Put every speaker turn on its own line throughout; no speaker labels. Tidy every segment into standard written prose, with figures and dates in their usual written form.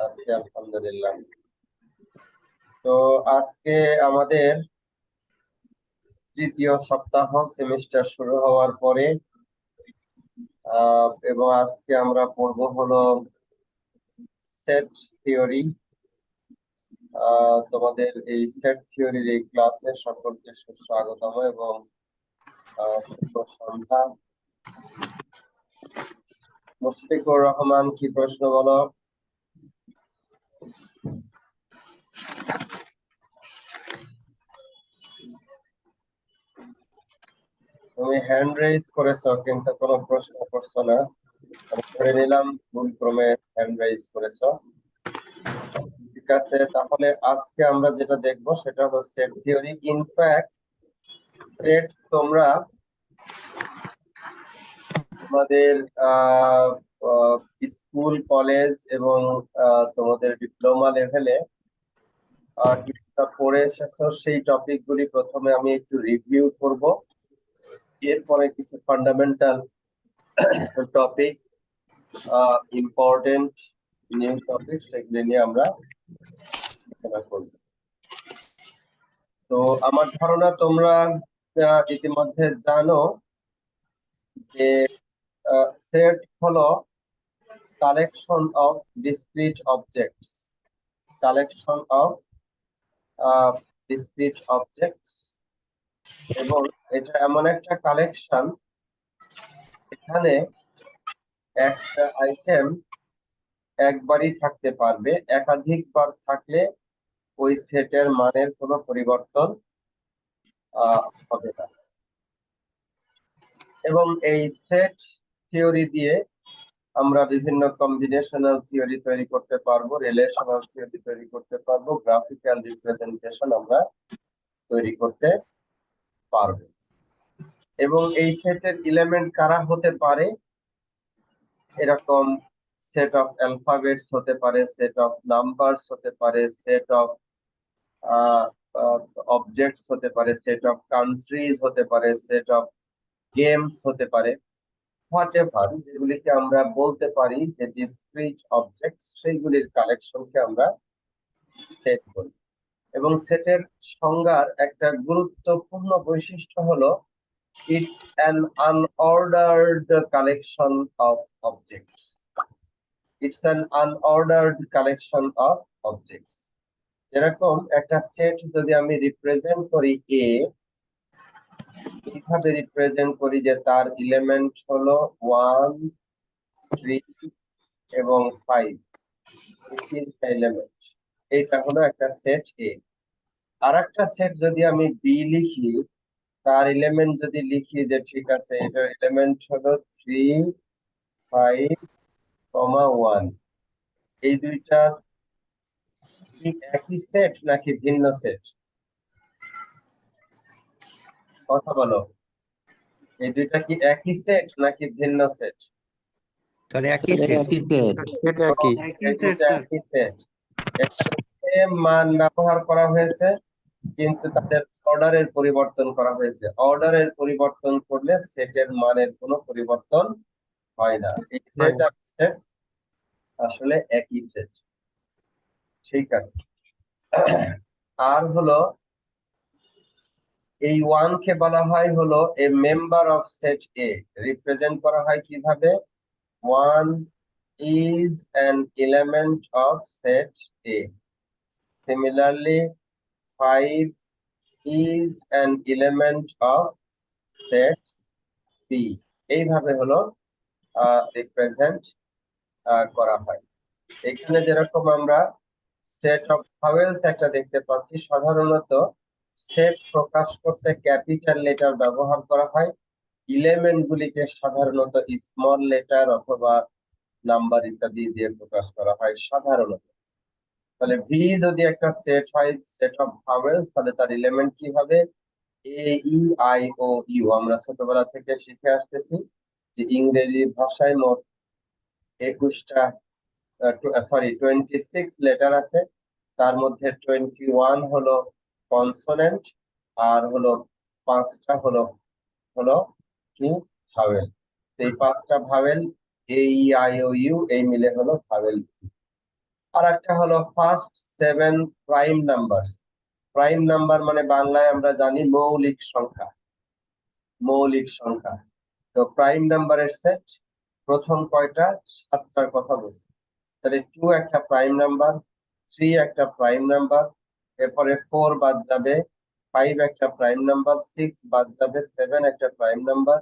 আছি আলহামদুলিল্লাহ। তো আজকে আমাদের তৃতীয় সপ্তাহ সেমিস্টার শুরু হওয়ার পরে এবং আজকে আমরা পড়বো হলো সেট থিওরি। তোমাদের এই সেট থিওরির এই ক্লাসে সকলকে সুস্বাগতম এবং শুভ সন্ধ্যা। মুশফিকুর রহমান, কি প্রশ্ন বলো? তুমি হ্যান্ড রেজ করেছো কিন্তু কোনো প্রশ্ন করছো না। আমি ধরে নিলাম ভুল ক্রমে হ্যান্ড রেজ করেছো। ঠিক আছে, তাহলে আজকে আমরা যেটা দেখবো সেটা হলো সেট থিওরি। ইনফ্যাক্ট সেট তোমরা তোমাদের স্কুল, কলেজ এবং তোমাদের ডিপ্লোমা লেভেলে কিছুটা পড়ে এসেছো। সেই টপিক গুলি প্রথমে আমি একটু রিভিউ করব, এরপরে কিছু fundamental topic, important new topic, সেগুলি নিয়ে আমরা আলোচনা করব। তো আমার ধারণা তোমরা ইতিমধ্যে জানো যে সেট হলো collection of discrete objects. Collection of discrete objects, এবং এটা এমন একটা কালেকশন এখানে একটা আইটেম একবারই থাকতে পারবে, একাধিকবার থাকলে ওই সেটের মানের কোনো পরিবর্তন হবে না। এবং এই সেট থিওরি দিয়ে আমরা বিভিন্ন কম্বিনেশনাল থিওরি তৈরি করতে পারবো, রিলেশনাল থিওরি তৈরি করতে পারবো, গ্রাফিক্যাল রিপ্রেজেন্টেশন আমরা তৈরি করতে পারবো। এবং এই সেটের এলিমেন্ট কারা হতে পারে? এরকম সেট অফ অ্যালফাবেটস হতে পারে, সেট অফ নাম্বারস হতে পারে, সেট অফ অবজেক্টস হতে পারে, সেট অফ কান্ট্রিজ হতে পারে, সেট অফ গেমস হতে পারে, হোয়াটএভার যেগুলিকে আমরা বলতে পারি যে ডিসক্রিট অবজেক্টস, সেইগুলির কালেকশনকে আমরা সেট বলি। এবং সেটের সংজ্ঞার একটা গুরুত্বপূর্ণ বৈশিষ্ট্য হলো it's an unordered collection of objects. It's an unordered collection of objects. যেরকম একটা সেট যদি আমি রিপ্রেজেন্ট করি এইভাবে রিপ্রেজেন্ট করি যে তার এলিমেন্ট হলো 1, 3 এবং 5, এই তিনটা এলিমেন্ট, এটা হলো একটা সেট এ। আর একটা সেট যদি আমি বি লিখি, তার এলিমেন্ট যদি লিখি যে ঠিক আছে এটার এলিমেন্ট হলো 3, 5, 1, এই দুইটা কি একই সেট নাকি ভিন্ন সেট? কথা বলো, এই দুইটা কি একই সেট নাকি ভিন্ন সেট?
একই সেট।
এই দুইটা একই সেট। এখানে সেম মান ব্যবহার করা হয়েছে কিন্তু তাদের অর্ডারের পরিবর্তন করা হয়েছে। অর্ডারের পরিবর্তন করলে সেটের মানের কোনো পরিবর্তন হয় না। এই সেট আর সেট আসলে একই সেট। ঠিক আছে। আর হলো এই ওয়ান কে বলা হয় হলো a member of set A. Represent করা হয় কিভাবে? One is an element of set A. Similarly 5 is an element of set B। এইভাবে হলো রিপ্রেজেন্ট করা হয়। এখানে যেরকম আমরা সেট অফ ভাওয়েলস একটা দেখতে পাচ্ছি, সাধারণত সেট প্রকাশ করতে ক্যাপিটাল লেটার ব্যবহার করা হয়, এলিমেন্ট গুলিকে সাধারণত স্মল লেটার অথবা নাম্বার ইত্যাদি দিয়ে প্রকাশ করা হয় সাধারণত। তাহলে ভি যদি একটা সেট হয়, সেট অফ ভাওয়েলস, তাহলে তার এলিমেন্ট কি হবে? এ, ই, আই, ও, ইউ। আমরা ছোটবেলা থেকে শিখে আসতেছি যে ইংরেজি ভাষায় মোট 21টা 26 লেটার আছে। তার মধ্যে 21 হলো কনসোনেন্ট, আর হলো 5টা হলো হলো কি ভাওয়েল। এই 5টা vowel, A, E, I, O, U, এই মিলে হলো ভাওয়েল। আর একটা হলো first 7 prime numbers. Prime number মানে বাংলায় আমরা জানি মৌলিক সংখ্যা। মৌলিক সংখ্যা। তো প্রাইম নাম্বারের সেট প্রথম কয়টা? 7টার কথা বলছি। তাহলে 2 একটা প্রাইম নাম্বার, 3 একটা প্রাইম নাম্বার, এরপরে 4 বাদ যাবে, 5 একটা প্রাইম নাম্বার, 6 বাদ যাবে, 7 একটা প্রাইম নাম্বার,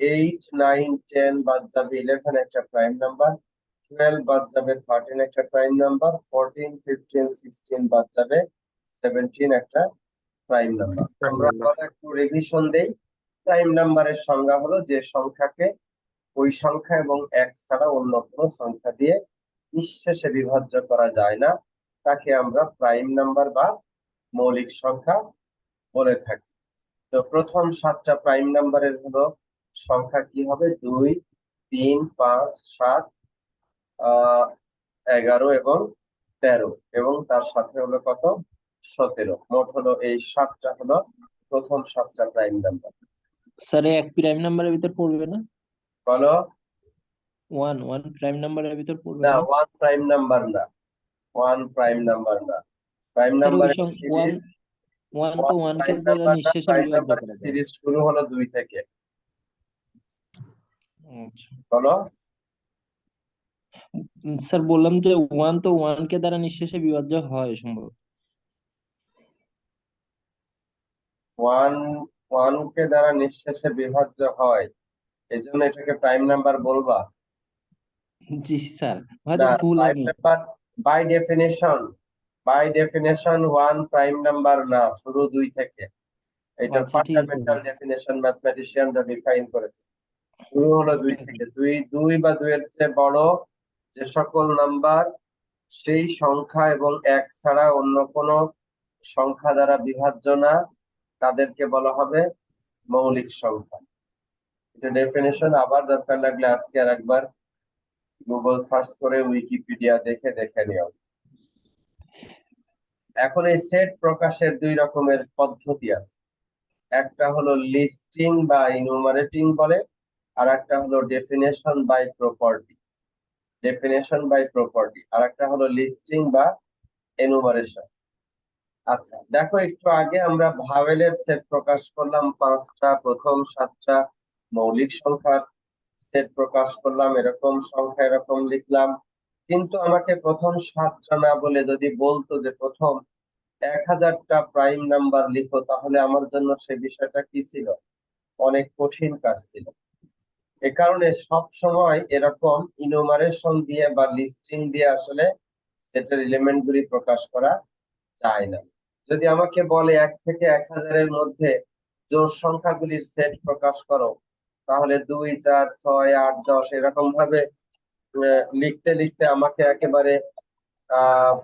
8, 9, 10 বাদ যাবে, 11 একটা প্রাইম নাম্বার, 12 বাদ যাবে, 13 একটা প্রাইম নাম্বার, 14, 15, 16 বাদ যাবে, 17 একটা প্রাইম নাম্বার। আমরা আবার একটু রিভিশন দেই। প্রাইম নাম্বারের সংজ্ঞা হলো যে সংখ্যাকে ওই সংখ্যা এবং এক ছাড়া অন্য কোনো সংখ্যা দিয়ে নিঃশেষে বিভাজ্য করা যায় না, তাকে আমরা প্রাইম নাম্বার বা মৌলিক সংখ্যা বলে থাকি। তো প্রথম 7টা প্রাইম নাম্বারের হলো সংখ্যা কি হবে? 2, 3, 5, 7, 11 এবং 13, এবং তার সাথে হলো কত? 17। মোট হলো এই 7টা হলো প্রথম 7টা প্রাইম নাম্বার।
স্যার এক প্রাইম নাম্বারের ভিতর পড়বে না?
বলো।
ওয়ান প্রাইম নাম্বারের ভিতর পড়বে
না,
না?
1 প্রাইম নাম্বার না, 1 প্রাইম নাম্বার না। প্রাইম
স্যার ওই
নাম্বারের
ওয়ান
সিরিজ
ওয়ান তো
1
ওয়ানকে
প্রাইম
দ্বারা
নাম্বার না,
নিঃশেষে
প্রাইম
বিভাজ্য
নাম্বারের
করা যায়।
সিরিজ শুরু হলো 2 থেকে।
আচ্ছা
বলো।
স্যার, বললাম যে ওয়ান তো ওয়ানকে দ্বারা নিঃশেষে বিভাজ্য হয় সম্ভব।
1 কে দ্বারা নিঃশেষে বিভাজ্য হয়, এই জন্য এটাকে প্রাইম নাম্বার বলবা?
জি স্যার, হয়তো
না,
ভুল
প্রাইম
আমি।
Number by definition 1 prime number না, শুরু 2 থেকে। এটা
আচ্ছা ঠিক আছে
ফান্ডামেন্টাল ডেফিনেশন ম্যাথমেটিশিয়ানরা ডিফাইন করেছে। শুরু হলো 2 থেকে। 2 বা 2 এর চেয়ে বড় যে সকল নাম্বার সেই সংখ্যা এবং এক ছাড়া অন্য কোনো সংখ্যা দ্বারা বিভাজ্য না, তাদেরকে বলা হবে মৌলিক সংখ্যা। এটা ডেফিনেশন আবার দরকার লাগলে আজকে আর একবার গুগল সার্চ করে উইকিপিডিয়া দেখে দেখে নিও। এখন এই সেট প্রকাশের 2 রকমের পদ্ধতি আছে। একটা হলো লিস্টিং বা ইনুমারেটিং বলে, আর একটা হলো ডেফিনেশন বাই প্রপার্টি। আর একটা হলো লিস্টিং বা এনুমারেশন। আচ্ছা দেখো, একটু আগে আমরা ভাওয়েলের সেট প্রকাশ করলাম 5টা, প্রথম 7টা মৌলিক সংখ্যার সেট প্রকাশ করলাম, এরকম সংখ্যা এরকম লিখলাম। কিন্তু আমাকে প্রথম 7টা না বলে যদি বলতো যে প্রথম 1000টা প্রাইম নাম্বার লিখো, তাহলে আমার জন্য সে বিষয়টা কি ছিল? অনেক কঠিন কাজ ছিল। এ কারণে সব সময় এরকম ইনুমারেশন দিয়ে বা লিস্টিং দিয়ে আসলে সেটের এলিমেন্ট গুলি প্রকাশ করা যায় না। যদি আমাকে বলে 1 থেকে 1000 এর মধ্যে জোড় সংখ্যাগুলির সেট প্রকাশ করো, তাহলে 2, 4, 6, 8, 10 এরকম ভাবে লিখতে লিখতে আমাকে একেবারে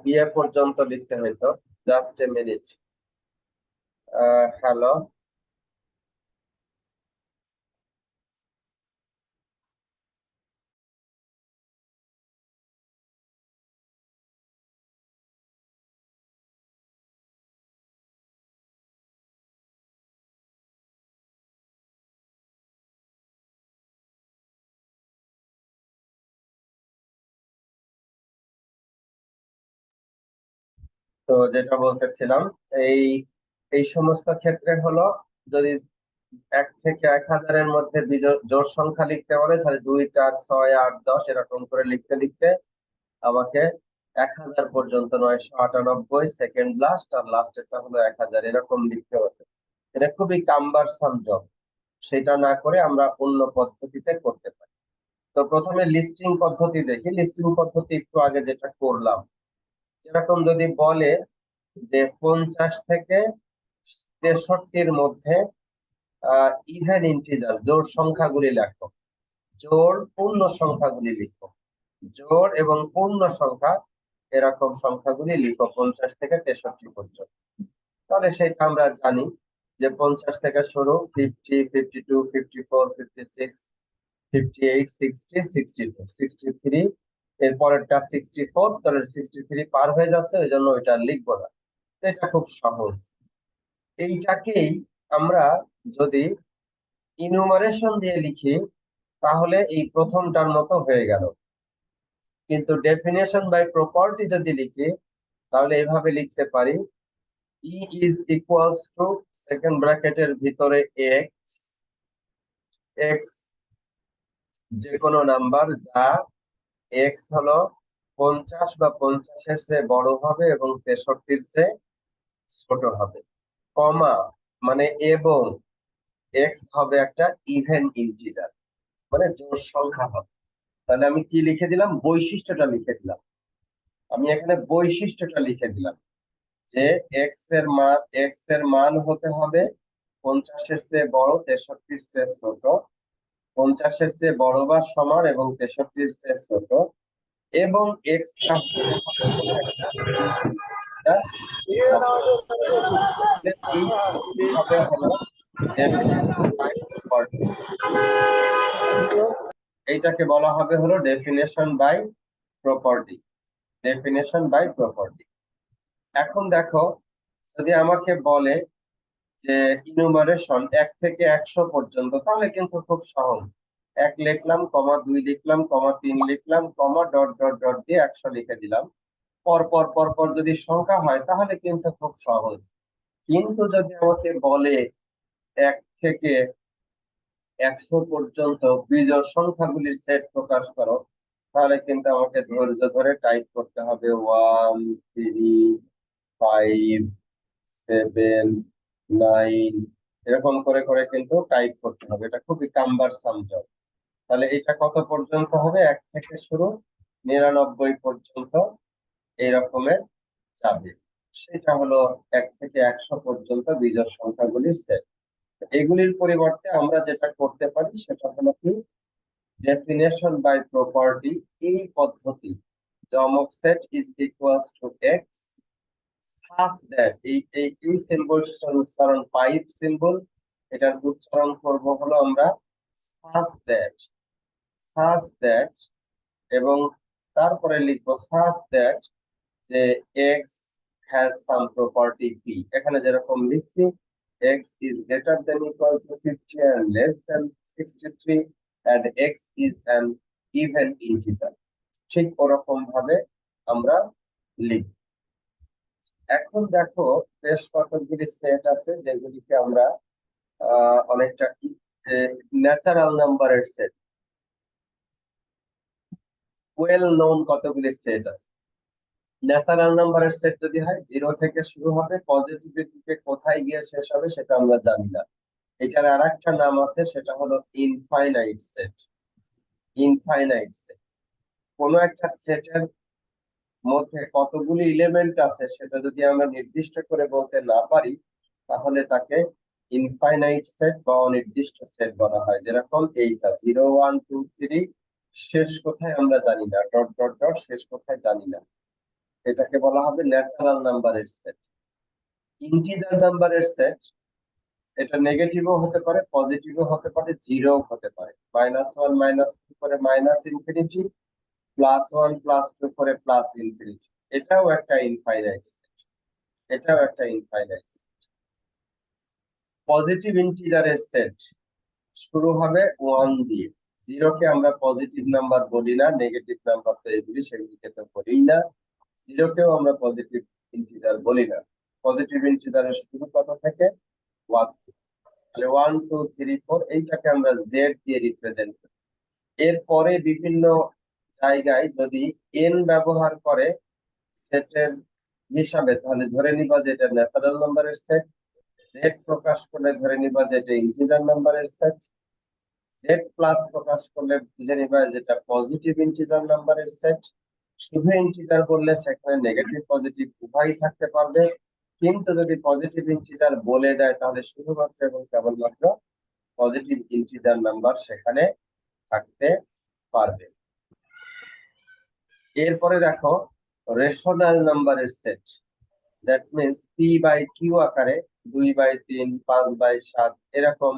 বিয়ে পর্যন্ত লিখতে হইতো। Just a minute. হ্যালো। তো যেটা বলতেছিলাম, এই এই সমস্ত ক্ষেত্রে হলো যদি 1 থেকে 1000 এর মধ্যে জোড় সংখ্যা লিখতে বলে, তাহলে 2, 4, 6, 8, 10 এরকম করে লিখতে লিখতে আমাকে 1000 পর্যন্ত, 998 সেকেন্ড লাস্ট, আর লাস্টেরটা হলো 1000 এরকম লিখতে হতো। এটা খুবই কাম্বারসাম জব। সেটা না করে আমরা অন্য পদ্ধতিতে করতে পারি। তো প্রথমে লিস্টিং পদ্ধতি দেখি। লিস্টিং পদ্ধতি একটু আগে যেটা করলাম, যেরকম যদি বলে যে 50 থেকে 63-র মধ্যে ইভেন ইন্টিজার জোড় সংখ্যাগুলি লেখো, জোড় পূর্ণ সংখ্যাগুলি লিখো, জোড় এবং পূর্ণ সংখ্যা এরকম সংখ্যাগুলি লিখো 50 থেকে 63 পর্যন্ত। তাহলে সেটা আমরা জানি যে 50 থেকে শুরু, 50, 52, 54, 56, 58, 60, 62, 63, এর পরেরটা 64, তাহলে 63 পার হয়ে যাচ্ছে, ওই জন্য ওইটা লিখবো না। এটা খুব সহজ। এইটাকেই আমরা যদি ইনুমারেশন দিয়ে লিখি, তাহলে এই প্রথমটার মতো হয়ে গেল। কিন্তু ডেফিনেশন বাই প্রপার্টি যদি লিখি তাহলে এভাবে লিখতে পারি ই ইজ ইকুয়ালস টু সেকেন্ড ব্র্যাকেটের ভিতরে এক্স, এক্স যে কোনো নাম্বার যা এক্স হলো 50 বা 50-এর চেয়ে বড় হবে এবং 63-র চেয়ে ছোট হবে, কমা মানে এবং এক্স হবে একটা ইভেন ইন্টিজার মানে জোড় সংখ্যা হবে। তাহলে আমি কি লিখে দিলাম, বৈশিষ্ট্যটা লিখে দিলাম। আমি এখানে বৈশিষ্ট্যটা লিখে দিলাম যে এক্স এর মান হতে হবে 50-এর চেয়ে বড়, 63-র চেয়ে ছোট, 50-এর চেয়ে বড় বা সমান এবং 63-র চেয়ে ছোট, এবং এক্স টা হতে হবে কোনো একটা integer number। এই হবে হলো definition by property। এইটাকে বলা হবে হলো definition by property, definition by property. এখন দেখো যদি আমাকে বলে যে ইনুমারেশন 1 থেকে 100 পর্যন্ত, তাহলে কিন্তু খুব সহজ। 1 লিখলাম, কমা 2 লিখলাম, কমা 3 লিখলাম, কমা ডট ডট ডট দিয়ে 100 লিখে দিলাম। পরপর পরপর যদি সংখ্যা হয় তাহলে কিন্তু খুব সহজ। কিন্তু যদি আমাকে বলে 1 থেকে 100 পর্যন্ত বিজোড় সংখ্যাগুলির সেট প্রকাশ করো, তাহলে কিন্তু আমাকে ধৈর্য ধরে টাইপ করতে হবে 1 3 5 7 9 এরকম করে করে কিন্তু টাইপ করতে হবে। এটা খুবই কাম্বারসাম জব। তাহলে এটা কত পর্যন্ত হবে, 1 থেকে শুরু 99 পর্যন্ত এই রকমের যাবে। সেটা হলো 1 থেকে 100 পর্যন্ত বিজোড় সংখ্যাগুলির সেট। এগুলির পরিবর্তে আমরা যেটা করতে পারি সেটা হলো কি ডেফিনেশন বাই প্রপার্টি। এই পদ্ধতি অমুক set is equals to x such that এই সিম্বলটার উচ্চারণ পাইপ সিম্বল, এটার উচ্চারণ করব হলো আমরা such that এবং তারপরে লিখবো such that যে x has some property p। এখানে যেরকম লিখছি x is greater than equal to 50 and less than 63 and x is an even integer, ঠিক ওরকম ভাবে আমরা লিখব। এখন দেখো বেশ কতগুলি সেট আছে যেগুলিকে আমরা অনেকটা ন্যাচারাল নাম্বারের সেট, ওয়েল নোন কতগুলি সেট আছে। ন্যাচারাল নাম্বারের সেট যদি হয় 0 থেকে শুরু হবে, পজিটিভিটিতে কোথায় গিয়ে শেষ হবে সেটা আমরা জানি না। এটার আরেকটা নাম আছে, সেটা হলো ইনফাইনাইট সেট। ইনফাইনাইট সেট কোন একটা সেটের মধ্যে কতগুলি এলিমেন্ট আছে সেটা যদি আমরা নির্দিষ্ট করে বলতে না পারি তাহলে তাকে ইনফাইনাইট সেট বা অনির্দিষ্ট সেট বলা হয়। যেরকম এইটা 0 1 2 3 শেষ কোথায় আমরা জানি না, ডট ডট ডট শেষ কোথায় জানি না, এটাকে বলা হবে ন্যাচারাল নাম্বারের সেট। ইন্টিজার নাম্বারের সেট, এটা নেগেটিভও হতে পারে, পজিটিভও হতে পারে, জিরো হতে পারে। -1 -2 করে মাইনাস ইনফিনিটি, +1 +2 করে প্লাস ইনফিনিটি, এটাও একটা ইনফাইনাইট সেট, এটাও একটা ইনফাইনাইট সেট। পজিটিভ ইন্টিজারের সেট শুরু হবে 1 দিয়ে। 0 কে আমরা পজিটিভ নাম্বার বলি না, নেগেটিভ নাম্বার তো এগুলি, সেগুলিকে তো বলি না। 0 কেও আমরা পজিটিভ ইন্টিজার বলি না। পজিটিভ ইন্টিজারের শুরু কত থেকে 1, তাহলে 1 2 3 4 এইটাকে আমরা জেড দিয়ে রিপ্রেজেন্ট করি। এরপরে বিভিন্ন জায়গায় যদি এন ব্যবহার করে সেটের হিসাবে, তাহলে ধরে নিবা যে এটা ন্যাচারাল নাম্বারের সেট। জেড প্রকাশ করলে ধরে নিবা যে এটা ইন্টিজার নাম্বারের সেট। জেড প্লাস প্রকাশ করলে বুঝে নিবা যেটা পজিটিভ ইন্টিজার নাম্বারের সেট। শুধু ইন্টিজার বললে সেখানে নেগেটিভ পজিটিভ উভয়ই থাকতে পারবে, কিন্তু যদি পজিটিভ ইন্টিজার বলে দেয় তাহলে শুধুমাত্র এবং কেবলমাত্র পজিটিভ ইন্টিজার নাম্বার সেখানে থাকতে পারবে। এরপরে দেখো রেশনাল নাম্বারের সেট, দ্যাট মিন্স p/q আকারে 2/3 5/7 এরকম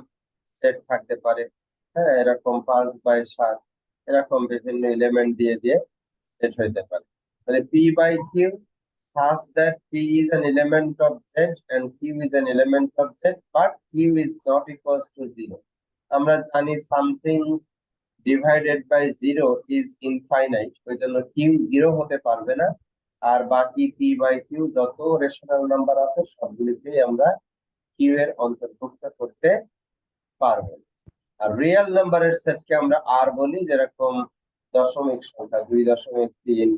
সেট থাকতে পারে। হ্যাঁ, এরকম 5/7 এরকম বিভিন্ন এলিমেন্ট দিয়ে দিয়ে সেট হইতে পারে। তাহলে p/q such that p is an element of z and q is an element of z but q is not equals to 0। আমরা জানি something divided by 0 is infinite, ওই জন্য কিউ 0 হতে পারবে না। আর বাকি পি বাই কিউ যত রেশনাল নাম্বার আছে সবগুলিকেই আমরা কিউ এর অন্তর্ভুক্ত করতে পারবো। আর রিয়েল নাম্বারের সেটকে আমরা আর বলি, যেরকম দশমিক সংখ্যা 2.3,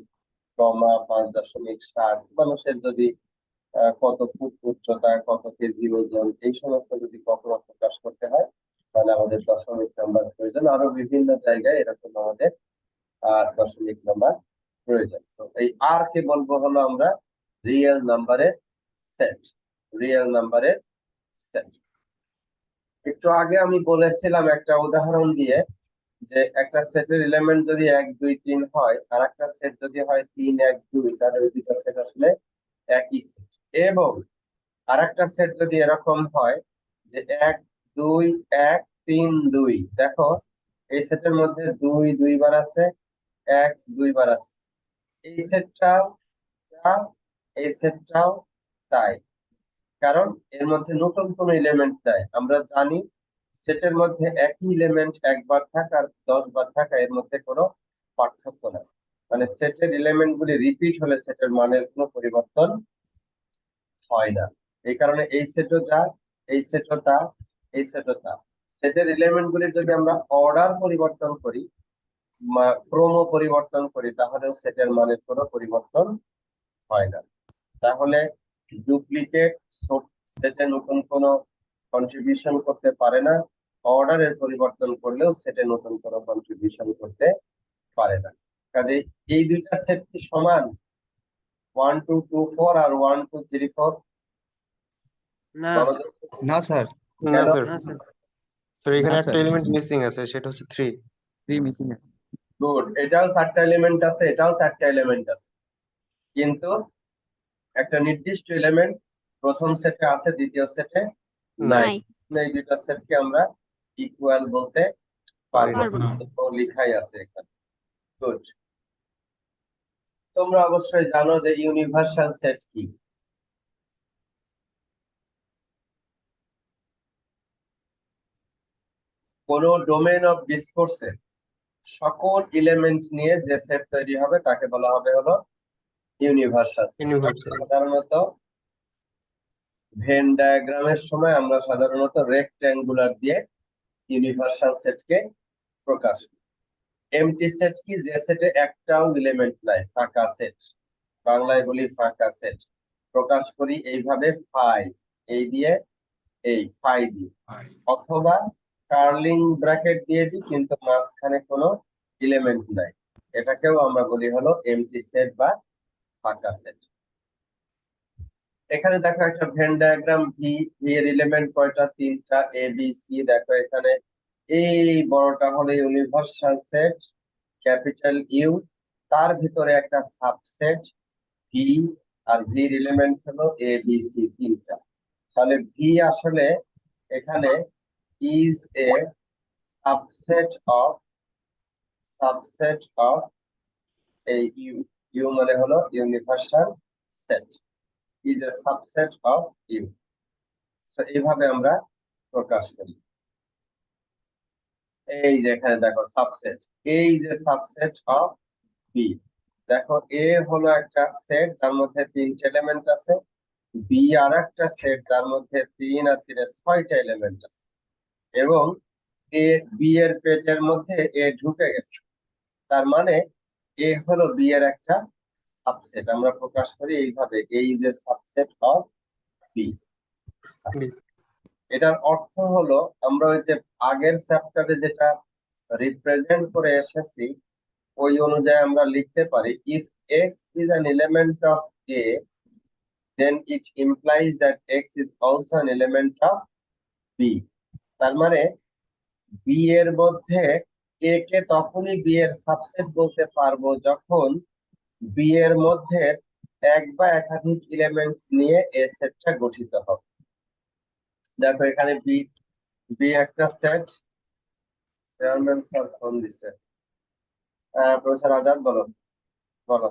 কমা 5.7, মানুষের যদি কত ফুট উচ্চতা, কত কেজি ওজন, এই সমস্ত যদি কখনো প্রকাশ করতে হয় তাহলে আমাদের দশমিক নাম্বার প্রয়োজন। আরো বিভিন্ন জায়গায় এরকম আমাদের দশমিক নাম্বার প্রয়োজন। তো এই আর কে বলবো হলো আমরা রিয়েল নাম্বারের সেট, রিয়েল নাম্বারের সেট। একটু আগে আমি বলেছিলাম একটা উদাহরণ দিয়ে যে একটা সেটের এলিমেন্ট যদি 1 2 3 হয় আর একটা সেট যদি হয় 3 1 2, তাহলে ওই দুটো সেট আসলে একই সেট। এবং আরেকটা সেট যদি এরকম হয় যে 1 2 1 3 2, দেখো এই সেটের মধ্যে 2 2 বার আছে, 1 2 বার আছে। এই সেটটাও যা, এই সেটটাও তাই, কারণ এর মধ্যে নতুন কোন এলিমেন্ট নাই। আমরা জানি সেটের মধ্যে একই এলিমেন্ট একবার থাকা আর 10 বার থাকা এর মধ্যে কোনো পার্থক্য নাই। মানে সেটের এলিমেন্ট গুলি রিপিট হলে সেটের মানের কোনো পরিবর্তন হয় না। এই কারণে এই সেটও যা, এই সেটও তা, এই সেটও তা। সেটের এলিমেন্ট গুলির যদি আমরা অর্ডার পরিবর্তন করি, ক্রম পরিবর্তন করি, তাহলেও সেটের মানের কোনো পরিবর্তন হয় না। তাহলে ডুপ্লিকেট সেটে নতুন কোনো কন্ট্রিবিউশন করতে পারে না, অর্ডারের পরিবর্তন করলেও সেটে নতুন কোনো কন্ট্রিবিউশন করতে পারে না। কাজে এই দুইটা সেট কি সমান, 1 2 2 4 আর 1 2 3 4?
না
না স্যার,
না
কেন?
স্যার,
না স্যার
স্যার এখানে
না
একটা
স্যার,
এলিমেন্ট মিসিং আছে, সেটা হচ্ছে 3।
3 মিসিং আছে।
গুড, এটাও 4টা এলিমেন্ট আছে, এটাও 4টা এলিমেন্ট আছে, কিন্তু একটা নির্দিষ্ট এলিমেন্ট প্রথম সেটে আছে, দ্বিতীয় সেটে নাই।
নাই।
এই দুইটা সেটকে আমরা ইকুয়াল বলতে পারবো
পারবো
না, তো লেখাই আছে এখানে। গুড। তোমরা অবশ্যই জানো যে ইউনিভার্সাল সেট কি। কোন ডোমেন অফ ডিসকোর্সে সকল এলিমেন্ট নিয়ে যে সেট তৈরি হবে তাকে বলা হবে হলো ইউনিভার্সাল সেট।
ইউনিভার্সাল।
সাধারণত ভেন ডায়াগ্রামের সময় আমরা সাধারণত রেক্ট্যাঙ্গুলার দিয়ে ইউনিভার্সাল সেটকে প্রকাশ করি। এমটি সেট কি, যে সেটে একটাও এলিমেন্ট নাই, ফাঁকা সেট, বাংলায় বলি ফাঁকা সেট। প্রকাশ করি এইভাবে ফাই, এই দিয়ে, এই ফাই দিয়ে, অথবা কার্লিং ব্র্যাকেট দিয়ে দিই কিন্তু মাঝখানে কোনো এলিমেন্ট নাই, এটাকেও আমরা বলি হলো এমটি সেট বা ফাঁকা সেট। এখানে দেখো একটা ভেন ডায়াগ্রাম, ভি, ভি এর এলিমেন্ট কয়টা, 3টা, এ বি সি। দেখো এখানে এই বড়টা হলো ইউনিভার্সাল সেট ক্যাপিটাল ইউ, তার ভিতরে একটা সাবসেট ভি, আর ভির এলিমেন্ট হলো এ বি সি 3টা। তাহলে ভি আসলে এখানে ইজ এ সাবসেট অফ এই ইউ, ইউ মানে হলো universal set, is a subset of U. So এইভাবে আমরা প্রকাশ করি। এই যে এখানে দেখো সাবসেট, এই যে সাবসেট অফ বি। দেখো এ হলো একটা সেট যার মধ্যে 3টা এলিমেন্ট আছে, বি আর একটা সেট যার মধ্যে 3 আর 3 6টা এলিমেন্ট আছে, এবং এ বি এর পেজের মধ্যে এ ঢুকে গেছে, তার মানে এ হলো বি এর একটা সাবসেট। আমরা প্রকাশ করি এইভাবে, এই যে সাবসেট অফ বি। এটার অর্থ হলো আমরা ওই যে আগের চ্যাপ্টারে যেটা রিপ্রেজেন্ট করে এসেছি ওই অনুযায়ী আমরা লিখতে পারি, if x is an element of A then it implies that x is also an element of b। তার মানে বি এর মধ্যে এ কে তখনই বি এর সাবসেট বলতে পারবো যখন বি এর মধ্যে এক বা একাধিক এলিমেন্ট নিয়ে এ সেটটা গঠিত হবে। দেখো এখানে বি, বি একটা সেট। চেয়ারম্যান স্যার ফোন দিছে। প্রফেসর আজাদ বলো, বলো।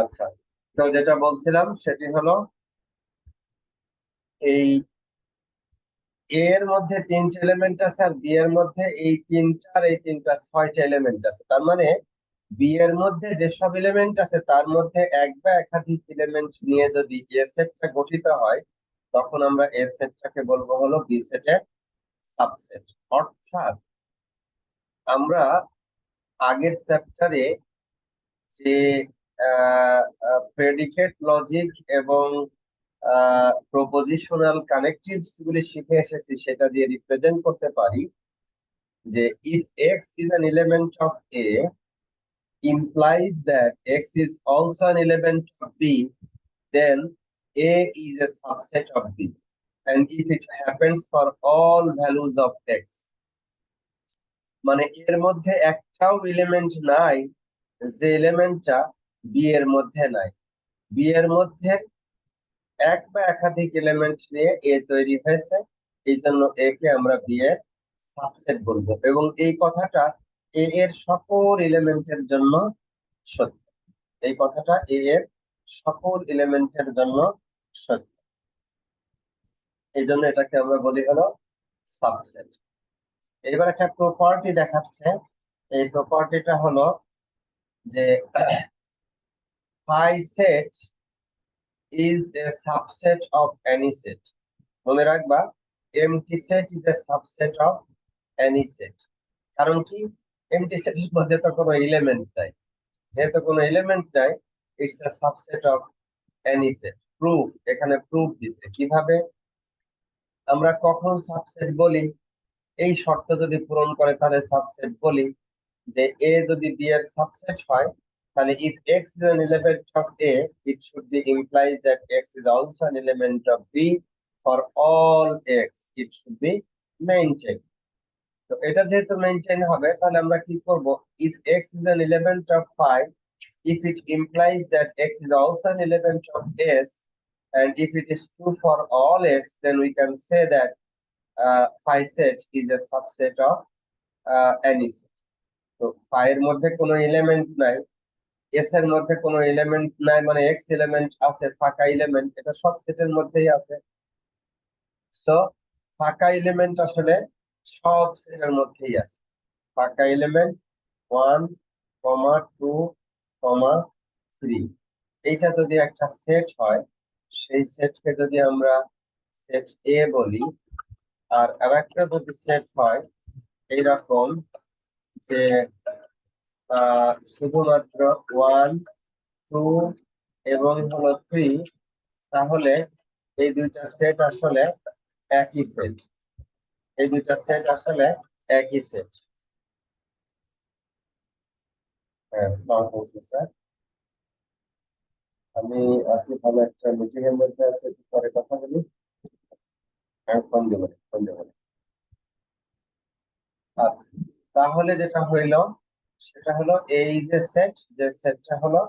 আচ্ছা, তো যেটা বলছিলাম সেটি হলো এই এ এর মধ্যে 3টে এলিমেন্ট আছে আর বি এর মধ্যে এই 3টা 6টা এলিমেন্ট আছে। তার মানে বি এর মধ্যে যেসব এলিমেন্ট আছে তার মধ্যে এক বা একাধিক এলিমেন্ট নিয়ে যদি এ সেটটা গঠিত হয়, তখন আমরা এ সেটটাকে বলবো হলো বি সেটের সাবসেট। অর্থাৎ আমরা আগের চ্যাপ্টারে যে প্রেডিকেট লজিক এবং প্রপোজিশনাল কানেকটিভস গুলি শিখে এসেছি, সেটা দিয়ে রিপ্রেজেন্ট করতে পারি যে if x is an element of A implies that x is also an element of b, then a is a subset of b, and if it happens for all values of x, মানে এর মধ্যে একটাও element নাই যে এলিমেন্টটা B এর মধ্যে নাই। B এর মধ্যে এক বা একাধিক এলিমেন্ট নিয়ে এ তৈরি হয়েছে, এই জন্য এ কে আমরা বি এর সাবসেট বলবো, এবং এই কথাটা এ এর সকল এলিমেন্টের জন্য সত্য। এই কথাটা এ এর সকল এলিমেন্টের জন্য সত্য, এই জন্য এটাকে আমরা বলি হলো সাবসেট। এবার একটা প্রপার্টি দেখাচ্ছে, এই প্রপার্টিটা হলো যে phi set is a subset of any set. মনে রাখবা, empty set is a subset of any set. কারণ কি, empty set এর মধ্যে তো কোনো এলিমেন্ট নাই, যেহেতু কোনো এলিমেন্ট নাই, it's a subset of any set. Proof, এখানে প্রুফ দিছে কিভাবে আমরা কখন সাবসেট বলি, এই শর্ত যদি পূরণ করে তাহলে সাবসেট বলি। যে এ যদি বি এর সাবসেট হয়, তাহলে if x is an element of a, it should be implies that x is also an element of b for all x, it should be maintained. তো এটা যেহেতু মেইনটেইন হবে, তাহলে আমরা কি করব, if x is an element of phi, if it implies that x is also an element of s, and if it is true for all x, then we can say that phi set is a subset of any set. তো phi এর মধ্যে কোনো element নাই, S এর মধ্যে কোনো element নাই, মানে এক্স এলিমেন্ট আছে, ফাঁকা এলিমেন্ট, এটা সব সেটের মধ্যেই আছে। সো ফাঁকা এলিমেন্ট আসলে সব সেটের মধ্যেই আছে। ফাঁকা এলিমেন্ট 1, 2, 3, এইটা যদি একটা সেট হয়, সেই সেটকে যদি আমরা সেট এ বলি, আর আরেকটা যদি সেট হয় এইরকম যে শুধুমাত্র 1, 2 এবং হলো 3, তাহলে এই দুইটা সেট আসলে একই সেট, এই দুইটা সেট আসলে একই সেট। হ্যাঁ, আসসালামু আলাইকুম স্যার, আমি আসিফ ভালো একটা মিটিং এর মধ্যে আছি, একটু পরে কথা বলি, আমি ফোন দেবো। আচ্ছা, তাহলে যেটা হইলো সেটা হলো এই যে সেট, যে সেটটা হলো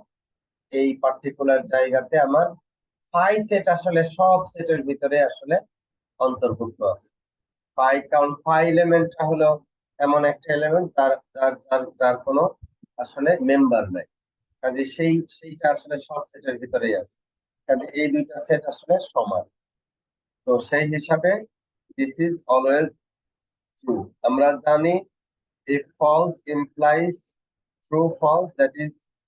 এই পার্টিকুলার জায়গাতে আমার ফাই সেট আসলে সব সেটের ভিতরে আসলে অন্তর্ভুক্ত আছে। ফাই, কারণ ফাই এলিমেন্টটা হলো এমন একটা এলিমেন্ট যার যার যার যার কোনো আসলে মেম্বার নাই, কাজে সেইটা আসলে সব সেটের ভিতরেই আছে, কাজে এই দুইটা সেট আসলে সমান। তো সেই হিসাবে দিস ইজ অলওয়েজ ট্রু। আমরা জানি if false implies true false, that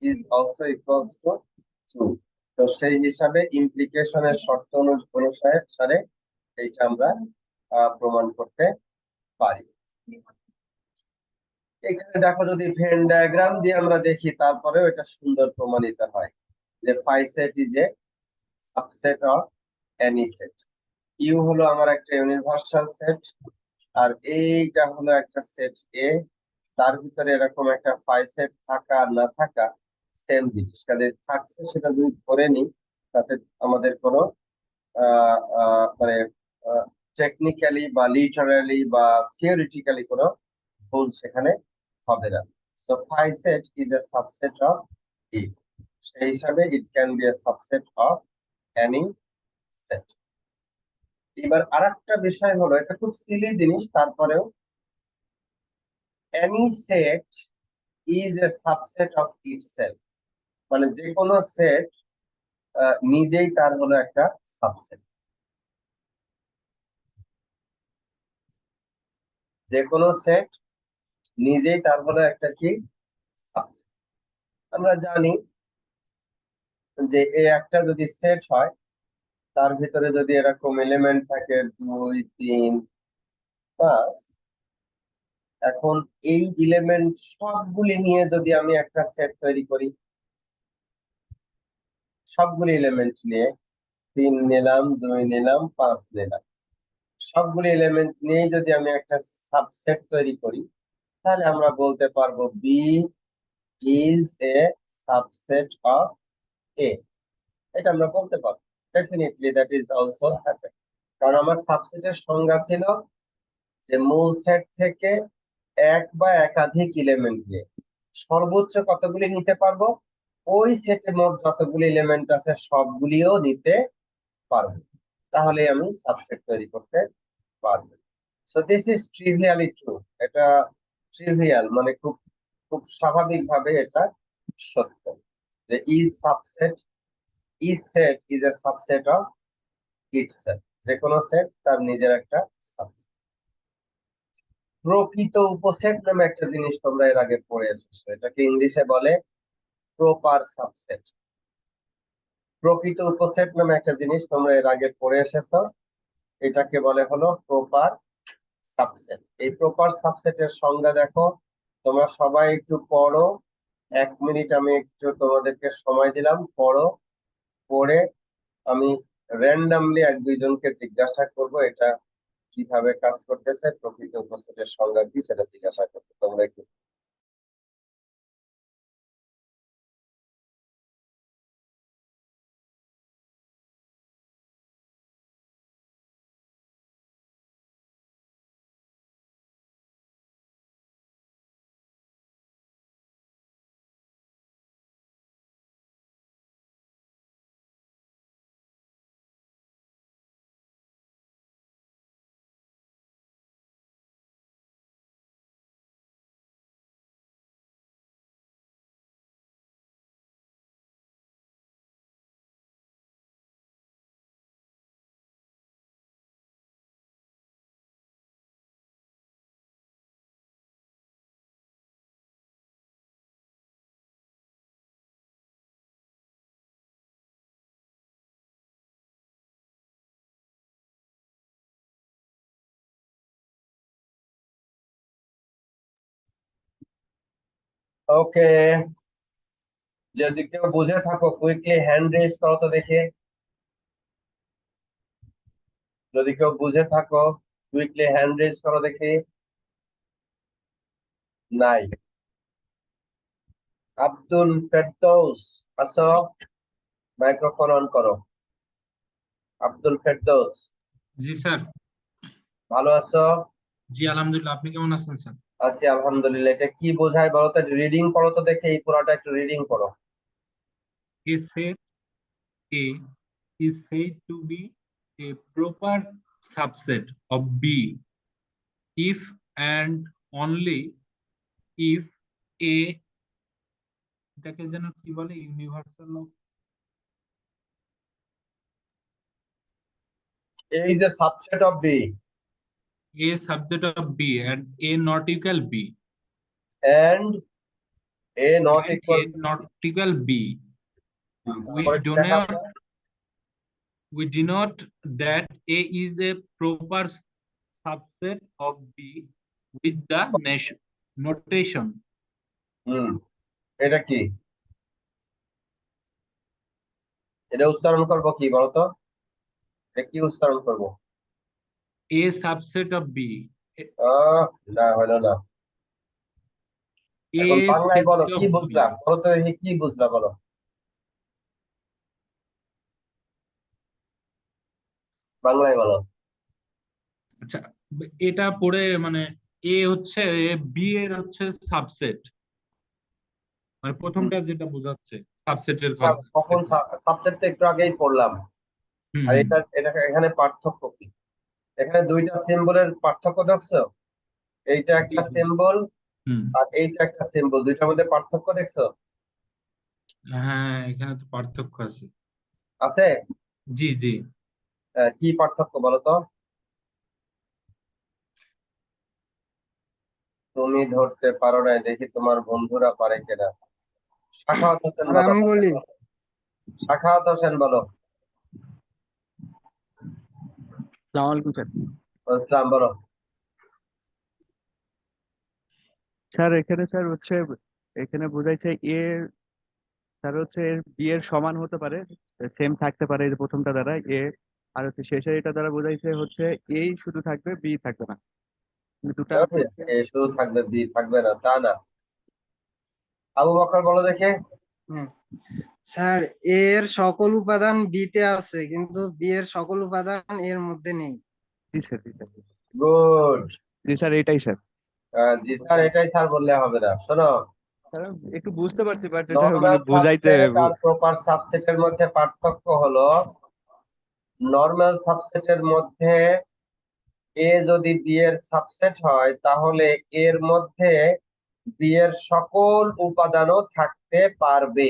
is also equals to true. তো সেই হিসাবে ইমপ্লিকেশনের শর্ত অনুসারে এইটা আমরা প্রমাণ করতে পারি। এখানে দেখো, যদি ভেন ডায়াগ্রাম দিয়ে আমরা দেখি, তারপরেও এটা সুন্দর প্রমাণিত হয় যে phi set is a subset of any set. U হলো আমার একটা ইউনিভার্সাল সেট, আর এইটা হলো একটা সেট এ, তার ভিতরে এরকম একটা phi set থাকা আর না থাকা সেম জিনিস, কাজে থাকছে সেটা যদি ধরে নিই, তাতে আমাদের কোনো মানে টেকনিক্যালি বা লিটারালি বা থিওরিটিক্যালি কোনো ভুল সেখানে হবে না। So phi set is a subset of E, সেই হিসাবে it can be a subset of any set. এবার আরেকটা বিষয় হলো, এটা খুব সিলি জিনিস, তারপরেও any set is a subset of itself. মানে যে কোনো সেট নিজেই তার হলো একটা সাবসেট। যে কোনো সেট নিজেই তার হলো একটা কি সাবসেট। আমরা জানি যে এই একটা যদি সেট হয়, তার ভিতরে যদি এরকম এলিমেন্ট থাকে 2, 3, 5, এখন এই এলিমেন্ট সবগুলি নিয়ে যদি আমি একটা সেট তৈরি করি, সবগুলি এলিমেন্ট নিয়ে 3 নিলাম, 2 নিলাম, 5 নিলাম, সবগুলি এলিমেন্ট নিয়ে যদি আমি একটা সাবসেট তৈরি করি, তাহলে আমরা বলতে পারবো B is a subset of A. এটা আমরা বলতে পারবো। Definitely that is also happen. কারণ আমার সাবসেটের সংজ্ঞা ছিল যে মূল সেট থেকে এক বা একাধিক এলিমেন্ট নিয়ে সর্বোচ্চ কতগুলি নিতে পারবো, ওই সেটে মোট যতগুলি এলিমেন্ট আছে সবগুলিও নিতে পারবো, তাহলে আমি সাবসেট তৈরি করতে পারবো। So this is trivially true. এটা ট্রিভিয়াল মানে খুব খুব স্বাভাবিকভাবে এটা সত্য যে is set is a subset of itself. যে কোনো সেট তার নিজের একটা সাবসেট। প্রকৃত উপসেট নামে একটা জিনিস তোমরা এর আগে পড়ে এসেছো, এটাকে ইংলিশে বলে প্রপার সাবসেট। প্রকৃত উপসেট নামে একটা জিনিস তোমরা এর আগে পড়ে এসেছো, এটাকে বলে হলো প্রপার সাবসেট। এই প্রপার সাবসেটের সংজ্ঞা দেখো, তোমরা সবাই একটু পড়ো। 1 মিনিট আমি একটু তোমাদেরকে সময় দিলাম, পড়ো। পড়ে আমি র্যান্ডামলি 1-2 জনকে জিজ্ঞাসা করব এটা কিভাবে কাজ করতেছে, প্রকৃত উপসেটের সংজ্ঞা কি সেটা জিজ্ঞাসা করতে। তোমরা একটু ওকে। যদি কেউ বুঝে থাকো কুইকলি হ্যান্ড রেজ করো তো দেখে। যদি কেউ বুঝে থাকো কুইকলি হ্যান্ড রেজ করো দেখি। নাই। আব্দুল ফেরদৌস আসো, মাইক্রোফোন অন করো। আব্দুল ফেরদৌস,
জি স্যার।
ভালো আছো?
জি আলহামদুলিল্লাহ, আপনি কেমন আছেন স্যার?
আছি আলহামদুলিল্লাহ। এটা কি বোঝায় বলো তো, রিডিং করো তো দেখে, এই পুরোটা একটু রিডিং করো।
A set A is said to be a proper subset of B if and only if A, এটাকে যেন কি বলে, universal of
A is a subset of B
A subset of B and A not equal B
and A not
and
equal
A not equal B. We
তারপরে
do
দেখা
not we denote that A is a proper subset of B with the notation
এটা কি, এটা উচ্চারণ করবো কি বলতো, এটা কি উচ্চারণ করবো?
A subset of B.
না হলো না।
A
এখন বাংলায়
set
বলো
of
কি
B.
বুঝলা, বলো তো দেখি কি বুঝলা বলো। বাংলায় বলো।
আচ্ছা, এটা পড়ে মানে A হচ্ছে B এর হচ্ছে সাবসেট, মানে প্রথমটা যেটা বোঝাচ্ছে সাবসেটের কথা।
কখন সাবজেক্ট একটু আগেই পড়লাম। আর
হুম
এটা এখানে পার্থক্য কি, এখানে দুইটা সিম্বলের পার্থক্য দেখছো? এইটা একটা সিম্বল
হুম
আর এইটা একটা সিম্বল, দুইটার মধ্যে পার্থক্য দেখছো?
হ্যাঁ, এখানে তো পার্থক্য আছে।
আছে?
জি জি।
কি পার্থক্য বলো তো? তুমি ধরতে পারো নাই, দেখি তোমার বন্ধুরা পারে কিনা। সাখাওয়াত হোসেন
স্যার
বলো।
আমি বলি,
সাখাওয়াত হোসেন বলো।
আসসালামু আলাইকুম স্যার।
ইসলাম বলো।
স্যার এখানে স্যার হচ্ছে এখানে বোঝাইছে এ স্যার হচ্ছে বি এর সমান হতে পারে, সেম থাকতে পারে এই যে প্রথমটা দ্বারা এ, আর হচ্ছে শেষে এটা দ্বারা বোঝাইছে হচ্ছে এই শুধু থাকবে বি থাকবে না, কিন্তু দুটা হচ্ছে
এ শুধু থাকবে, বি থাকবে না তা না। আবু বকর বলো দেখে।
স্যার এ এর সকল উপাদান বি তে আছে কিন্তু বি এর সকল উপাদান এর মধ্যে নেই।
জি স্যার, জি স্যার,
গুড।
জি স্যার এটাই স্যার।
জি স্যার, এটাই স্যার বললে হবে না, শোনো।
স্যার একটু বুঝতে পারছি বাট এটা
নর্মাল
মানে বুঝাইতে
সাবসেট আর প্রপার সাবসেটের মধ্যে পার্থক্য হলো, নর্মাল সাবসেটের মধ্যে এ যদি বি এর সাবসেট হয় তাহলে এর মধ্যে বি এর সকল উপাদানও থাকতে পারবে,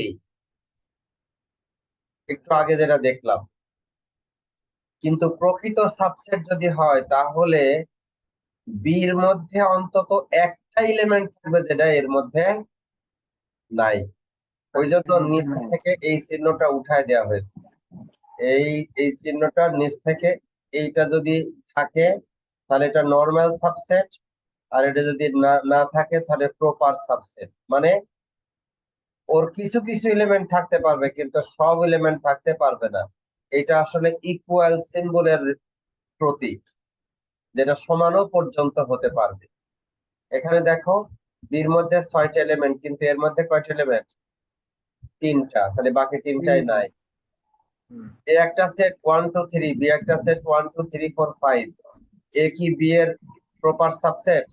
একটু আগে যেটা দেখলাম। কিন্তু প্রকৃত সাবসেট যদি হয় তাহলে বির মধ্যে অন্তত একটা এলিমেন্ট থাকবে যেটা এর মধ্যে নাই। ওই জন্য নিচ থেকে এই চিহ্নটা উঠায় দেওয়া হয়েছে। এই চিহ্নটার নিচ থেকে এইটা যদি থাকে তাহলে এটা নর্মাল সাবসেট, আর এটা যদি না থাকে তাহলে প্রপার সাবসেট। মানে ওর কিছু কিছু এলিমেন্ট থাকতে পারবে কিন্তু সব এলিমেন্ট থাকতে পারবে না। এটা আসলে ইকুয়াল সিম্বলের প্রতীক, যেটা সমানও পর্যন্ত হতে পারবে। এখানে দেখো বির মধ্যে 6টা এলিমেন্ট, কিন্তু এর মধ্যে কয়টা এলিমেন্ট? 3টা, তাহলে বাকি 3টাই নাই। এ একটা সেট 1 2 3, বি একটা সেট 1 2 3 4 5। এ কি বি এর প্রপার সাবসেট?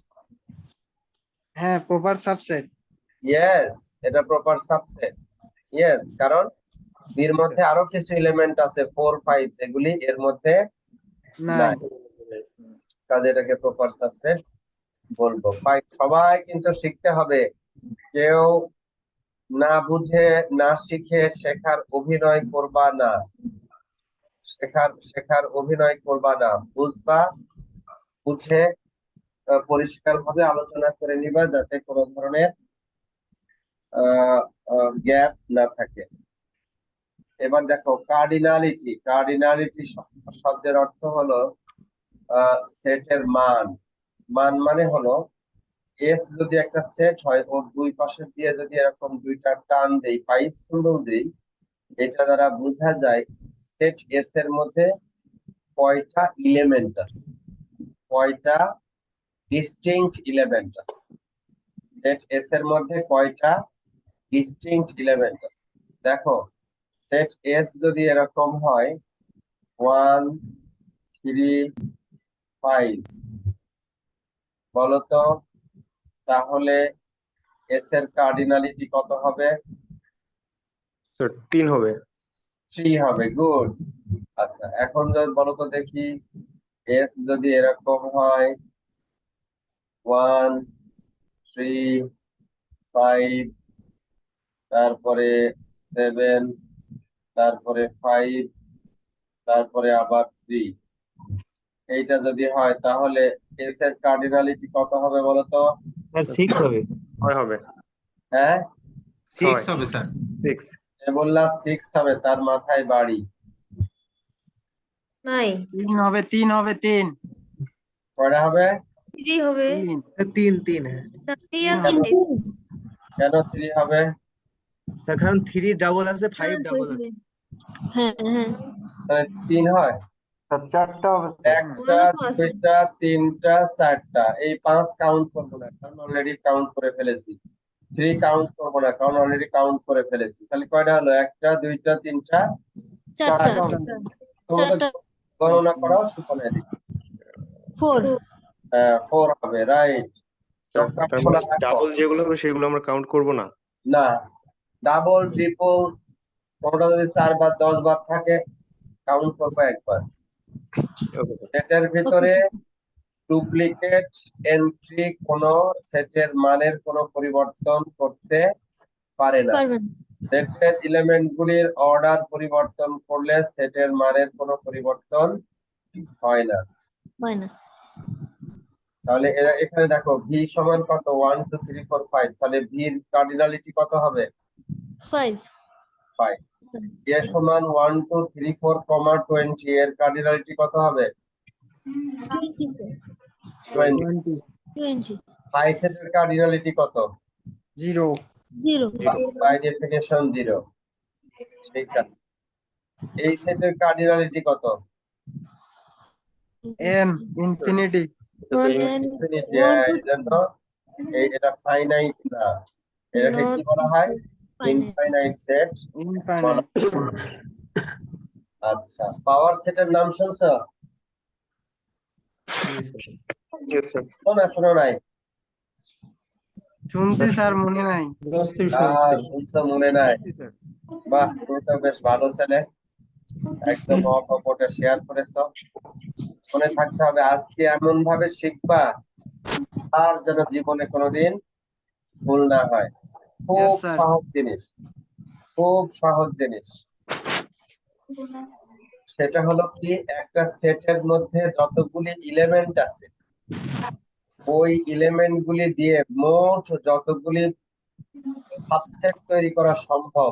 হ্যাঁ, প্রপার সাবসেট।
ইয়েস, এটা প্রপার সাবসেট। ইয়েস, কারণ বির মধ্যে আরো কিছু এলিমেন্ট আছে 4 5 যেগুলি এর মধ্যে
নাই।
নাই, কাজে এটাকে প্রপার সাবসেট বলবো। সবাই কিন্তু শিখতে হবে, কেউ না বুঝে না শিখে শেখার অভিনয় করবা না। শেখার অভিনয় করবা না, বুঝবা, বুঝে পরিষ্কার ভাবে আলোচনা করে নিবা যাতে কোনো ধরনের গ্যাপ না থাকে। এবার দেখো কার্ডিনালিটি। কার্ডিনালিটি শব্দের অর্থ হলো সেটের মান। মান মানে হলো এস যদি একটা সেট হয়, ওর দুই পাশে দিয়ে যদি এরকম দুইটা টান দেই, পাইপ সিম্বল দেই, এটা দ্বারা বোঝা যায় সেট এস এর মধ্যে কয়টা এলিমেন্ট আছে, কয়টা ডিস্টিংক্ট এলিমেন্ট আছে। সেট এস এর মধ্যে কয়টা ডিস্টিংক্ট এলিমেন্ট আছে। দেখো সেট এস যদি এরকম হয় 1 3 5, বলতো তাহলে এস এর কার্ডিনালিটি কত হবে?
স্যার 3 হবে।
3 হবে। গুড। আচ্ছা, এখন যদি বলতো দেখি এস যদি এরকম হয় 1 3 5, তারপরে 7, তারপরে 5, তারপরে আবার 3, এইটা যদি হয় তাহলে এস এর কার্ডিনালিটি কত হবে বলতো?
স্যার 6 হবে।
6 হবে।
হ্যাঁ,
6
6
হবে স্যার।
6
এ বললাম 6 হবে, তার মাথায় বাড়ি।
নাই
3 হবে, 3 হবে, 3
কয়টা হবে?
3 হবে
3 3 হ্যাঁ।
3 আর 5
কেন 3 হবে?
স্যার কারণ 3 ডাবল আছে, 5
হ্যাঁ
ডাবল আছে।
হ্যাঁ হ্যাঁ
তাহলে 3 হয়।
স্যার 4টা হবে
একটা,
ওখানে তো আছে।
দুইটা, তিনটা, চারটা, এই 5 কাউন্ট করবো না কারণ অলরেডি কাউন্ট করে ফেলেছি। 3 কাউন্ট করবো না কারণ অলরেডি কাউন্ট করে ফেলেছি। তাহলে কয়টা হলো? একটা, দুইটা, তিনটা,
চারটা
চারটা। তোমাদের
চারটা
গণনা করাও সুপনে দিই।
4
4 হবে, রাইট।
তার মানে ডাবল যেগুলো হবে সেগুলো আমরা কাউন্ট করব না।
না, ডাবল ট্রিপল কোনটা যদি 4 বার 10 বার থাকে কাউন্ট করবো একবার।
Okay sir.
সেটের ভিতরে ডুপ্লিকেট এন্ট্রি কোন সেটের মানের কোনো পরিবর্তন করতে পারে না।
পারবেন
সেটের এলিমেন্ট গুলির অর্ডার পরিবর্তন করলে সেটের মানের কোনো পরিবর্তন হয় না।
হয় না।
তাহলে এখানে দেখো ভি সমান কত 1 2 3 4 5, তাহলে ভির কার্ডিনালিটি কত হবে
5
5। এ সমান 1 2 3 4, 20, এর কার্ডিনালিটি কত হবে 20।
20
20
হাই সেটের কার্ডিনালিটি কত
0
0
বাই ডেফিনিশন 0। ঠিক আছে, এই সেটের কার্ডিনালিটি কত
n ইনফিনিটি
1 and
ইনফিনিটি।
1
এই
to
জন্য এটা ফাইনাইট না, এটাকে কি বলা হয়
finite.
ইনফাইনাইট সেট বলা
ইনফাইনাইট।
হয়। আচ্ছা, পাওয়ার সেটের নাম শুনছো?
Yes, sir.
শোনো নাই?
শুনছি স্যার, মনে নাই।
শুনছো মনে নাই? বাহ, তুমি তো বেশ ভালো ছেলে, একদম অকপটে শেয়ার করেছো। মনে থাকতে হবে, আজকে এমন ভাবে শিখবা আর যেন জীবনে কোনোদিন ভুল না হয়। খুব
Yes, sir.
সহজ জিনিস, খুব সহজ জিনিস। সেটা হলো কি, একটা সেটের মধ্যে যতগুলি এলিমেন্ট আছে ওই এলিমেন্ট গুলি দিয়ে মোট যতগুলি সাবসেট তৈরি করা সম্ভব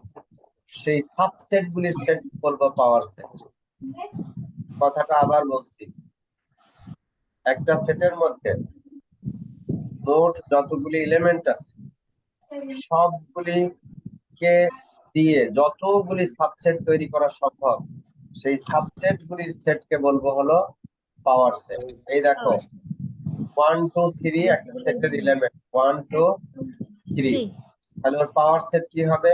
সেই সাবসেট গুলির সেট বলবো পাওয়ার সেট। কথাটা আবার বলছি, একটা সেটের মধ্যে মোট যতগুলি এলিমেন্ট আছে সবগুলিকে দিয়ে যতগুলি সাবসেট তৈরি করা সম্ভব সেই সাবসেট গুলির সেটকে বলবো হলো পাওয়ার সেট। এই দেখো 1 2 3 একটা সেটের এলিমেন্ট 1 2 3,
3
তাহলে ওর পাওয়ার সেট কি হবে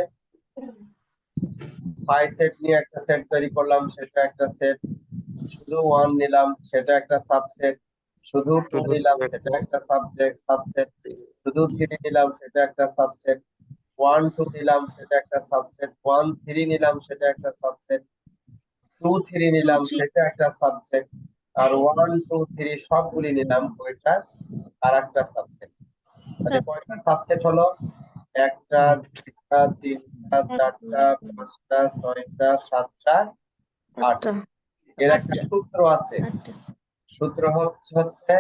5 সেট নিয়ে একটা সেট তৈরি করলাম, সেটা একটা সেট। শুধু 1 নিলাম, সেটা একটা সাবসেট। শুধু 2 নিলাম, সেটা একটা সাবসেট। শুধু 3 নিলাম, সেটা একটা সাবসেট। 1 2 নিলাম, সেটা একটা সাবসেট। 1 3 নিলাম, সেটা একটা সাবসেট। 2 3 নিলাম,
3
সেটা একটা সাবসেট। আর 1 2 3 সবগুলি নিলাম, ওইটা আর একটা সাবসেট। তাহলে কয়টা সাবসেট হলো? একটা, দুইটা, তিনটা, চারটা, পাঁচটা, ছয়টা, সাতটা, আটটা। এর একটা সূত্র আছে, সূত্র হচ্ছে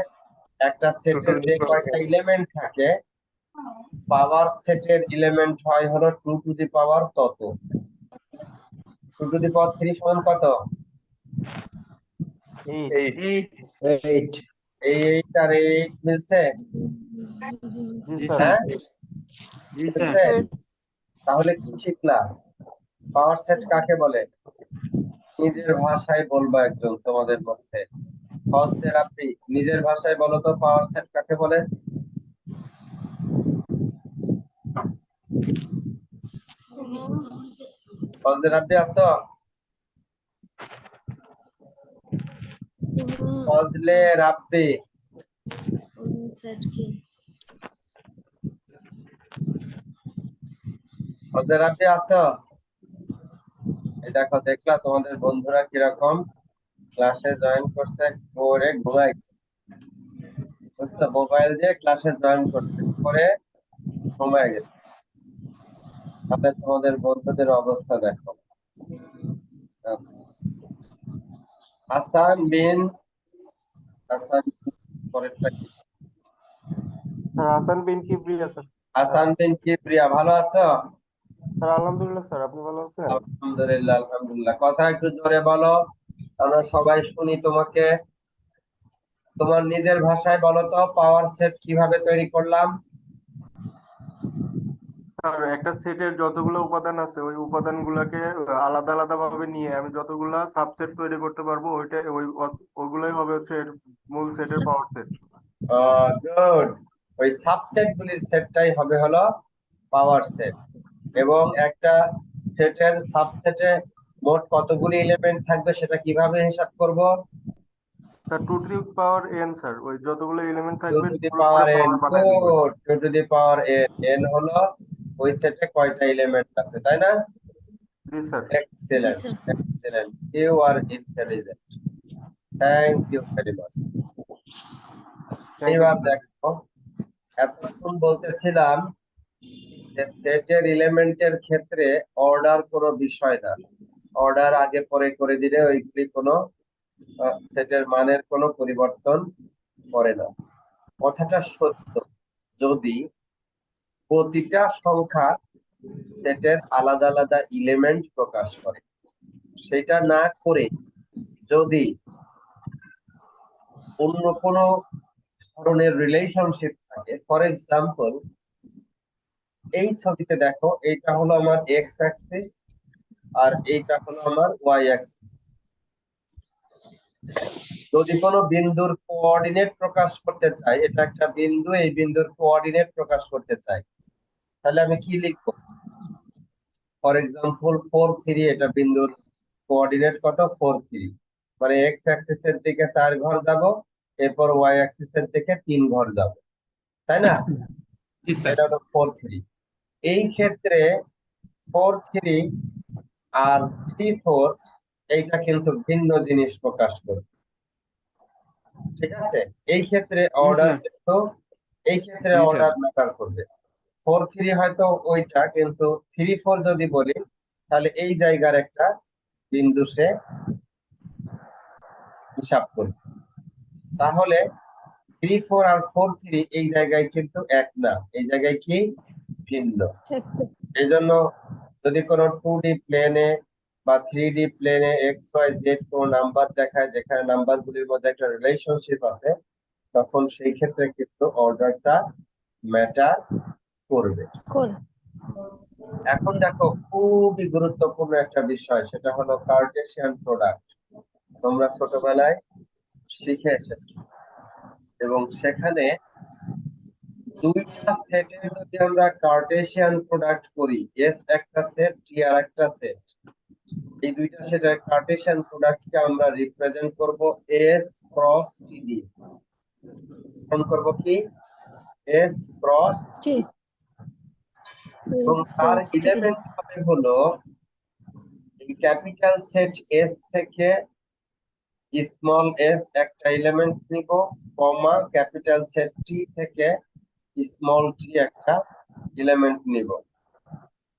একটা সেটের যে কয়টা এলিমেন্ট থাকে পাওয়ার সেটের এলিমেন্ট হয় হলো 2 টু দি পাওয়ার তত। 2 টু দি পাওয়ার 3 সমান কত?
8.
8
এই 8 আর 8 মিলছে?
জি
হ্যাঁ
স্যার। জি স্যার।
মিলছে? তাহলে কি শিখলাম? পাওয়ার সেট কাকে বলে? নিজের ভাষায় বলবা একজন তোমাদের মধ্যে। ফজলে রাব্বি, নিজের ভাষায় বলো তো পাওয়ার সেট কাকে বলে? ফজলে রাব্বি আছো? ফজলে রাব্বি,
সেট কি
ফজলে রাব্বি আছো? এই দেখো, দেখলা তোমাদের বন্ধুরা কিরকম ক্লাসে জয়েন করছে, করে ঘুমাইছে। বুঝছো, মোবাইল দিয়ে ক্লাসে জয়েন করছে, করে ঘুমায় গেছে। তাহলে তোমাদের বন্ধুদের অবস্থা দেখো। আচ্ছা, হাসান বিন, হাসান পরেরটা কি?
স্যার হাসান বিন কিবরিয়া স্যার।
হাসান বিন কিবরিয়া, ভালো আছো?
স্যার আলহামদুলিল্লাহ স্যার, আপনি ভালো আছেন?
আলহামদুলিল্লাহ, আলহামদুলিল্লাহ। কথা একটু জোরে বলো, আমরা সবাই শুনি তোমাকে। তোমার নিজের ভাষায় বলো তো পাওয়ার সেট কিভাবে তৈরি করলাম?
স্যার একটা সেটের যতগুলো উপাদান আছে ওই উপাদানগুলোকে আলাদা আলাদা ভাবে নিয়ে আমি যতগুলা সাবসেট তৈরি করতে পারবো ওইগুলাই হবে হচ্ছে এর মূল সেটের পাওয়ার সেট।
গুড। ওই সাবসেট গুলির সেটটাই হবে হলো পাওয়ার সেট। এবং একটা সেটের সাবসেটে মোট কতগুলি এলিমেন্ট থাকবে সেটা কিভাবে হিসাব করব?
Sir 2 to the power n sir, ওই যতগুলো এলিমেন্ট
2
থাকবে
টু দি
সেগুলো
পাওয়ার
করে
n।
পাওয়ার বানাই দিব।
Good, 2 to the power n হলো ওই সেটে কয়টা এলিমেন্ট আছে, তাই না?
জি sir.
Excellent,
sir.
Excellent, you are intelligent, thank you very much.
Thank you
এবার
স্যার।
দেখো, এতক্ষণ বলতেছিলাম যে সেটের এলিমেন্টের ক্ষেত্রে অর্ডার কোনো বিষয় না, অর্ডার আগে পরে করে দিলে ওইগুলি কোনো সেটের মানের কোনো পরিবর্তন করে না। কথাটা সত্য যদি প্রতিটা সংখ্যা সেটের আলাদা আলাদা এলিমেন্ট প্রকাশ করে। সেটা না করে যদি অন্য কোনো ধরনের রিলেশনশিপ থাকে, ফর এক্সাম্পল এই ছবিতে দেখো, এইটা হলো আমার এক্স অ্যাক্সিস আর এইটা হলো আমার ওয়াই অ্যাক্সিস। যদি কোনো বিন্দুর কোঅর্ডিনেট প্রকাশ করতে চাই, এটা একটা বিন্দু, এই বিন্দুর কোঅর্ডিনেট প্রকাশ করতে চাই, তাহলে আমি কি লিখবো? ফর এক্সাম্পল 4 3, এটা বিন্দুর কোঅর্ডিনেট কত? 4 3, মানে এক্স অ্যাক্সিস এর দিকে 4 ঘর যাব, এরপর ওয়াই অ্যাক্সিস এর দিকে 3 ঘর যাব, তাই না?
জি স্যার।
এটা হলো 4 3। এই ক্ষেত্রে 4 3 আর 3 4 এইটা কিন্তু ভিন্ন জিনিস প্রকাশ করবে, ঠিক আছে? এই ক্ষেত্রে
জি
অর্ডার
স্যার।
কিন্তু এই ক্ষেত্রে
জি স্যার।
অর্ডার ম্যাটার করবে। 4 3 হয়তো ওইটা, কিন্তু 3 4 যদি বলি তাহলে এই জায়গার একটা বিন্দু সে হিসাব করবে। তাহলে 3 4 আর 4 3 এই জায়গায় কিন্তু এক না, এই জায়গায় কি ভিন্ন। এই জন্য যদি কোনো 2D প্লেনে বা 3D প্লেনে এক্স ওয়াই জেড কোন নাম্বার দেখায়, যেখানে নাম্বারগুলির মধ্যে একটা রিলেশনশিপ আছে, তখন সেই ক্ষেত্রে কিন্তু অর্ডারটা ম্যাটার করবে। এখন দেখো খুবই গুরুত্বপূর্ণ একটা বিষয়, সেটা হলো কার্টেসিয়ান প্রোডাক্ট। তোমরা ছোটবেলায় শিখে এসেছো এবং সেখানে দুইটা সেটের যদি আমরা কার্টেসিয়ান প্রোডাক্ট করি, এস একটা সেট, টি আর একটা সেট, এই দুইটা সেটের কার্টেসিয়ান প্রোডাক্টকে আমরা রিপ্রেজেন্ট করব এস ক্রস টি দিয়ে। করব কি? এস ক্রস টি। এবং তার এলিমেন্ট হবে হলো এই ক্যাপিটাল সেট এস থেকে স্মল এস একটা এলিমেন্ট নিব, কমা ক্যাপিটাল সেট টি থেকে স্মল টি একটা এলিমেন্ট নিব।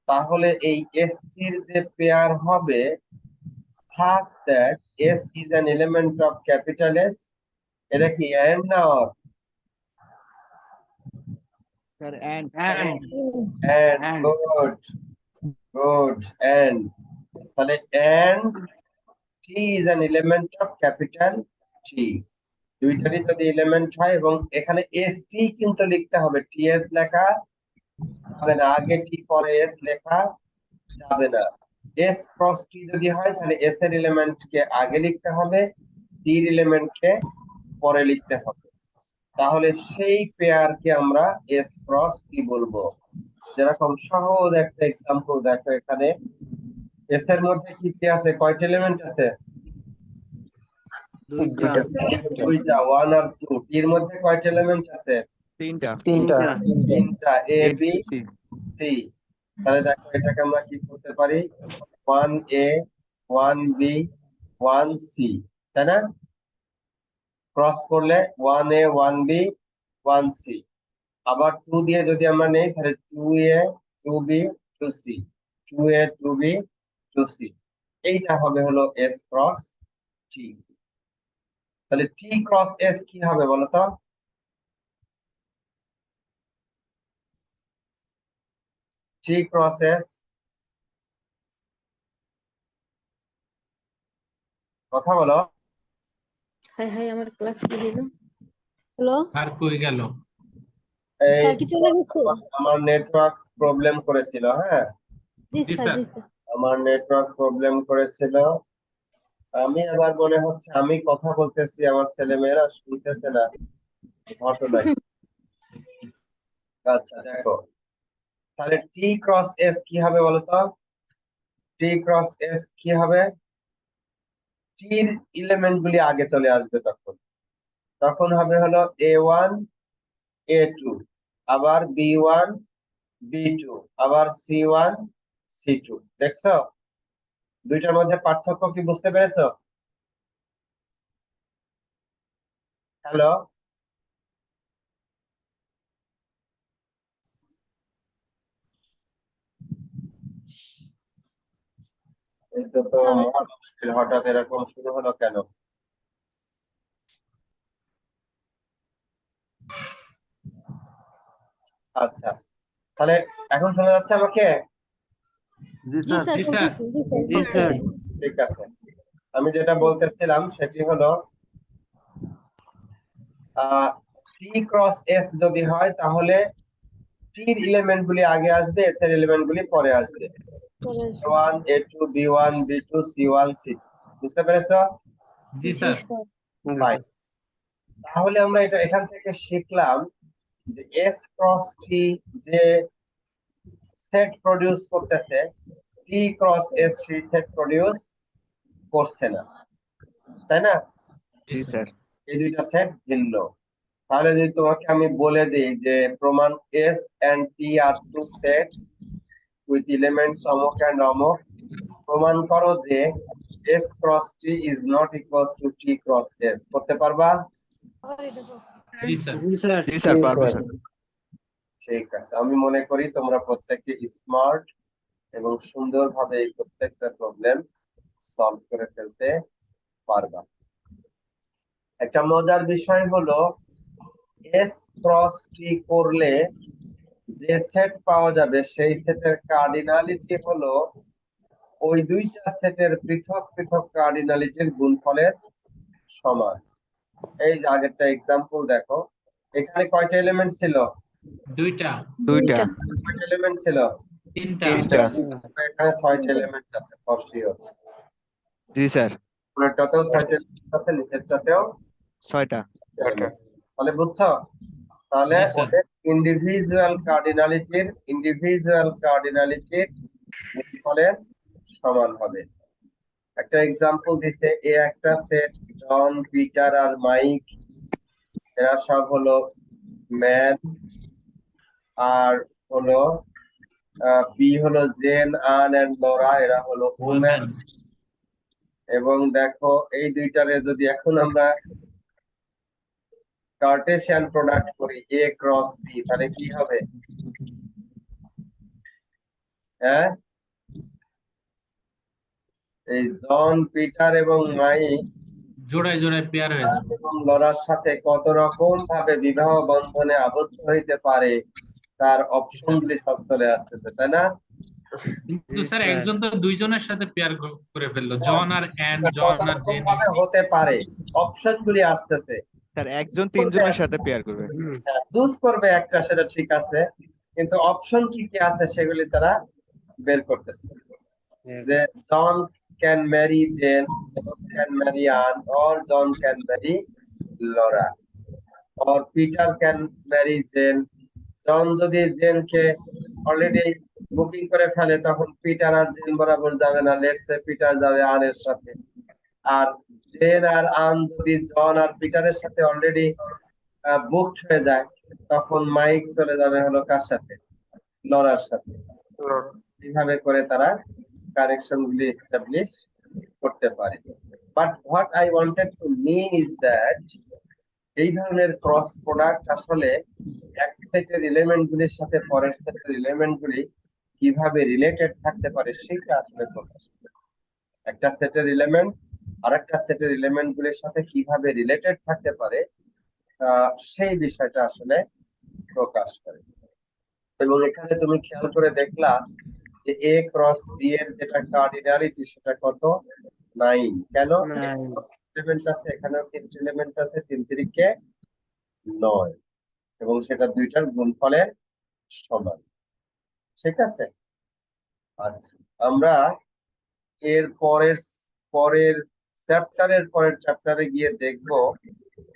তাহলে এই এস টির যে পেয়ার হবে such that s is an element of capital S, এটা কি and না or?
Sir
And
and good and, তাহলে and t is an element of capital T, দুইটারই যদি এলিমেন্ট হয়, এবং এখানে এস টি কিন্তু লিখতে হবে, টি এস লেখা যাবে না, আগে টি পরে এস লেখা যাবে না। এস ক্রস টি যদি হয় তাহলে এস এর এলিমেন্টকে আগে লিখতে হবে, টির এলিমেন্টকে পরে লিখতে হবে। তাহলে সেই পেয়ারকে আমরা এস ক্রস টি বলবো। যেরকম সহজ একটা এক্সাম্পল দেখো, এখানে এস এর মধ্যে কি কি আছে? কয়টা এলিমেন্ট আছে?
দুইটা।
দুইটা, 1 আর 2। টির মধ্যে কয়টা এলিমেন্ট আছে?
তিনটা।
তিনটা, এ
A,
বি
C।
সি। তাহলে দেখো এটাকে আমরা কি করতে পারি? 1 এ 1 বি 1 সি, তাই না? ক্রস করলে 1 এ 1 বি 1 সি। আবার 2 দিয়ে যদি আমরা নেই তাহলে 2 এ 2 বি 2 সি, 2 এ 2 বি 2 সি। এইটা হবে হলো এস ক্রস টি। তাহলে টি ক্রস এস কি হবে বলো তো? টি ক্রস এস, কথা বলো।
হাই আমার ক্লাস কি দিল? হ্যালো
আর কই গেল?
এই
স্যার কি চলে গেছে?
আমার নেটওয়ার্ক প্রবলেম করেছিল, হ্যাঁ
জি
জি
স্যার
স্যার।
জি স্যার।
আমার নেটওয়ার্ক প্রবলেম করেছিল। আমি আবার মনে হচ্ছে আমি কথা বলতেছি, আমার ছেলেমেয়েরা শুনতেছে না, ঘটনা কি? আচ্ছা দেখো, তাহলে টি ক্রস এস কি হবে বলতো? টি ক্রস এস কি হবে? টির এলিমেন্ট গুলি আগে চলে আসবে, তখন তখন হবে হলো A1 A2, আবার B1 B2, আবার C1 C2। দেখছো দুইটার মধ্যে পার্থক্য কি বুঝতে পেরেছো? হ্যালো, এটা তো মহা মুশকিল, হঠাৎ এরকম শুরু হলো কেন?
আচ্ছা, তাহলে এখন শোনা যাচ্ছে আমাকে?
জি
জি
স্যার।
স্যার
জি স্যার।
শুনতেছি,
জি স্যার।
ঠিক আছে, আমি যেটা বলতেছিলাম সেটি হলো টি ক্রস এস যদি হয় তাহলে টির এলিমেন্ট গুলি আগে আসবে, এস এর এলিমেন্ট গুলি পরে আসবে।
পরে
A1 A2 B1 B2 C1 C2, বুঝতে পেরেছো?
জি
জি
স্যার।
স্যার।
Fine. তাহলে আমরা এটা এখান থেকে শিখলাম যে এস ক্রস টি যে সেট প্রডিউস করতেছে, টি ক্রস এস সেই সেট প্রডিউস করছে না, তাই না?
জি
জি
স্যার।
স্যার।
এই দুইটা সেট ভিন্ন। তাহলে যদি তোমাকে আমি বলে দিই যে প্রমাণ S and T are two sets with elements অমুক এন্ড অমুক, প্রমাণ করো যে S cross T is not equals to T cross S, করতে পারবা?
জি স্যার।
জি স্যার।
জি স্যার, পারবো স্যার।
ঠিক আছে, আমি মনে করি তোমরা প্রত্যেকে স্মার্ট এবং সুন্দরভাবে এই প্রত্যেকটা প্রবলেম সলভ করে ফেলতে পারবা। একটা মজার বিষয় হলো এস ক্রস টি করলে যে সেট পাওয়া যাবে সেই সেটের কার্ডিনালিটি হলো ওই দুইটা সেটের পৃথক পৃথক কার্ডিনালিটির গুণফলের সমান। এই যে আগেরটা এক্সাম্পল দেখো, এখানে কয়টা এলিমেন্ট ছিল?
দুইটা।
দুইটা।
কয়টা এলিমেন্ট ছিল?
তিনটা।
তিনটা।
এখানে 6টা এলিমেন্ট আছে ফর শিওর।
জি স্যার,
উপরেরটাতেও 6টা এলিমেন্ট আছে, নিচেরটাতেও
6টা।
তাহলে বুঝছো? তাহলে
জি স্যার।
ওদের ইন্ডিভিজুয়াল কার্ডিনালিটির গুণফলের সমান হবে। একটা এক্সাম্পল দিছে, এ একটা সেট জন পিটার আর মাইক, এরা সব হলো ম্যান, আর হলো বি হলো জেন আন এন্ড লরা, এরা হলো ওম্যান।
ওমেন।
এবং দেখো এই দুইটারে যদি এখন আমরা কার্টেসিয়ান প্রোডাক্ট করি এ ক্রস বি, তাহলে কি হবে? হ্যাঁ, এই জন পিটার এবং মাইক
জোড়ায় জোড়ায় পেয়ার হয়ে যাবে।
এবং লরার সাথে কত রকম ভাবে বিবাহ বন্ধনে আবদ্ধ হইতে পারে তার অপশন গুলি সব চলে আসতেছে, তাই না?
কিন্তু স্যার একজন তো দুইজনের সাথে পেয়ার করে ফেললো, জন আর অ্যান, জন
কত
আর
রকম
জেন।
ভাবে হতে পারে, অপশন গুলি আসতেছে।
স্যার একজন তিনজনের সাথে পেয়ার করবে।
চুজ করবে একটা, সেটা ঠিক আছে, কিন্তু অপশন কি কি আছে সেগুলি তারা বের করতেছে। যে John can marry Jane, John can marry Ann, or John can marry Laura, or Peter can marry Jane. John যদি জেনকে অলরেডি বুকিং করে ফেলে তখন পিটার আর জেন বরাবর যাবে না, লেটস সে পিটার যাবে আনের সাথে। আর জেন আর আন যদি জন আর পিটারের সাথে অলরেডি বুকড হয়ে যায় তখন মাইক চলে যাবে হলো কার সাথে? লরার সাথে। এইভাবে করে তারা কানেকশন গুলি এস্টাবলিশ করতে পারে। But what I wanted to mean is that এই ধরনের ক্রস প্রোডাক্ট আসলে এক সেটের এলিমেন্ট গুলির সাথে পরের সেটের এলিমেন্ট গুলি কিভাবে রিলেটেড থাকতে পারে সেটা আসলে প্রকাশ করে। একটা সেটের এলিমেন্ট আরেকটা সেটের এলিমেন্ট গুলির সাথে কিভাবে রিলেটেড থাকতে পারে সেই বিষয়টা আসলে প্রকাশ করে। এবং এখানে তুমি খেয়াল করে দেখলা যে এ ক্রস বি এর যেটা কার্ডিনালিটি সেটা কত? 9। কেন? এলিমেন্ট আছে, এখানেও 3 এলিমেন্ট আছে, 3 3 9, এবং সেটা দুইটার গুণফলের সমান। ঠিক আছে, আচ্ছা আমরা এর পরের চ্যাপ্টারে গিয়ে দেখব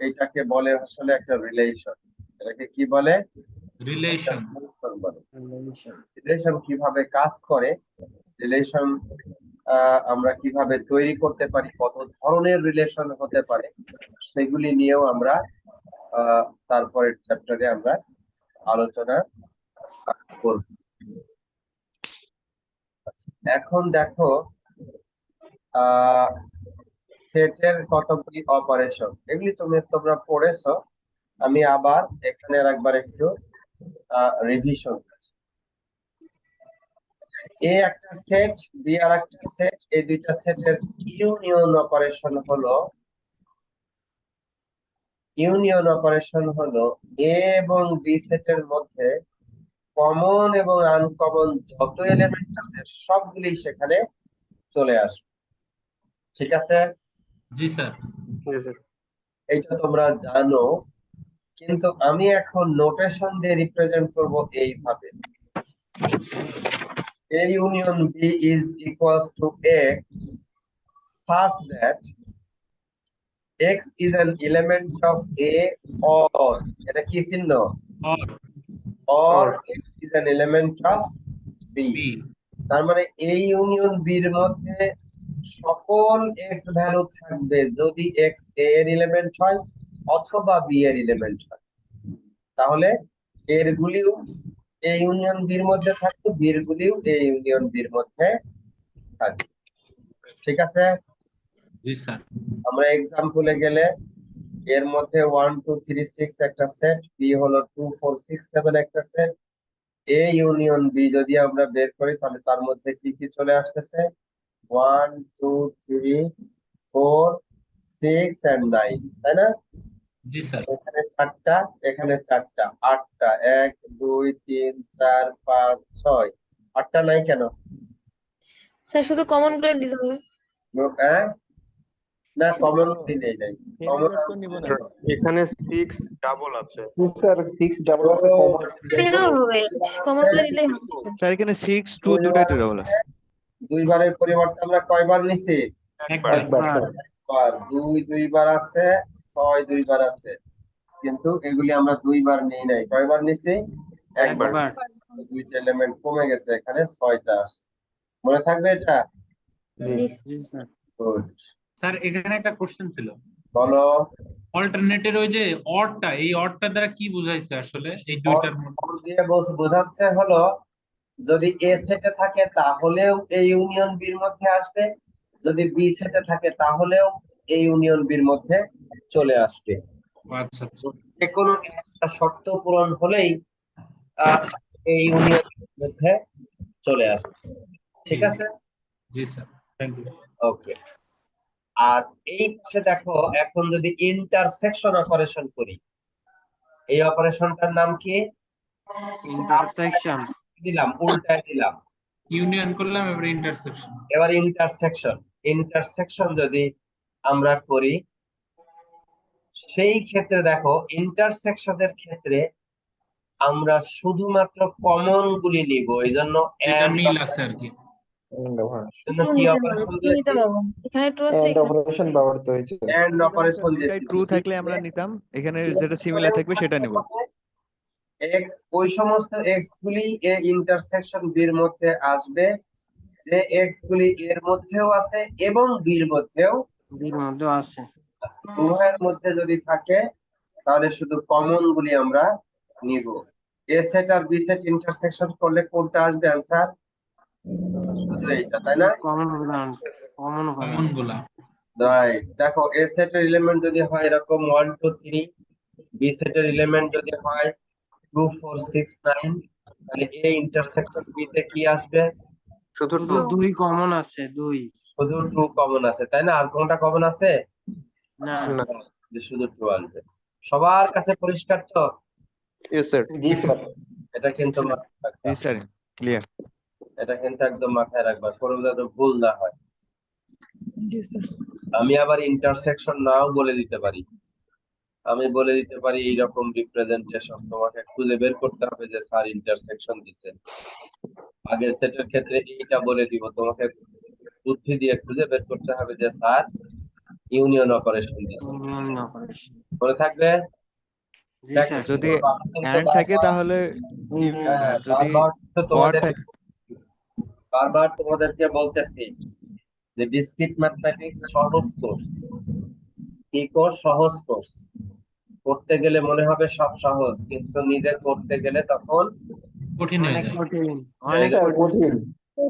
এটাকে বলে আসলে একটা রিলেশন। এটাকে কি বলে?
রিলেশন।
রিলেশন কিভাবে কাজ করে, রিলেশন আমরা কিভাবে তৈরি করতে পারি, কত ধরনের রিলেশন হতে পারে, সেগুলি নিয়েও আমরা তারপরের চ্যাপ্টারে আমরা আলোচনা করব। এখন দেখো সেটের কতগুলি অপারেশন, এগুলি তোমরা পড়েছো, আমি আবার এখানে একবার একটু রিভিশন করছি।
এ একটা সেট, বি আর একটা সেট, এই দুইটা সেটের ইউনিয়ন অপারেশন হলো এ এবং বি সেটের মধ্যে কমন এবং আনকমন যত এলিমেন্ট আছে সবগুলি সেখানে চলে আসবে। ঠিক আছে,
জি স্যার।
এইটা তোমরা জানো, কিন্তু আমি এখন নোটেশন দিয়ে রিপ্রেজেন্ট করব এইভাবে। A union B is equals to X such that X is an element of A or এটা কি চিহ্ন? Or X is an element of B.
B
তার মানে A ইউনিয়ন B এর মধ্যে সকল X ভ্যালু থাকবে যদি X A এর এলিমেন্ট হয় অথবা B এর এলিমেন্ট হয়। তাহলে এর গুলিও A ইউনিয়ন B এর মধ্যে থাকবে, B এর গুলিও A ইউনিয়ন B এর মধ্যে থাকবে। ঠিক আছে,
জি স্যার।
আমরা এক্সাম্পলে গেলে এর মধ্যে 1 2 3 6 একটা সেট, বি হলো 2 4 6 7 একটা সেট, এ ইউনিয়ন বি যদি আমরা বের করি তাহলে তার মধ্যে কি কি চলে আসতেছে? 1 2 3 4 6 and 9, তাই না?
জি স্যার।
এখানে 4টা, এখানে 4টা, 8টা, 1 2 3 4 5 6, 8টা নাই কেন?
স্যার শুধু কমন করে দিতে হবে।
হ্যাঁ, না কমন নেই নাই, কমন
এখানে 6 ডাবল আছে।
স্যার 6 ডাবল আছে কমন।
দিলেও হবে, কমন করে দিলেই হবে।
স্যার এখানে 6 2 দুটাই তো ডাবল আছে।
দুইবারের পরিবর্তে আমরা কয়বার নিছি?
একবার।
একবার স্যার।
একবার। 2 দুইবার আছে, 6 দুইবার আছে, কিন্তু এগুলি আমরা দুইবার নেই নাই। কয়বার নিছি? একবার। দুইটা এলিমেন্ট কমে গেছে, এখানে 6টা আছে। মনে থাকবে এটা?
জি স্যার।
গুড।
স্যার এখানে একটা কোশ্চেন ছিল,
বলো।
অল্টারনেটের ওই যে অডটা, এই অডটা দ্বারা কি বুঝাইছে আসলে এই দুইটার মধ্যে?
অর দিয়ে বোঝাচ্ছে হলো যদি এ সেটে থাকে তাহলেও এ ইউনিয়ন বির মধ্যে আসবে, যদি বি সেটে থাকে তাহলেও এ ইউনিয়ন বির মধ্যে চলে আসবে।
আচ্ছা আচ্ছা।
যে কোনো একটা শর্ত পূরণ হলেই এই ইউনিয়ন মধ্যে চলে আসবে। ঠিক আছে,
জি স্যার, থ্যাংক ইউ।
ওকে। আর এই পাশে দেখো, এখন যদি ইন্টারসেকশন অপারেশন করি, এই অপারেশনটার নাম কি?
ইন্টারসেকশন।
দিলাম, উল্টায় দিলাম।
ইউনিয়ন করলাম, এবার ইন্টারসেকশন।
এবার ইন্টারসেকশন যদি আমরা করি, সেই ক্ষেত্রে দেখো ইন্টারসেকশনের ক্ষেত্রে আমরা শুধুমাত্র কমন গুলি নিব, এই জন্য
এটা মিল আছে আর কি।
কি অপারেশন
নিতে পারবো, এখানে ট্রু আছে,
এন্ড অপারেশন ব্যবহৃত হয়েছে।
এন্ড অপারেশন
দুটাই ট্রু থাকলে আমরা নিতাম, এখানে যেটা সিমিলার থাকবে সেটা নিব।
এক্স, ওই সমস্ত এক্স গুলি এ ইন্টারসেকশন বির মধ্যে আসবে যে এক্স গুলি এর মধ্যেও আছে এবং বির মধ্যেও
আছে।
উভয়ের মধ্যে যদি থাকে তাহলে শুধু কমন গুলি আমরা নিব। এ সেট আর বি সেট ইন্টারসেকশন করলে কোনটা আসবে অ্যান্সার? শুধু এইটা, তাই না?
কমন গুলা।
রাইট। দেখো এ সেটের এলিমেন্ট যদি হয় এরকম 1 2 3, বি সেটের এলিমেন্ট যদি হয় 2 4 6 9, তাহলে এ ইন্টারসেকশন বি তে কি আসবে?
শুধু 2 কমন আছে, 2।
শুধু ট্রু কমন আছে, তাই না? আর কোনটা কমন আছে?
না।
শুধু ট্রু আসবে। সবার কাছে পরিষ্কার তো?
Yes sir. জি স্যার।
এটা কিন্তু মাথায় রাখবা।
জি স্যার, ক্লিয়ার।
এটা কিন্তু একদম মাথায় রাখবা, কোনো যাতে ভুল না হয়। আমি আবার ইন্টারসেকশন নাও বলে দিতে পারি, আমি বলে দিতে পারি এইরকম রিপ্রেজেন্টেশন, তোমাকে খুঁজে বের করতে হবে যে স্যার ইন্টারসেকশন দিছে। আগের সেটের ক্ষেত্রে এইটা বলে দিব, তোমাকে বুদ্ধি দিয়ে খুঁজে বের করতে হবে যে স্যার ইউনিয়ন অপারেশন দিছে। মনে থাকবে?
যদি এন্ড থাকে তাহলে যদি অর থাকে।
বারবার তোমাদেরকে বলতেছি যে ডিসক্রিট ম্যাথমেটিক্স সহজ কোর্স। কি কোর্স? সহজ কোর্স। করতে গেলে মনে হবে সব সহজ, কিন্তু নিজে করতে গেলে তখন
কঠিন হয়ে যায়।
অনেক
কঠিন।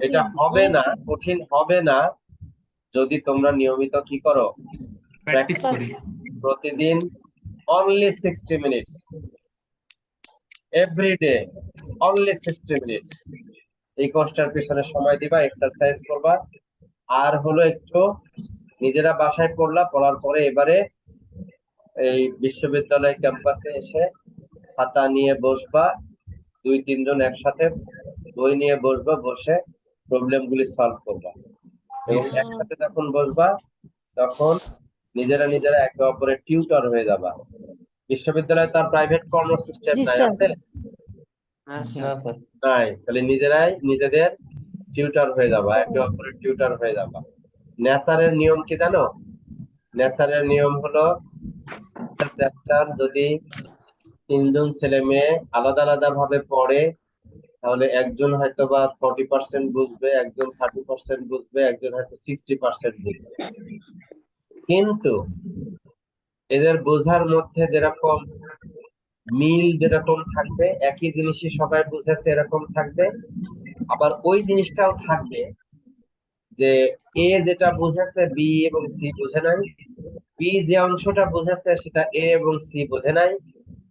এটা হবে না, কঠিন হবে না যদি তোমরা নিয়মিত কি করো?
প্র্যাকটিস করি।
প্রতিদিন only 60 minutes, every day only 60 minutes, এই কোর্সটার পিছনে সময় দিবা, এক্সারসাইজ করবা, আর হলো একটু নিজেরা বাসায় পড়ার পরে এবারে এই বিশ্ববিদ্যালয় ক্যাম্পাসে এসে খাতা নিয়ে বসবা, 2-3 জন একসাথে বই নিয়ে বসবা, বসে প্রবলেম গুলি সলভ করবা, এবং একসাথে যখন বসবা তখন নিজেরা একে অপরের টিউটর হয়ে যাবা। বিশ্ববিদ্যালয়ে তার প্রাইভেট কোনো সিস্টেম
জি
নাই,
স্যার।
আছে?
না স্যার
নাই, তাহলে নিজেরাই নিজেদের টিউটর হয়ে যাবা, একে অপরের টিউটর হয়ে যাবা। নেসারের নিয়ম কি জানো? নেসারের নিয়ম হলো চ্যাপ্টার যদি 3 জন ছেলে মেয়ে আলাদা আলাদা ভাবে পড়ে, তাহলে একজন হয়তো বা 40% বুঝবে, একজন 30% বুঝবে, একজন হয়তো 60% বুঝবে। কিন্তু এদের বোঝার মধ্যে যেরকম মিল যেরকম থাকবে, একই জিনিসই সবাই বুঝেছে এরকম থাকবে, আবার ওই জিনিসটাও থাকবে যে এ যেটা বুঝেছে বি এবং সি বুঝে নাই, বি যে অংশটা বুঝেছে সেটা এ এবং সি বোঝে নাই,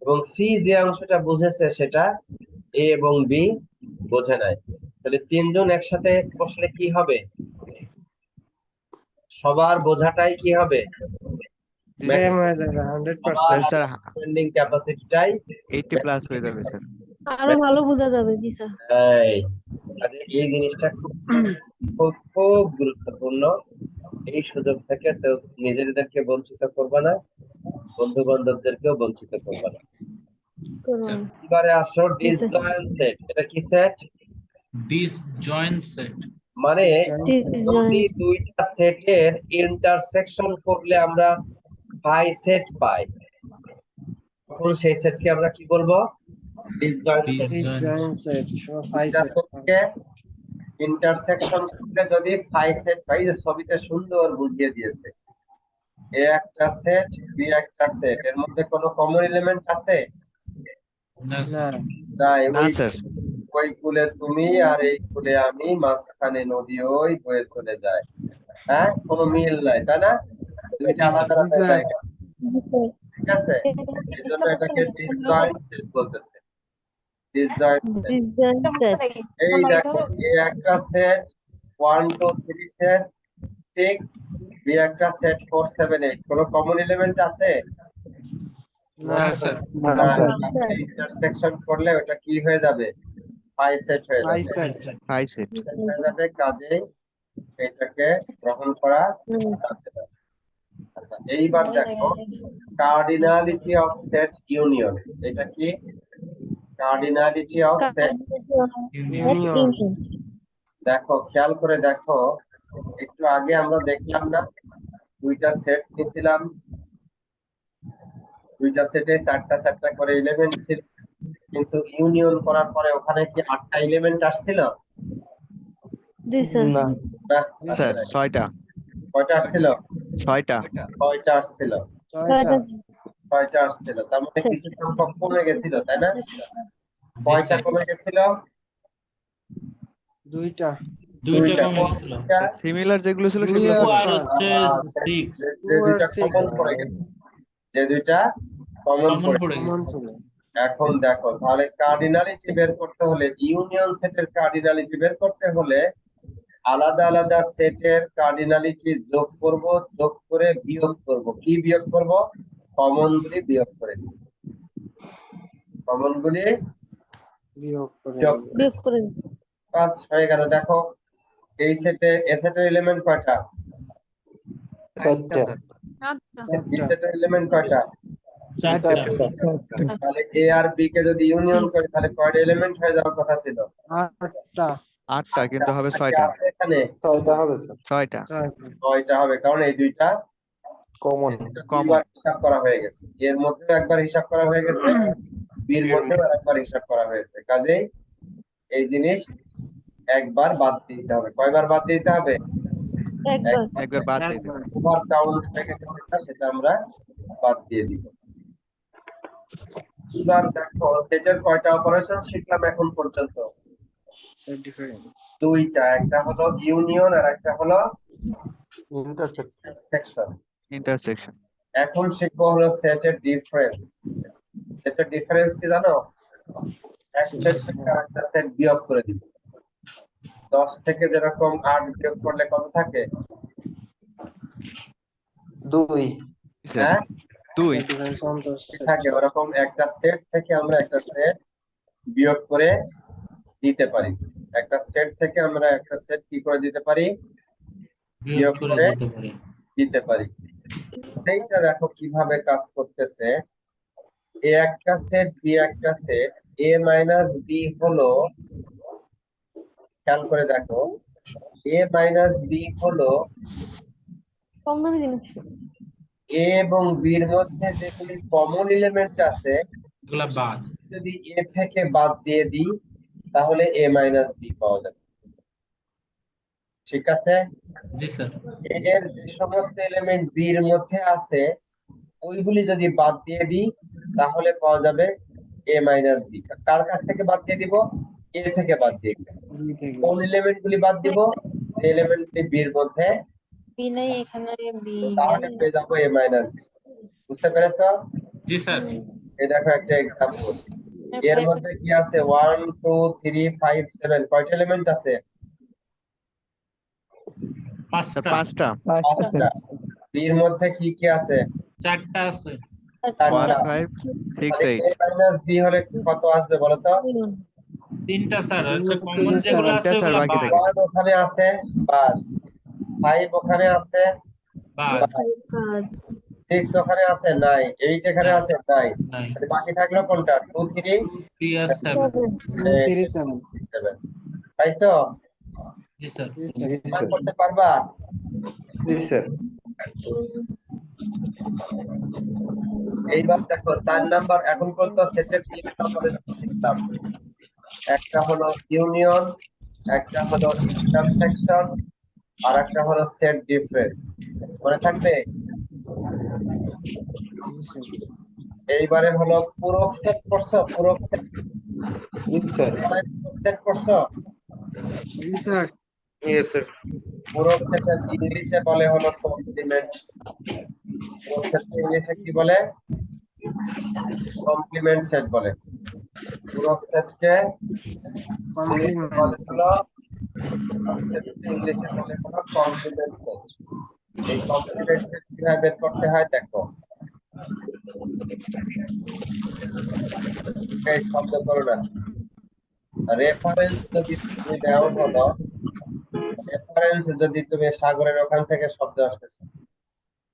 এবং সি যে অংশটা বুঝেছে সেটা এ এবং বি বোঝে নাই। তাহলে 3 জন একসাথে বসলে কি হবে? সবার বোঝাটাই কি হবে?
সেম হয়ে যাবে 100%।
স্যার
আন্ডারস্ট্যান্ডিং ক্যাপাসিটিটাই
80+ হয়ে যাবে স্যার।
আরো ভালো বোঝা যাবে জি স্যার।
এই আচ্ছা, এই জিনিসটা খুব খুব খুব গুরুত্বপূর্ণ। এই সুযোগ থেকে তো নিজেদেরকে বঞ্চিত করবে না, বন্ধু বান্ধবদেরকেও বঞ্চিত করবে না।
করুন।
এবারে আসো
জি স্যার।
Disjoint set. এটা কি সেট?
Disjoint set.
মানে যদি
Disjoint.
দুইটা সেটের ইন্টারসেকশন করলে আমরা পাই সেট পাই, তখন সেই সেটকে আমরা কি বলবো? ডিসজয়েন্ট সেট।
Disjoint set or phi
দুইটা
set.
সেটকে ইন্টারসেকশন করলে যদি পাই সেট পাই, যে ছবিতে সুন্দর বুঝিয়ে দিয়েছে, এ একটা সেট, বি একটা সেট, এর মধ্যে কোনো কমন এলিমেন্ট আছে?
না
না
স্যার।
নাই,
না
ওই
স্যার।
ওই কুলে তুমি আর এই কুলে আমি, মাঝখানে নদী ওই বয়ে চলে যায়। হ্যাঁ, কোনো মিল নাই, তাই না? দুইটা আলাদা আলাদা
স্যার।
জায়গা, ঠিক আছে? এই জন্য এটাকে ডিসজয়েন্ট সেট বলতেছে, ডিসজয়েন্ট সেট।
Disjoint set.
এই দেখো, এ একটা সেট 1 2 3 সেট 6, বি একটা সেট 4 7 8, কোনো কমন এলিমেন্ট আছে?
না
না
স্যার।
স্যার।
না স্যার
ইন্টারসেকশন করলে ওটা কি হয়ে যাবে? পাই সেট হয়ে
Phi
যাবে।
set.
Phi set.
হয়ে যাবে, কাজেই এটাকে গ্রহণ করা
হুম।
যাবে না। আচ্ছা, এইবার দেখো কার্ডিনালিটি অফ সেট ইউনিয়ন। এটা কি? Cardinality of set.
Union.
দেখো, খেয়াল করে দেখো, একটু আগে আমরা দেখলাম না, দুইটা সেট নিয়েছিলাম, দুইটা সেটে 4টা 4টা করে এলিমেন্ট ছিল, কিন্তু ইউনিয়ন করার পরে ওখানে কি 8টা এলিমেন্ট আসছিল?
জি স্যার।
না
না,
স্যার 6টা।
কয়টা আসছিল?
6টা।
6টা আসছিল,
ছয়টা।
6টা আসছিল, তার মানে
আচ্ছা।
কিছু সংখ্যক কমে গেছিল, তাই না?
জি
কয়টা
স্যার।
কমে গেছিল?
দুইটা।
দুইটা কমে গেছিল।
দুইটা।
সিমিলার যেগুলো ছিল
দুই
সেগুলো
আর
টু
কমে
আর
গেছে।
হচ্ছে
যে
6
যে দুইটা
Two আর
কমন
six.
পড়ে গেছে, যে দুইটা কমন
কমন
পড়ে
পড়ে
কমন
গেছে।
ছিল।
এখন দেখো, তাহলে কার্ডিনালিটি বের করতে হলে, ইউনিয়ন সেটের কার্ডিনালিটি বের করতে হলে আলাদা আলাদা সেটের কার্ডিনালিটি যোগ করব, যোগ করে বিয়োগ করব। কি বিয়োগ করব? কমন গুলি বিয়োগ করে দিব, কমন গুলি
বিয়োগ করে
বিয়োগ
দিবে।
বিয়োগ করে
পাস হয়ে গেল। দেখো, এই সেটে এ সেটের এলিমেন্ট কয়টা?
4টা
বি
চারটা।
সেটের এলিমেন্ট কয়টা?
চারটা।
তাহলে এ আর বি কে যদি ইউনিয়ন করি তাহলে কয়টা এলিমেন্ট হয়ে যাওয়ার কথা ছিল?
8টা।
8টা, কিন্তু হবে
কি
6টা।
আছে এখানে?
6টা হবে স্যার
6টা।
ছয়টা।
কয়টা হবে? কারণ এই দুইটা
কমন
দুইবার হিসাব করা হয়ে গেছে, এর মধ্যেও একবার হিসাব করা হয়ে গেছে, বির মধ্যেও আরেকবার হিসাব করা হয়েছে, কাজেই এই জিনিস একবার বাদ দিতে হবে। কয়বার বাদ দিতে হবে?
একবার।
একবার বাদ দিয়ে দিন।
ওভার কাউন্ট হয়ে গেছে যেটা, সেটা আমরা বাদ দিয়ে দিব। এবার দেখো, সেটের কয়টা অপারেশন শিখলাম এখন পর্যন্ত?
Set difference.
দুইটা, একটা হলো ইউনিয়ন আর একটা হলো
ইন্টারসেক্ট
সেকশন।
ইন্টারসেকশন।
এখন শিখবো হলো সেটের ডিফারেন্স। সেটের ডিফারেন্স কি জানো? এক সেট থেকে আরেকটা সেট বিয়োগ করে দিব। 10 থেকে যেরকম 8 বিয়োগ করলে কত থাকে?
2
স্যার
হ্যাঁ
2
কি থাকে? ওরকম একটা সেট থেকে আমরা একটা সেট বিয়োগ করে দিতে পারি। একটা সেট থেকে আমরা একটা সেট কি করে দিতে পারি? বিয়োগ করে দিতে পারি। সেইটা দেখো কিভাবে কাজ করতেছে। এ একটা সেট, বি একটা সেট, এ মাইনাস বি হলো, খেয়াল করে দেখো, এ মাইনাস বি হলো
কম দামি জিনিস।
এ এবং বির মধ্যে যেগুলি কমন এলিমেন্ট আছে
এগুলা বাদ।
যদি এ থেকে বাদ দিয়ে দিই তাহলে এ মাইনাস বি পাওয়া যাবে। ঠিক আছে?
জি স্যার।
এ এর যে সমস্ত এলিমেন্ট বির মধ্যে আছে ওইগুলি যদি বাদ দিয়ে দিই তাহলে পাওয়া যাবে এ মাইনাস বি। কার কাছ থেকে বাদ দিয়ে দিব? এ থেকে বাদ দিয়ে দিব। কোন এলিমেন্ট গুলি বাদ দিব? যে এলিমেন্ট গুলি বির মধ্যে,
বি নাই এখানে, বি
তাহলে পেয়ে যাবো এ মাইনাস বি। বুঝতে পেরেছো?
জি স্যার।
এই দেখো একটা এক্সাম্পল। এর মধ্যে কি আছে? 1 2 3 5 7 কয়টা এলিমেন্ট আছে?
5টা।
5টা।
পাঁচটা। বির মধ্যে কি কি আছে?
4টা আছে।
1
চারটা।
5 6
তাহলে
8
এ মাইনাস বি হলে কত আসবে বলো তো?
3টা স্যার, হচ্ছে কমন
তিনটা
যেগুলো
স্যার,
আছে
স্যার,
ওগুলা
বাকি
বাদ।
থাকে।
1 ওখানে আছে, বাদ। 5 ওখানে আছে,
বাদ।
বাদ। 6 ওখানে আছে, নাই। 8 এখানে
নাই।
আছে, নাই।
নাই।
তাহলে বাকি থাকলো কোনটা? 2 3
3 আর 7।
7 পাইছো?
জি স্যার।
জি
প্রমাণ
স্যার
করতে পারবা?
জি স্যার
এইবার দেখো 4 নাম্বার। এখন পর্যন্ত সেটের 3টা অপারেশন শিখলাম। একটা হলো ইউনিয়ন, একটা হলো ইন্টারসেকশন, আর একটা হলো সেট ডিফারেন্স। মনে থাকবে? এইবারে হলো পূরক সেট করছো? পূরক সেট,
জি স্যার
পূরক সেট করছো? পূরক সেটের ইংলিশে বলে হলো কমপ্লিমেন্ট। পূরক সেট ইংলিশে কি বলে? কমপ্লিমেন্ট সেট বলে। পূরক সেটকে ইংলিশে বলে হলো, ইংলিশে বলে হলো কমপ্লিমেন্ট সেট। এই কমপ্লিমেন্ট সেট কিভাবে বের করতে হয় দেখো। এই শব্দ করো না। রেফারেন্স যদি তুমি দেওয়া হলো, রেফারেন্স যদি তুমি সাগরের ওখান থেকে শব্দ আসতেছে,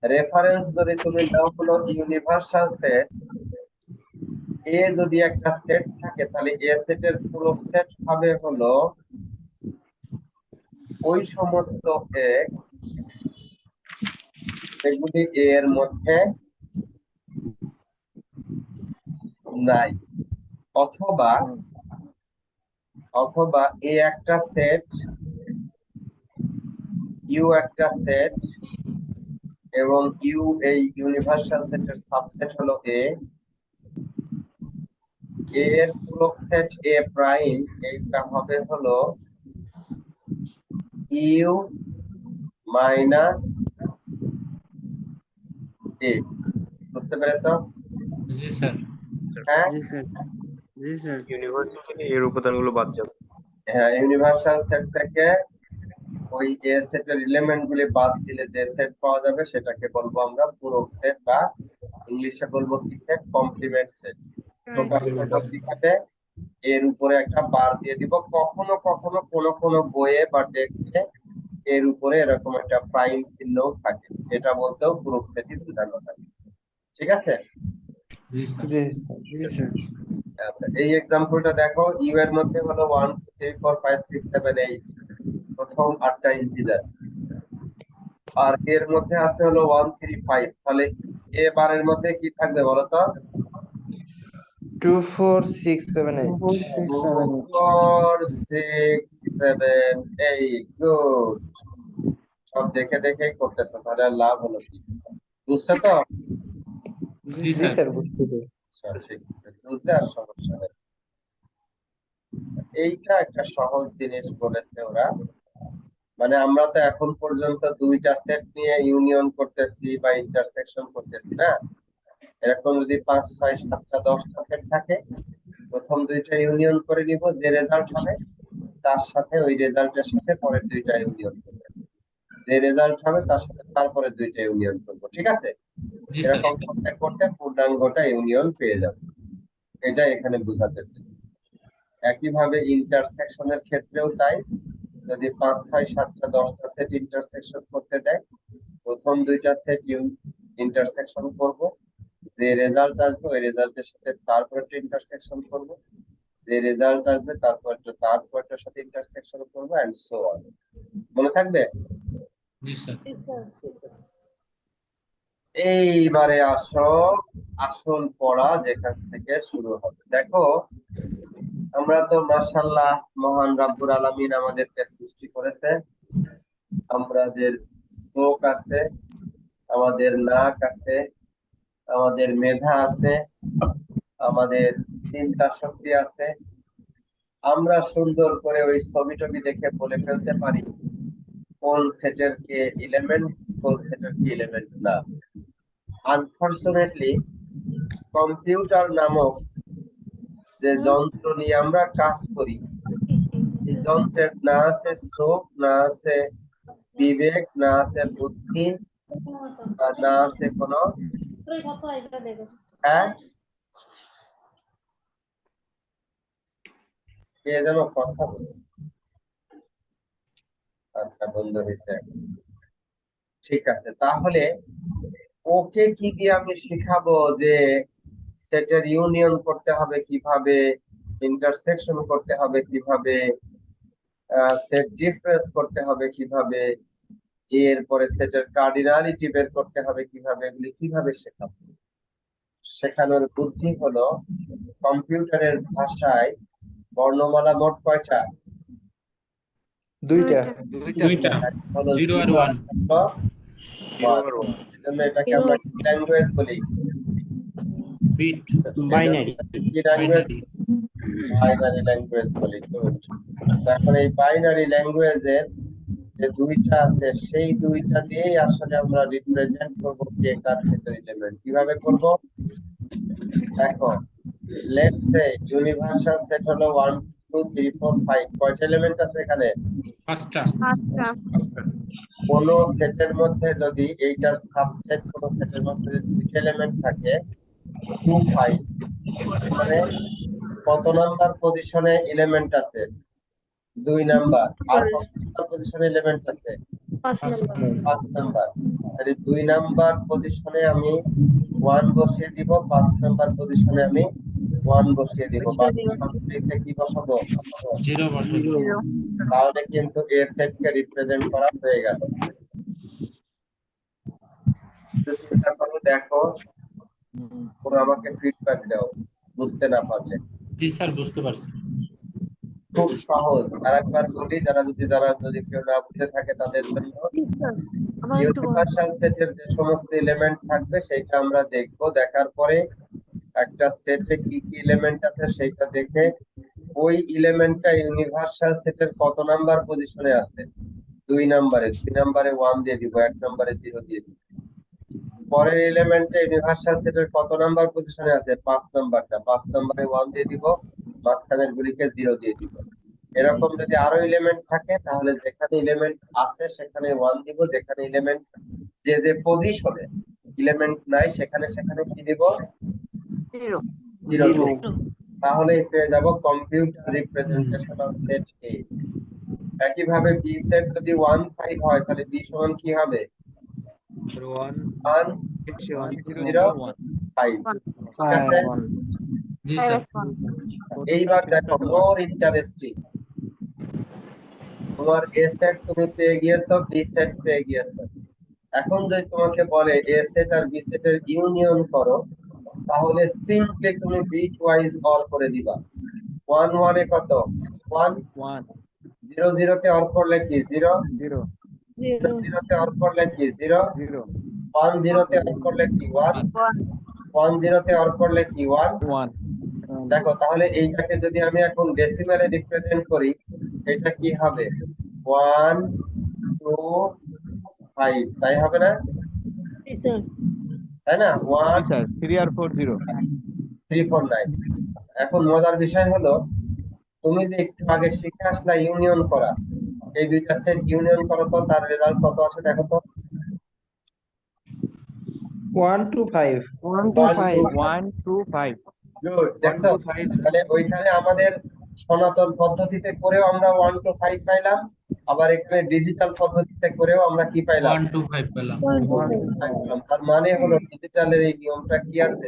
রেফারেন্স যদি তুমি নাও হলো ইউনিভার্সাল সেট, এ যদি একটা সেট থাকে তাহলে এ সেটের পুরো সেট হবে হলো ওই সমস্ত এক্স যেগুলি এ এর মধ্যে নাই, অথবা অথবা এ একটা সেট, ইউ একটা সেট, এবং ইউ এই ইউনিভার্সাল সেটের সাবসেট হলো এ। এর পূরক সেট এ প্রাইম, এইটা হবে হলো ইউ মাইনাস এ। বুঝতে পেরেছো?
জি স্যার।
হ্যাঁ
ইউনিভার্সিটি এর উপাদানগুলো বাদ যাবে।
হ্যাঁ, ইউনিভার্সাল সেট থেকে ওই এ সেটের এলিমেন্ট গুলি বাদ দিলে যে সেট পাওয়া যাবে সেটাকে বলবো আমরা পূরক সেট, বা ইংলিশে বলবো কি set? Complement set. Total set of দিকে এর উপরে একটা বার দিয়ে দিব। কখনো কখনো কোন বইয়ে বা টেক্সটে এর উপরে এরকম একটা প্রাইম চিহ্নও থাকে, এটা বলতেও পূরক সেটই বোঝানো হয়। ঠিক আছে?
জি স্যার।
জি স্যার
আচ্ছা, এই এক্সাম্পলটা দেখো। ইউ এর মধ্যে হলো 1 2 3 4 5 6 7 8, প্রথম 8টা ইন্টিজার, আর এর মধ্যে আছে হলো 1 3 5। তাহলে এ বারের মধ্যে কি থাকবে বলো তো?
2 4 6 7 8
4 6 7 8। গুড। সব দেখে দেখেই করতেছো, তাহলে আর লাভ হলো কি? বুঝছো তো?
জি
জি
স্যার।
স্যার বুঝতে পেরেছি।
আচ্ছা, ঠিক আছে, বুঝলে আর সমস্যা নেই। আচ্ছা, এইটা একটা সহজ জিনিস বলেছে ওরা। মানে আমরা তো এখন পর্যন্ত দুইটা সেট নিয়ে ইউনিয়ন করতেছি বা ইন্টারসেকশন করতেছি না। এরকম যদি 5 6 7 10টা সেট থাকে, প্রথম দুইটা ইউনিয়ন করে নিব, যে রেজাল্ট হবে তার সাথে ওই রেজাল্টের সাথে পরের দুইটা ইউনিয়ন করবে, যে রেজাল্ট হবে তার সাথে তারপরে দুইটা ইউনিয়ন করবো, ঠিক আছে?
জি স্যার
এরকম করতে করতে পূর্ণাঙ্গটা ইউনিয়ন পেয়ে যাবে, এটা এখানে বোঝাতেছে। একইভাবে ইন্টারসেকশনের ক্ষেত্রেও তাই, যদি 5 6 7টা 10টা সেট ইন্টারসেকশন করতে দেয়, প্রথম দুইটা সেট ইন্টারসেকশন করব, যে রেজাল্ট আসবে ওই রেজাল্টের সাথে তারপরটা ইন্টারসেকশন করব, যে রেজাল্ট আসবে তারপরটার সাথে ইন্টারসেকশন করব, এন্ড সো অন। মনে থাকবে?
জি স্যার
এইবারে আসো, আসল পড়া যেখান থেকে শুরু হবে। দেখো, আমরা তো মাশাআল্লাহ মহান রাব্বুল আলামিন আমাদেরকে সৃষ্টি করেছে, আমাদের চোখ আছে, আমাদের নাক আছে, আমাদের মেধা আছে, আমাদের চিন্তা শক্তি আছে। আমরা সুন্দর করে ওই ছবি টবি দেখে বলে ফেলতে পারি কোন সেটের কে এলিমেন্ট, কোন সেটের কি এলিমেন্ট না। আনফরচুনেটলি কম্পিউটার নামক যে যন্ত্র নিয়ে আমরা কাজ করি, এই যন্ত্রের না আছে চোখ, না আছে বিবেক, না আছে বুদ্ধি, আর না আছে কোনো হ্যাঁ কে যেন কথা বলেছে। আচ্ছা, বন্ধ হয়েছে। ঠিক আছে, তাহলে ওকে কি দিয়ে আমি শিখাবো যে সেটের ইউনিয়ন করতে হবে কিভাবে, ইন্টারসেকশন করতে হবে কিভাবে, সেট ডিফারেন্স করতে হবে কিভাবে, এরপরে সেটের কার্ডিনালিটি বের করতে হবে কিভাবে, এগুলি কিভাবে শেখাবো? শেখানোর বুদ্ধি হলো, কম্পিউটারের ভাষায় বর্ণমালা মোট কয়টা?
দুইটা।
দুইটা,
হলো
0 আর 1
এজন্য এটাকে আমরা কি ল্যাঙ্গুয়েজ বলি?
বিট
বাইনারি
কি ল্যাঙ্গুয়েজ?
বাইনারি
বাইনারি ল্যাঙ্গুয়েজ বলি। Good. এখন এই বাইনারি ল্যাঙ্গুয়েজের যে দুইটা আছে, সেই দুইটা দিয়েই আসলে আমরা রিপ্রেজেন্ট করব কে কার সেটের এলিমেন্ট। কিভাবে করব? দেখো, লেটস সে ইউনিভার্সাল সেট হলো 1 2 3 4 5, কয়টা এলিমেন্ট আছে এখানে?
5টা
কোন সেটের মধ্যে যদি এইটার সাবসেট কোন সেটের মধ্যে যদি দুইটা এলিমেন্ট থাকে, 2 5, মানে কত নাম্বার পজিশনে এলিমেন্ট আছে? 2 নাম্বার। আর কত নাম্বার পজিশনে এলিমেন্ট আছে? 5 নাম্বার। তাহলে 2 নাম্বার পজিশনে আমি 1 বসিয়ে দিব, 5 নাম্বার পজিশনে আমি 1 বসিয়ে দিব। বাকি সবগুলিতে কি বসাবো?
0 বসাবো
তাহলে কিন্তু এ সেটকে রিপ্রেজেন্ট করা হয়ে গেল। তো চিন্তা করো, দেখো, তোমরা আমাকে ফিডব্যাক দাও বুঝতে না পারলে।
জি স্যার বুঝতে পারছি
খুব সহজ, আরেকবার বলি, যদি কেউ না বুঝে থাকে তাদের জন্য। ইউনিভার্সাল সেটের যে সমস্ত এলিমেন্ট থাকবে সেটা আমরা দেখবো, দেখার পরে একটা সেটে কি কি এলিমেন্ট আছে সেটা দেখে ওই এলিমেন্টটা ইউনিভার্সাল সেটের কত নাম্বার পজিশনে আছে, 2 নাম্বারে 1 দিয়ে দিব, 1 নাম্বারে 0 দিয়ে দিব। পরের এলিমেন্টে ইউনিভার্সাল সেটের কত নাম্বার পজিশনে আছে? 5 নাম্বারটা, 5 নাম্বারে 1 দিয়ে দিব, মাঝখানের গুলিকে 0 দিয়ে দিব। এরকম যদি আরো এলিমেন্ট থাকে তাহলে যেখানে এলিমেন্ট আছে সেখানে 1 দিব, যেখানে এলিমেন্ট যে পজিশনে এলিমেন্ট নাই সেখানে কি দিব? 0 দিব। তাহলে পেয়ে যাব কম্পিউটার রিপ্রেজেন্টেশন অফ সেট এ। একইভাবে বি সেট যদি 1 5 হয় তাহলে বি সমান কি হবে? 1 0 5। ঠিক আছে?
জি স্যার
এইবার দেখো, মোর ইন্টারেস্টিং, তোমার এ সেট তুমি পেয়ে গিয়েছো, বি সেট পেয়ে গিয়েছো। এখন যদি তোমাকে বলে এ সেট আর বি সেটের ইউনিয়ন করো, তাহলে সিম্পলি তুমি বিট ওয়াইজ অর করে দিবা। 1 1 এ কত? 1
1
0 0 তে অর করলে কি? 0
0
0 তে অর করলে কি? 0
0
1 0 তে অর করলে কি? 1 1 0 তে অর করলে কি? 1
1
দেখো, তাহলে এইটাকে যদি আমি এখন ডেসিমালে রিপ্রেজেন্ট করি, এটা কি হবে? 1 2 5, তাই হবে না? তাই না? 1
স্যার 3 আর 4 0
3 4 9। এখন মজার বিষয় হলো, তুমি যে একটু আগে শিখে আসলা ইউনিয়ন করা, এই দুইটা সেট ইউনিয়ন করো তো, তার রেজাল্ট কত আসে দেখো তো।
1 to 5.
1 to 5.
1 to 5
গুড,
1
দেখছো?
to 5.
তাহলে ওইখানে আমাদের সনাতন পদ্ধতিতে করেও আমরা 1 to 5 পাইলাম, আবার এখানে ডিজিটাল পদ্ধতিতে করেও আমরা কি পাইলাম?
1 to 5 পেলাম।
1 to 5
5 পেলাম। তার মানে হলো ডিজিটালের এই নিয়মটা কি আছে?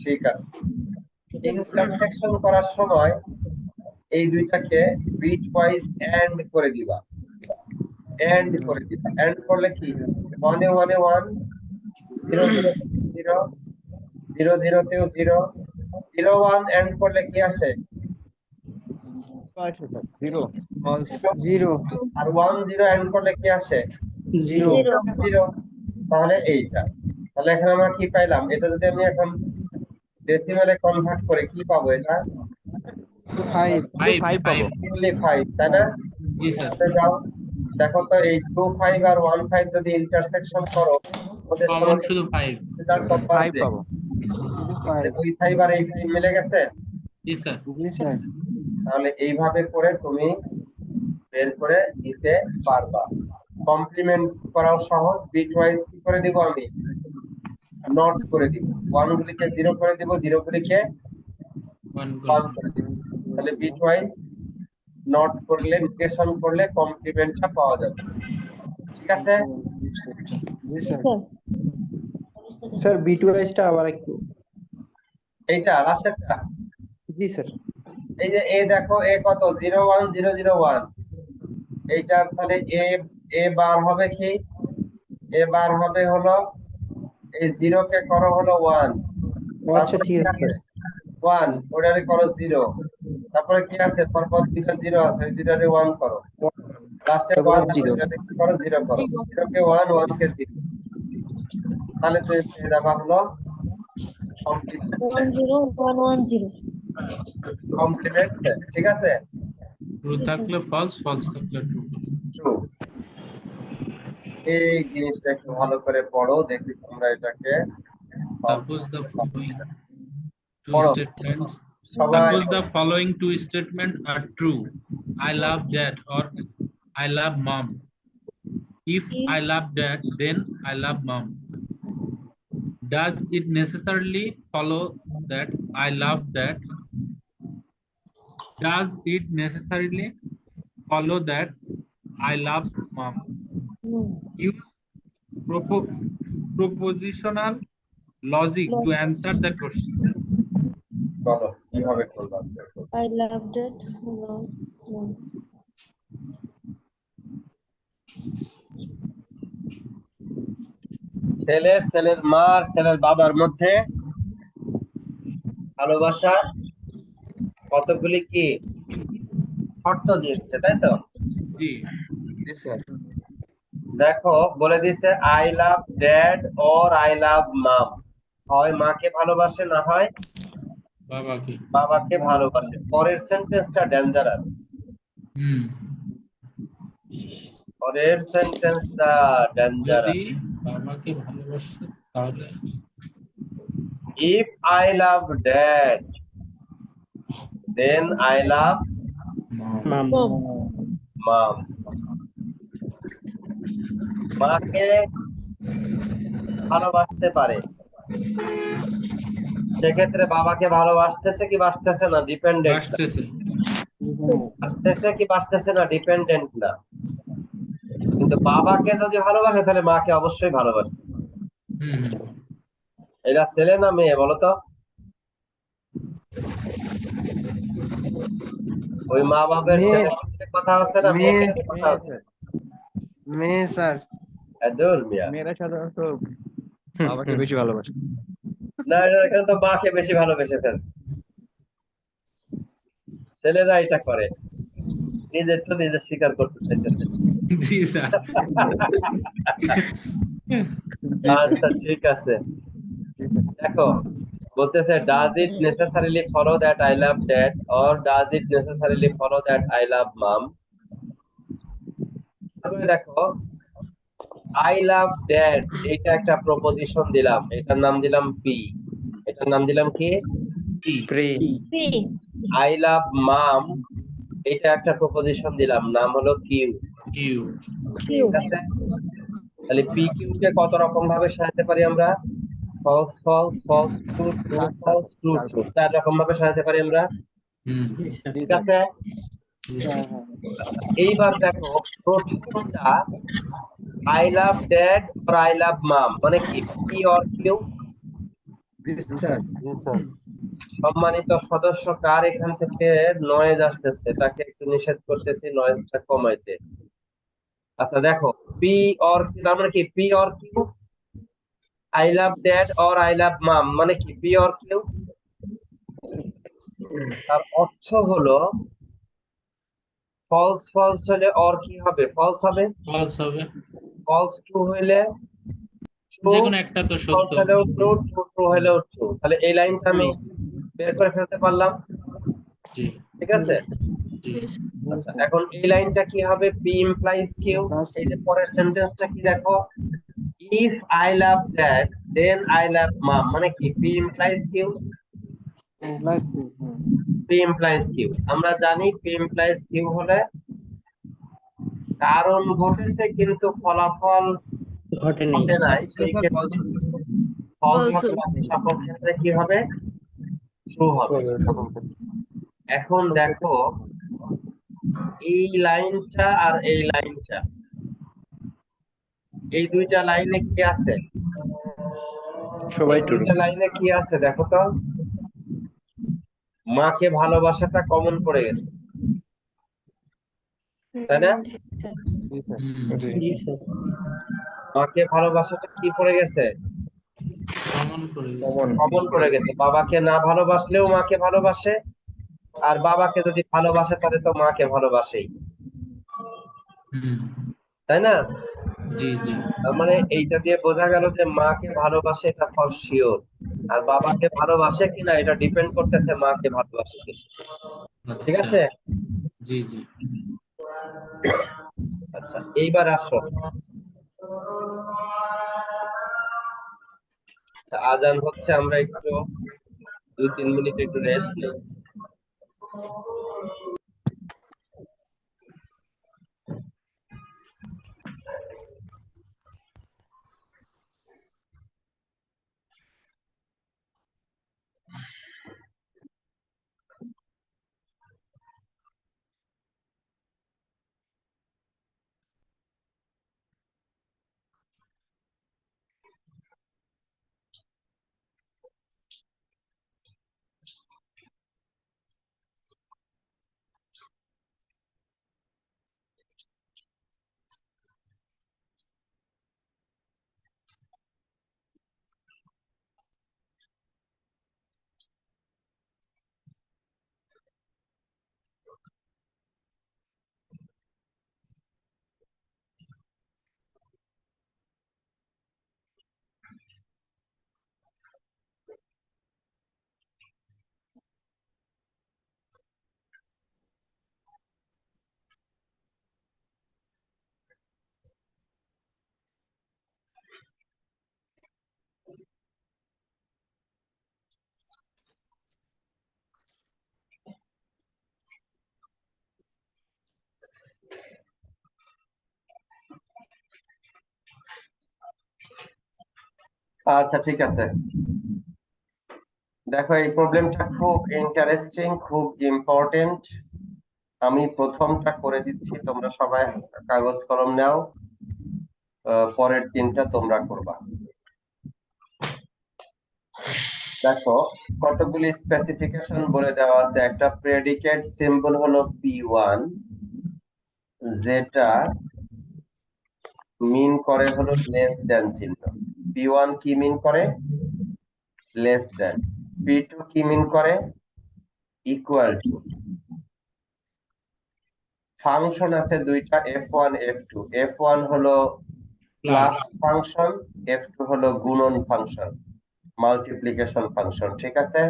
ঠিক আছে।
ঠিক আছে
ইন্টারসেকশন করার সময় এই দুইটাকে বিট ওয়াইজ এন্ড করে দিবা, এন্ড করে দিবা। এন্ড করলে কি 1 এ 1 এ 1, 0 0 0, 0 0 তেও 0, 0 1 এন্ড করলে কি আসে?
0
False. 0.
আর 1 0 এন্ড করলে কি আসে?
0.
0। তাহলে এইটা, তাহলে এখানে আমরা কি পাইলাম? এটা যদি আমি এখন ডেসিমেলে কনভার্ট করে কি পাবো? এটা
5.
5
5 পাবো।
5, তাই না?
জি স্যার।
তাহলে যাও, দেখো তো এই 2 5 আর 1 5 যদি ইন্টারসেকশন করো, ওদের
কমন শুধু 5।
রেজাল্ট কত
5
আসবে?
পাবো।
শুধু
তাহলে
5.
ওই 5 আর এই 5 মিলে গেছে।
জি স্যার।
জি স্যার।
তাহলে এইভাবে করে তুমি বের করে দিতে পারবা। কমপ্লিমেন্ট করাও সহজ। বিট ওয়াইজ কি করে দিব? আমি নট করে দিব, 1 গুলিকে 0 করে দিব, 0 গুলিকে
1
1 করে দিব। তাহলে বিট ওয়াইজ নট করলে, নেগেশন করলে কমপ্লিমেন্টটা পাওয়া যাবে। ঠিক আছে?
জি স্যার।
স্যার
স্যার B2S টা আবার একটু।
এইটা লাস্টেরটা।
জি স্যার।
এই যে এ দেখো, এ কত? 0 1 0 0 1। এইটা তাহলে এ বার হবে কি? এ বার হবে হলো এই 0 কে করো হলো 1,
আচ্ছা ঠিক আছে।
1 ওটারে করো 0, তারপরে কি আছে? পরপর দুইটা 0 আছে, ওই দুইটারে 1 করো, লাস্টে
তারপরে
1 আছে,
0
ওটারে কি করো? 0 করো, 0 কে 1 1 কে 0। তাহলে তুমি পেয়ে যাবা হলো
1 0 1 1 0
কমপ্লিমেন্ট সেট। ঠিক আছে?
ট্রু থাকলে ফলস, ফলস থাকলে ট্রু।
ট্রু। এই জিনিসটা একটু ভালো করে পড়ো, দেখি তোমরা এটাকে solve
Suppose the following two
পড়ো
statements.
সবাই।
Suppose the following two statements are true. I love dad or I love mom. If I love dad, then I love mom. Does it necessarily follow that I love dad? Does it necessarily follow that I love mom?
No.
Use propositional logic to answer the question.
বলো কিভাবে করবা?
I loved it. No. No.
ছেলের মার, ছেলের বাবার মধ্যে ভালোবাসা কতগুলি কি শর্ত দিয়েছে, তাই তো?
জি।
জি স্যার।
দেখো বলে দিছে I love dad or I love mum. হয় মাকে ভালোবাসে, না হয়
বাবাকে।
বাবাকে ভালোবাসে। পরের সেন্টেন্সটা ডেঞ্জারাস। পরের সেন্টেন্সটা
যদি
ডেঞ্জারাস।
বাবাকে ভালোবাসে তাহলে
if I love dad then I love
mum.
Mum. মাকে ভালোবাসতে পারে, সেক্ষেত্রে বাবাকে ভালোবাসতেছে কি বাসতেছে না? ডিপেন্ডেন্ট।
বাসতেছে।
বাসতেছে কি বাসতেছে না? ডিপেন্ডেন্ট না। কিন্তু বাবাকে যদি ভালোবাসে তাহলে মাকে অবশ্যই ভালোবাসতেছে। এরা ছেলে না মেয়ে বলো তো? ওই মা বাবার
মেয়ে।
ছেলের সাথে কথা হচ্ছে না
মেয়ে।
মেয়ের সাথে কথা হচ্ছে?
মেয়ে স্যার।
দূর মিয়া।
মেয়েরা সাধারণত বাবাকে বেশি ভালোবাসে।
না, এখানে তো মাকে বেশি ভালোবেসে ফেলছে। ছেলেরা এটা করে, নিজের তো নিজে স্বীকার করতে চাইতেছে।
জি স্যার।
আচ্ছা ঠিক আছে। দেখো বলতেছে does it necessarily follow that I love dad or does it necessarily follow that I love mum. তাহলে দেখো আই লাভ ড্যাড, এটা একটা প্রপোজিশন দিলাম, এটার নাম দিলাম পি। এটার নাম দিলাম কি?
প্রে।
P.
আই লাভ মাম, এটা একটা প্রপোজিশন দিলাম, নাম হলো কিউ।
Q.
ঠিক আছে, তাহলে পি কিউ কে কত রকম ভাবে সাজাতে পারি আমরা? False false, false true, true false, true true, 4 রকম ভাবে সাজাতে পারি আমরা।
Hmm.
ঠিক আছে, এইবার দেখো প্রথমটা আই লাভ ড্যাড আর আই লাভ মাম মানে কি, পি অর কিউ? সম্মানিত সদস্য কার এখান থেকে নয়েজ আসতেছে, তাকে একটু নিষেধ করতেছি নয়েজটা কমাইতে। আচ্ছা দেখো, পি অর তার মানে কি, P or Q? I love dad or I love mum মানে কি, পি অর কিউ? তার অর্থ হলো ফলস ফলস হলে অর কি হবে? ফলস হবে।
False হবে।
ফলস ট্রু হইলে ট্রু,
যে কোনো একটা তো
ফলস
সত্য।
হলেও ট্রু, ট্রু ট্রু হলেও ট্রু। তাহলে এই লাইনটা আমি বের করে ফেলতে পারলাম।
জি
ঠিক আছে,
জি।
আচ্ছা এখন এই লাইনটা কি হবে? P implies Q. এই যে পরের সেন্টেন্সটা কি দেখো, if I love dad then I love mum মানে কি, P implies Q. P implies Q, আমরা জানি পি ইমপ্লাইজ কিউ হলে কারণ ঘটেছে কিন্তু ফলাফল
ঘটেনি।
ঘটে নাই, সেই ক্ষেত্রে ফলস
False
হবে,
হবে।
বাকি সকল ক্ষেত্রে কি হবে? ট্রু হবে। এখন দেখো এই লাইনটা আর এই লাইনটা, এই দুইটা লাইনে কি আছে?
সবাই
এই
ট্রু।
দুইটা লাইনে কি আছে দেখো তো, মাকে ভালোবাসাটা কমন পড়ে গেছে, তাই না?
হুম।
জি।
জি স্যার।
মাকে ভালোবাসাটা কি পড়ে গেছে?
কমন করে গেছে।
কমন।
কমন পড়ে গেছে। বাবাকে না ভালোবাসলেও মাকে ভালোবাসে, আর বাবাকে যদি ভালোবাসে তাহলে তো মাকে ভালোবাসেই,
হুম।
তাই না?
জি জি।
তার মানে এইটা দিয়ে বোঝা গেল যে মাকে ভালোবাসে এটা ফর শিওর, আর বাবাকে ভালোবাসে কিনা এটা ডিপেন্ড করতেছে মাকে ভালোবাসে কিনা। ঠিক
আচ্ছা।
আছে,
জি জি।
আচ্ছা এইবার আসো, আচ্ছা আজান হচ্ছে, আমরা একটু 2-3 মিনিট একটু রেস্ট নেই। আচ্ছা ঠিক আছে, দেখো এই প্রবলেমটা খুব ইন্টারেস্টিং, খুব ইম্পর্টেন্ট। আমি প্রথমটা করে দিচ্ছি, তোমরা সবাই কাগজ কলম নাও, পরের দিনটা তোমরা করবা। দেখো কতগুলি স্পেসিফিকেশন বলে দেওয়া আছে। একটা প্রেডিকেট সিম্বল হলো P1, যেটা মিন করে হলো লেস দেন চিহ্ন। P1 কি মিন করে? Less than. P2 কি মিন করে? Equal to. ফাংশন আছে দুইটা, F1 F2। F1 হলো প্লাস ফাংশন, F2 হলো গুণন ফাংশন, মাল্টিপ্লিকেশন ফাংশন। ঠিক আছে,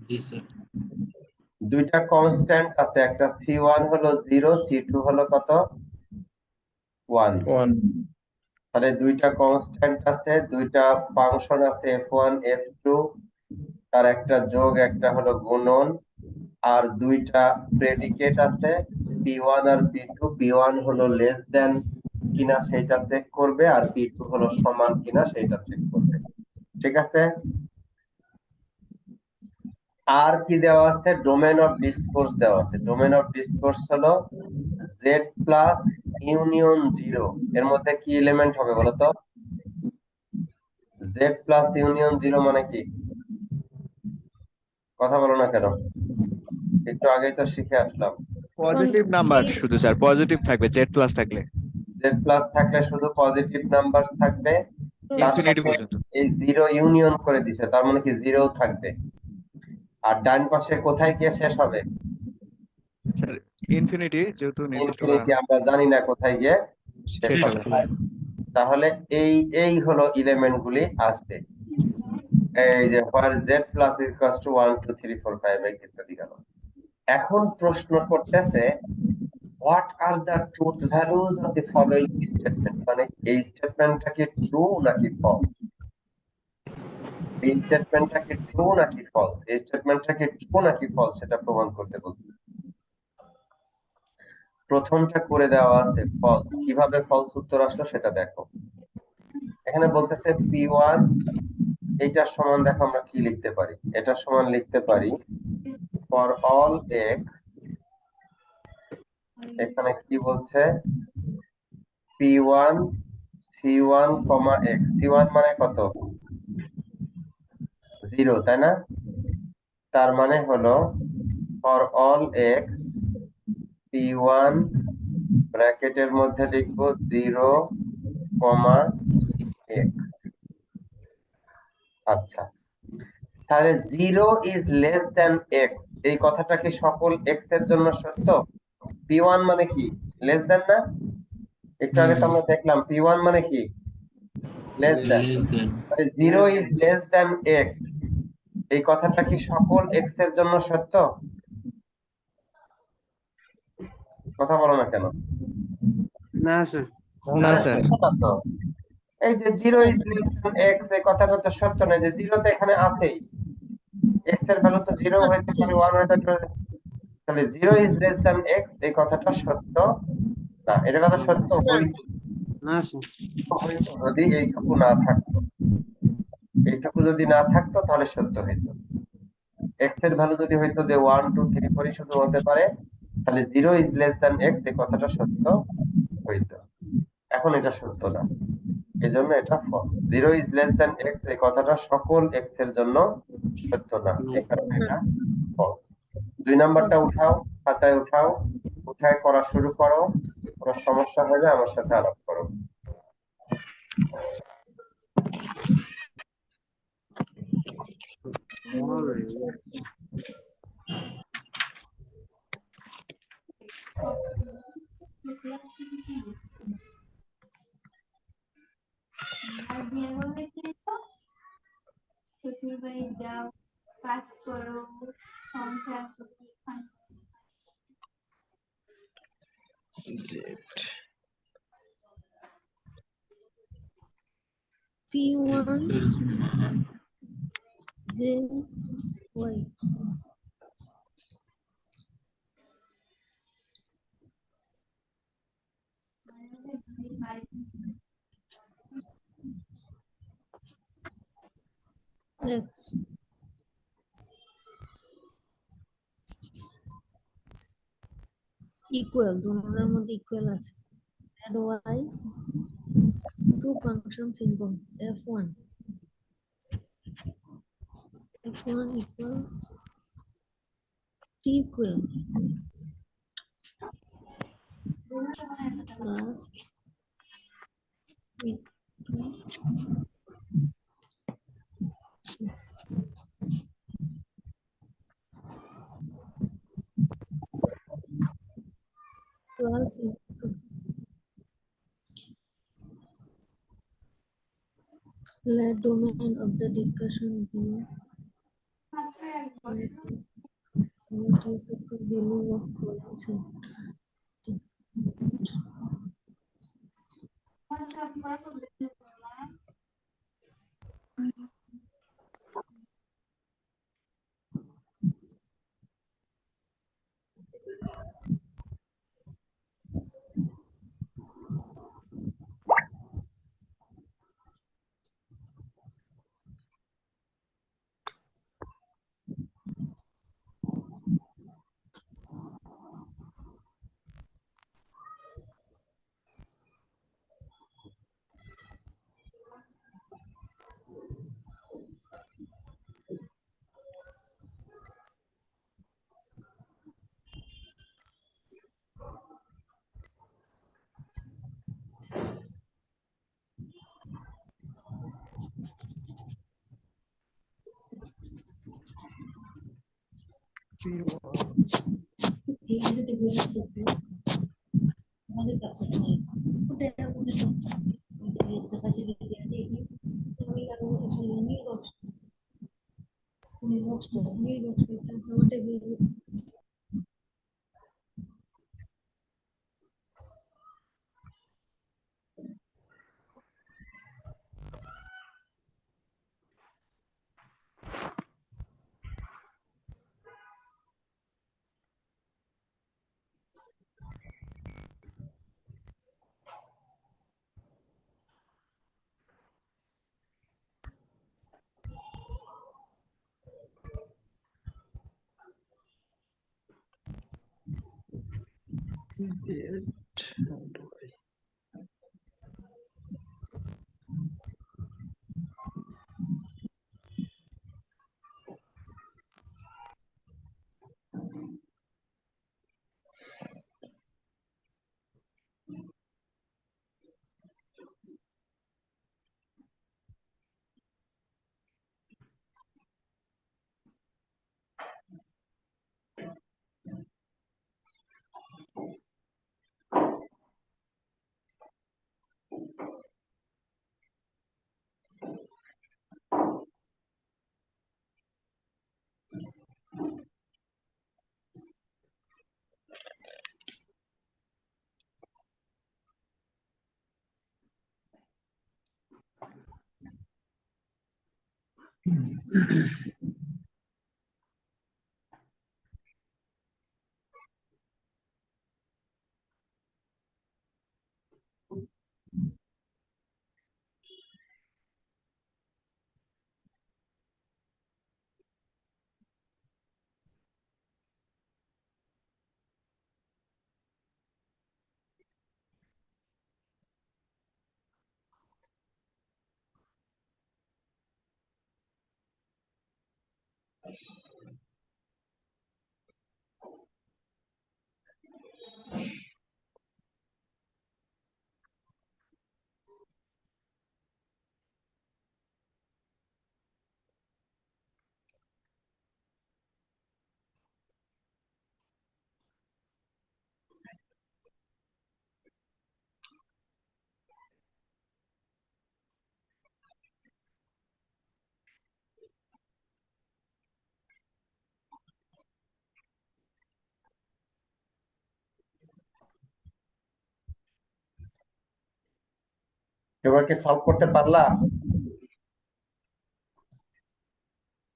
জি স্যার।
দুইটা কনস্ট্যান্ট আছে, একটা C1 হলো 0, C2 হলো কত? 1।
1
তাহলে দুইটা কনস্ট্যান্ট আছে, দুইটা ফাংশন আছে F1 F2, তার একটা যোগ একটা হলো গুণন, আর দুইটা প্রেডিকেট আছে P1 আর P2, P1 হলো লেস দেন কিনা সেটা চেক করবে আর P2 হলো সমান কিনা সেটা চেক করবে, ঠিক আছে। আর কি দেওয়া আছে, ডোমেন অফ ডিসকোর্স দেওয়া আছে। ডোমেন অফ ডিসকোর্স হলো Z প্লাস ইউনিয়ন 0, এর মধ্যে কি এলিমেন্ট হবে বলতো? Z প্লাস ইউনিয়ন 0 মানে কি? কথা বলো না কেন? একটু আগেই তো শিখে আসলাম।
পজিটিভ নাম্বার শুধু স্যার, পজিটিভ থাকবে জেড প্লাস থাকলে,
Z প্লাস থাকলে শুধু পজিটিভ নাম্বার থাকবে, তার
ইনফিনিটি
সাথে
পর্যন্ত।
এই 0 ইউনিয়ন করে দিছে, তার মানে কি 0 থাকবে। আর ডান পাশে কোথায় গিয়ে শেষ হবে?
স্যার ইনফিনিটি যেহেতু নির্দিষ্ট করা
ইনফিনিটি আমরা জানি না কোথায় গিয়ে শেষ
শেষ
হবে।
হবে।
তাহলে এই হলো এলিমেন্ট গুলি আসবে, এই যে where Z plus equals to 1 2 3 4 5 ইত্যাদি গেল। এখন প্রশ্ন করতেছে what are the truth values of the following statement, মানে এই স্টেটমেন্টটা কি ট্রু নাকি ফলস, এই স্টেটমেন্টটা কি ট্রু নাকি ফলস, এই স্টেটমেন্টটা কি ট্রু নাকি ফলস সেটা প্রমাণ করতে বলতেছে। প্রথমটা করে দেওয়া আছে ফলস, কিভাবে ফলস উত্তর আসলো সেটা দেখো। এখানে বলতেছে P1 এইটার সমান, দেখো আমরা কি লিখতে পারি, এটার সমান লিখতে পারি ফর অল এক্স, এখানে কি বলছে P1 C1, x, C1 মানে কত? 0, তাই না? তার মানে হলো ফর অল এক্স P1 ব্র্যাকেটের মধ্যে লিখবো 0, x। আচ্ছা, তাহলে 0 ইজ লেস দ্যান x, এই কথাটা কি সকল x এর জন্য সত্য? P1 মানে কি লেস দ্যান না? একটু আগে তো আমরা দেখলাম P1 মানে কি লেস দ্যান,
less than,
তাহলে 0 ইজ লেস দ্যান x, এই কথাটা কি সকল x এর জন্য সত্য? কথা বলো না কেন?
না স্যার।
না স্যার।
সত্য না তো। এই যে 0 ইজ লেস দ্যান x, এই কথাটা তো সত্য না, যে 0 তো এখানে আছেই, x এর ভ্যালু তো 0 হইতে পারে 1 হইতে পারে, তাহলে 0 ইজ লেস দ্যান x এই কথাটা সত্য না, এটা কথা সত্য হইতো,
না স্যার।
হইতো যদি এইটুকু না থাকতো, এইটুকু যদি না থাকতো তাহলে সত্য হইতো। x এর ভ্যালু যদি হইতো যে 1 2 3 4 শুধু হতে পারে, তাহলে 0 ইজ লেস দ্যান x এই কথাটা সত্য হইতো। এখন এটা সত্য না, এজন্য এটা false. 0 is less than x এই কথাটা সকল x এর জন্য সত্য না, এই কারণে এটা ফলস। 2 নাম্বারটা উঠাও, খাতায় উঠাও, উঠায় করা শুরু করো, কোনো সমস্যা হলে আমার সাথে আলাপ করো।
শ্বশুরবাড়ি যাও, কাজ করো, সংসার করো,
P1
X is man,
J Y. X equal, দুটোর মধ্যে equal আছে। Add Y, two functions involved. F1 equal T equal plus let domain of the discussion be value of policy. এই যে টেবিল আছে আমাদের কাছে ওটা আমাদের ক্যাপাসিটি দিয়ে দিই আমি আরো কিছু নিয়ে বক্স নিয়ে বক্স করতে হবে টেবিল
এবার কি সলভ করতে পারলা?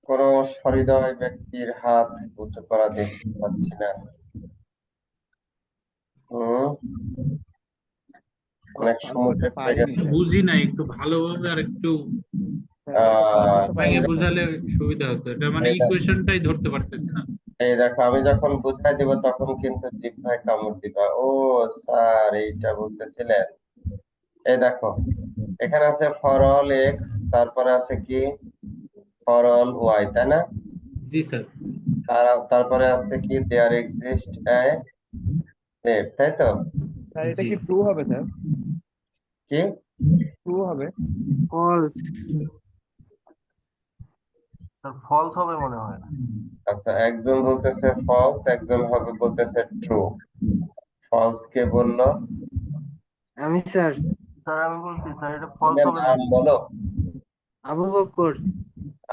কোন সহৃদয় ব্যক্তির হাত উঁচু করা দেখতে পাচ্ছি না। অনেক সমুদ্রে পড়ে গেছে।
বুঝি না একটু ভালোভাবে আর একটু আগে বোঝালে সুবিধা হতো। এটা মানে ইকুয়েশনটাই ধরতে পারতেছি না।
এই দেখো আমি যখন বুঝাই দেব তখন কিন্তু জিহ্বায় কামড় দিবা। ও স্যার এইটা বলতেছিলেন। এই দেখো এখানে আছে ফর অল এক্স, তারপরে আছে কি ফর অল ওয়াই, তাই না?
জি স্যার।
তারপরে আছে কি দেয়ার এক্সিস্ট এ সেট, তাই তো?
স্যার এটা কি ট্রু হবে স্যার?
কি
ট্রু হবে?
ফলস
ফলস হবে মনে হয়।
আচ্ছা, একজন বলতেছে ফলস, একজন হবে বলতেছে ট্রু। ফলস কে বললো?
আমি স্যার
স্যার আমি বলছি স্যার এটা ফলস
তোমার
হবে
নাম বলো।
আবু বকর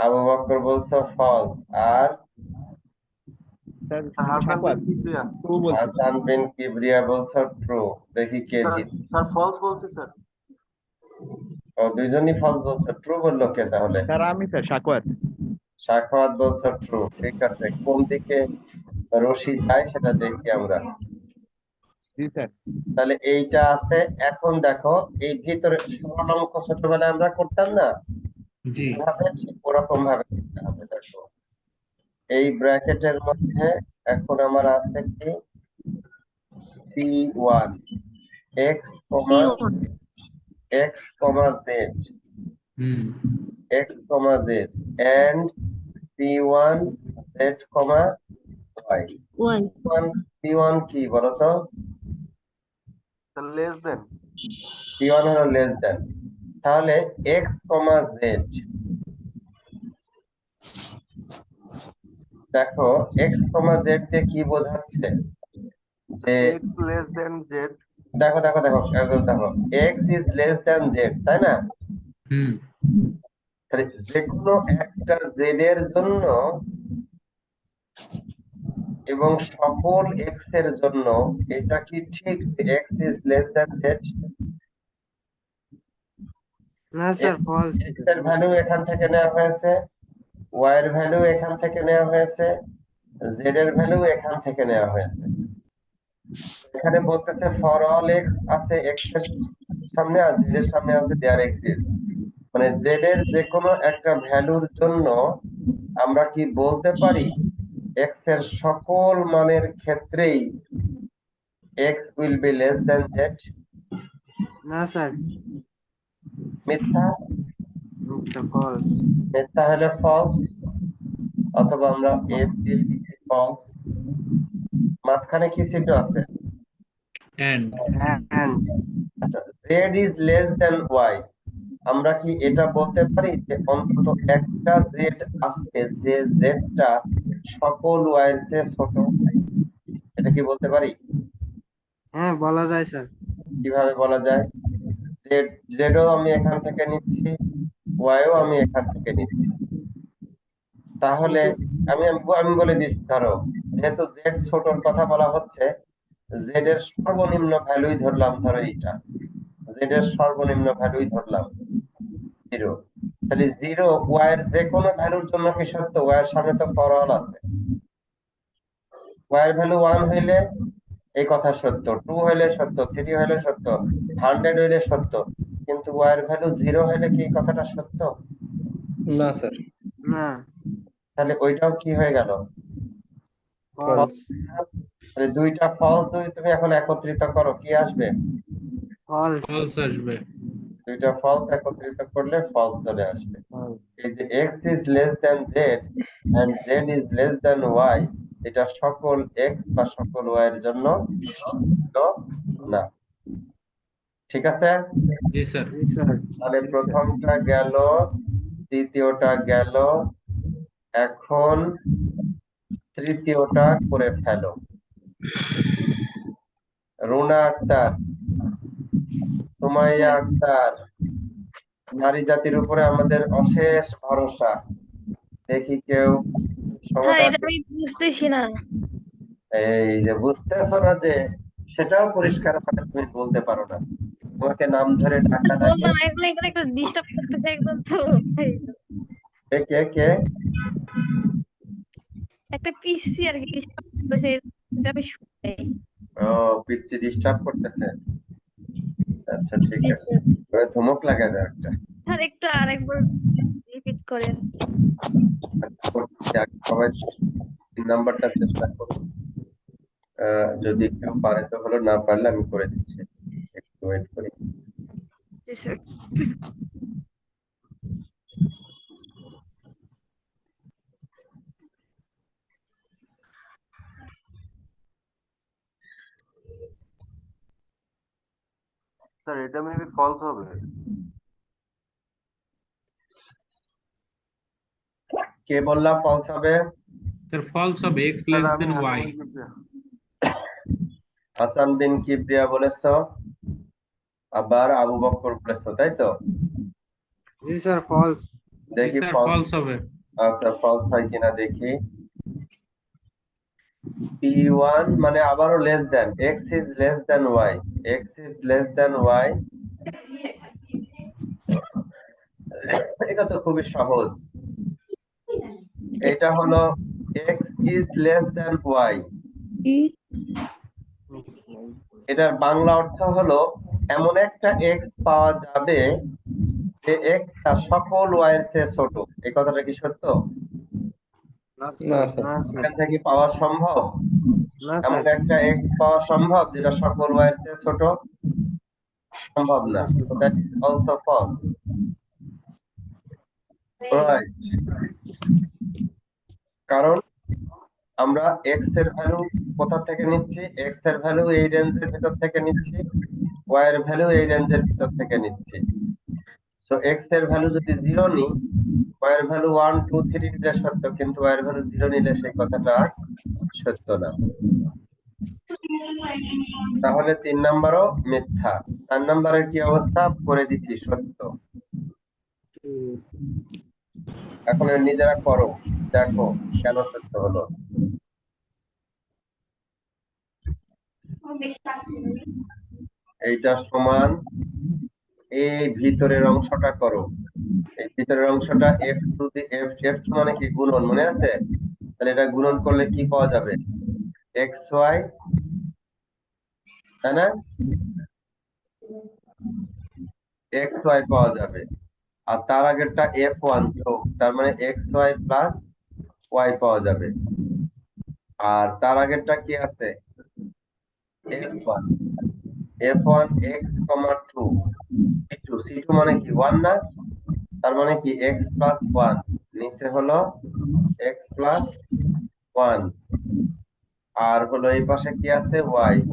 আবু বকর বলছো ফলস, আর
স্যার
হাসান
সাকওয়াত
বিন কিবরিয়া।
ট্রু বলছি।
হাসান বিন কিবরিয়া বলছো ট্রু। দেখি কে জিত।
স্যার ফলস বলছি স্যার।
ও দুইজনই ফলস বলছো, ট্রু বললো কে তাহলে?
স্যার আমি স্যার সাকওয়াত।
সাখাওয়াত বলছো ট্রু। ঠিক আছে, কোন দিকে রশি যায় সেটা দেখি আমরা।
জি স্যার।
তাহলে এইটা আছে। এখন দেখো এই ভিতরে সরল অঙ্ক ছোটবেলায় আমরা করতাম না,
জি
এভাবে ঠিক ওরকম ভাবে করতে হবে। দেখো এই ব্র্যাকেটের মধ্যে এখন আমার আছে কি P1 x,
P1
x, z, x, z and P1 z, y.
Y
P1 কি বলতো?
Less than.
P1 হলো লেস দেন। তাহলে x, z দেখো এক্স কমা জেড দিয়ে কি বোঝাচ্ছে যে
এক্স লেস দেন জেড।
দেখো দেখো দেখো একদম দেখো x is less than Z, তাই না?
হুম
তাহলে যে কোনো একটা জেড এর জন্য এবং সকল এক্স এর জন্য এটা কি ঠিক যে X is less than Z?
না স্যার ফলস।
এক্স এর ভ্যালু এখান থেকে নেওয়া হয়েছে, ওয়াই এর ভ্যালু এখান থেকে নেওয়া হয়েছে, জেড এর ভ্যালু এখান থেকে নেওয়া হয়েছে। এখানে বলতেছে ফর অল এক্স আছে এক্স এর সামনে আর জেড এর সামনে আছে দেয়ার এক্সিস্ট, মানে জেড এর যে কোনো একটা ভ্যালুর জন্য আমরা কি বলতে পারি এক্স এর সকল মানের ক্ষেত্রেই x will be less than Z?
না স্যার,
মিথ্যা?
ফলস।
মিথ্যা হলে ফলস, অথবা আমরা এফ দিয়ে লিখি ফলস। মাঝখানে কি চিহ্ন আছে?
and
আচ্ছা, Z is less than Y, আমরা কি এটা বলতে পারি যে অন্তত একটা জেড আছে যে জেডটা সকল ওয়াই এর চেয়ে ছোট? এটা কি বলতে পারি?
হ্যাঁ বলা যায় স্যার।
কিভাবে বলা যায়? জেড জেডও আমি এখান থেকে নিচ্ছি, ওয়াইও আমি এখান থেকে নিচ্ছি, তাহলে আমি আমি বলে দিচ্ছি, ধরো যেহেতু জেড ছোটর কথা বলা হচ্ছে, জেড এর সর্বনিম্ন ভ্যালুই ধরলাম, ধরো এইটা জেড এর সর্বনিম্ন ভ্যালুই ধরলাম 0, তাহলে 0 ওয়াই এর যে কোনো ভ্যালুর জন্য কি সত্য? ওয়াই এর সামনে তো ফর অল আছে, ওয়াই এর ভ্যালু 1 হইলে এই কথা সত্য, 2 হইলে সত্য, 3 হইলে সত্য, 100 হইলে সত্য, কিন্তু ওয়াই এর ভ্যালু 0 হইলে কি এই কথাটা সত্য?
না স্যার,
না,
তাহলে ওইটাও কি হয়ে গেল?
ফলস।
তাহলে দুইটা ফলস যদি তুমি এখন একত্রিত করো কি আসবে?
ফলস।
false আসবে।
দুইটা ফলস একত্রিত করলে ফলস চলে আসবে। এই যে X is less than Z and Z is less than Y, এটা সকল এক্স বা সকল ওয়াই এর জন্য সত্য না। ঠিক আছে?
জি স্যার।
জি স্যার।
তাহলে প্রথমটা গেল, দ্বিতীয়টা গেল, এখন তৃতীয়টা করে ফেলো। রুনা আক্তার, সুমাইয়া আক্তার, নারী জাতির উপরে আমাদের অশেষ ভরসা, দেখি কেউ সমাধান।
এটা আমি বুঝতেছি না।
এই যে বুঝতেছো না যে সেটাও পরিষ্কার ভাবে তুমি বলতে পারো না, তোমাকে নাম ধরে ডাকা লাগে।
বললাম এখন এখানে একটু ডিস্টার্ব করতেছে একদম তো।
কে কে কে?
একটা পিসি আর কি ডিস্টার্ব করতেছে, এটা আমি শুনি।
ও পিচ্ছি ডিস্টার্ব করতেছে, আচ্ছা ঠিক আছে, ওই ধমক লাগা যায় একটা।
স্যার একটু আরেকবার রিপিট করেন।
সবাই 3 নাম্বারটা চেষ্টা করো, যদি কেউ পারে তো হলো, না পারলে আমি করে দিচ্ছি, একটু ওয়েট করি।
জি স্যার।
স্যার এটা মেবি ফলস হবে।
কে বললা ফলস হবে?
স্যার false হবে, x
স্যার
less
আমি
than y.
হাসান কিবরিয়া।
হাসান বিন কিবরিয়া বলেছো, আবার আবু বকর বলেছো, তাই তো?
জি স্যার ফলস।
জি
দেখি
স্যার
ফলস।
false হবে।
আচ্ছা ফলস হয় কিনা দেখি। P1 মানে আবারও less than, x is less than y, x is less than y, এটা তো খুবই সহজ। এটা হলো x is less than y, এটার বাংলা অর্থ হলো এমন একটা x পাওয়া যাবে যে x টা সকল y এর চেয়ে ছোট। এই কথাটা কি সত্য?
না স্যার,
এখান থেকে পাওয়া সম্ভব?
না
এমন
স্যার।
একটা x পাওয়া সম্ভব যেটা সকল y এর চেয়ে ছোট? সম্ভব না। So that is also false. Right. কারণ আমরা x এর ভ্যালু কোথা থেকে নিচ্ছি? x এর ভ্যালু এই রেঞ্জের ভিতর থেকে নিচ্ছি, y এর ভ্যালু এই রেঞ্জের ভিতর থেকে নিচ্ছি। সো x এর ভ্যালু যদি 0 নিই y এর ভ্যালু 1 2 3 নিলে সত্য, কিন্তু y এর ভ্যালু 0 নিলে সেই কথাটা আর সত্য না। তাহলে 3 নাম্বারও মিথ্যা। 4 নাম্বারের কি অবস্থা করে দিছি সত্য। এখন নিজেরা করো, দেখো কেন সত্য হলো। এইটা সমান এই ভিতরের অংশটা করো। এই ভিতরের অংশটা f টু দি f মানে কি গুণন, মনে আছে? তাহলে এটা গুণন করলে কি পাওয়া যাবে? xy, তাই না? xy পাওয়া যাবে। আর তার আগেরটা f1 যোগ, তার মানে xy প্লাস y পাওয়া যাবে। আর তার আগেরটা কি আছে? f1 x, 2 c2 মানে কি 1 না? তার মানে কি x প্লাস 1, নিচে হলো x প্লাস 1, আর হলো এই পাশে কি আছে?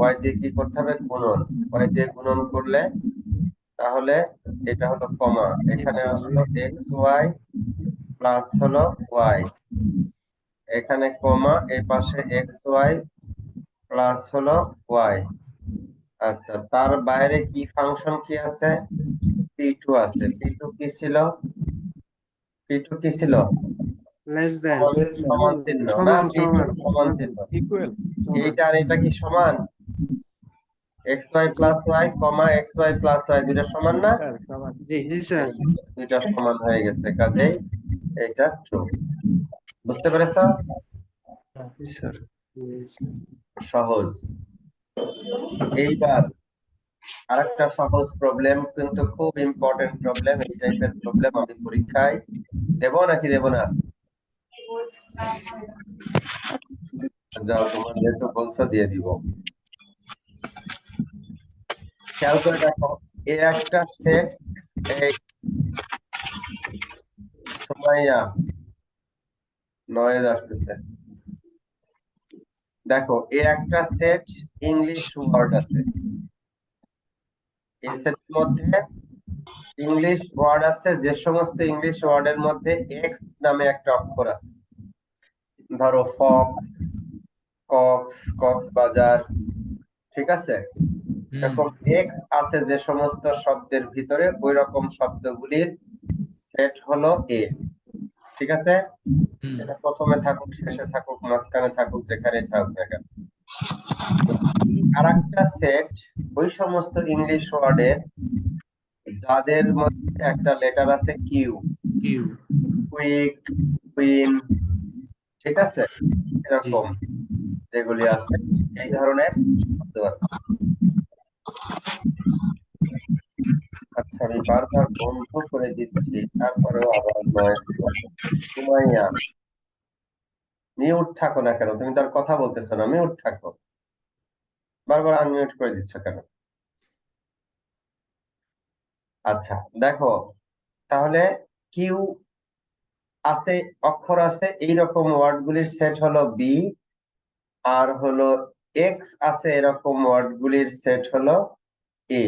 y দিয়ে কি করতে হবে? গুণন। y দিয়ে গুণন করলে তাহলে এটা হলো কমা, এখানে আসলো xy প্লাস হলো y, এখানে কমা, এই পাশে xy প্লাস হলো y। আচ্ছা, তার বাইরে কি ফাংশন কি আছে? p2 আছে। p2 কি ছিল? p2 কি ছিল?
লেস দেন,
সমান চিহ্ন না?
সমান
p2
সমান
সমান চিহ্ন।
ইকুয়াল।
এইটা আর এটা কি সমান? xy plus y, xy plus y দুইটা সমান না?
স্যার সমান।
জি স্যার।
দুইটা সমান হয়ে গেছে, কাজেই এটা ট্রু। বুঝতে পেরেছো?
জি স্যার।
সহজ। এইবার আরেকটা সহজ প্রবলেম, কিন্তু খুব ইম্পর্টেন্ট প্রবলেম। এই টাইপের প্রবলেম আমি পরীক্ষায় দেব নাকি দেব না? যাও, তোমার যেহেতু বলছো দিয়ে দিব। খেয়াল করে দেখো, এ একটা সেট, এই সুমাইয়া নয়েজ আসতেছে। দেখো, এ একটা সেট ইংলিশ ওয়ার্ড আছে। এই সেটের মধ্যে ইংলিশ ওয়ার্ড আছে, যে সমস্ত ইংলিশ ওয়ার্ডের মধ্যে এক্স নামে একটা অক্ষর আছে। ধরো ফক্স, কক্স, কক্সবাজার, ঠিক আছে? এরকম এক্স আছে যে সমস্ত শব্দের ভিতরে, ওই রকম শব্দগুলির সেট হলো এ। ঠিক আছে? এটা প্রথমে থাকুক, শেষে থাকুক, মাঝখানে থাকুক, যেখানে থাকুক না কেন। আর একটা সেট ওই সমস্ত ইংলিশ ওয়ার্ডের যাদের মধ্যে একটা লেটার আছে কিউ, কুইক, কুইন, ঠিক আছে? এরকম যেগুলি আছে, এই ধরনের শব্দ আছে। আচ্ছা, আমি বারবার বন্ধ করে দিচ্ছি, তারপরেও আবার নয়েজ করছে। সুমাইয়া, মিউট থাকো না কেন? তুমি তার কথা বলতেছো না, মিউট থাকো। বারবার আনমিউট করে দিচ্ছ কেন? আচ্ছা, দেখো, তাহলে কিউ আছে, অক্ষর আছে, এইরকম ওয়ার্ড গুলির সেট হলো বি, আর হলো এক্স আছে এরকম ওয়ার্ড গুলির সেট হলো এ।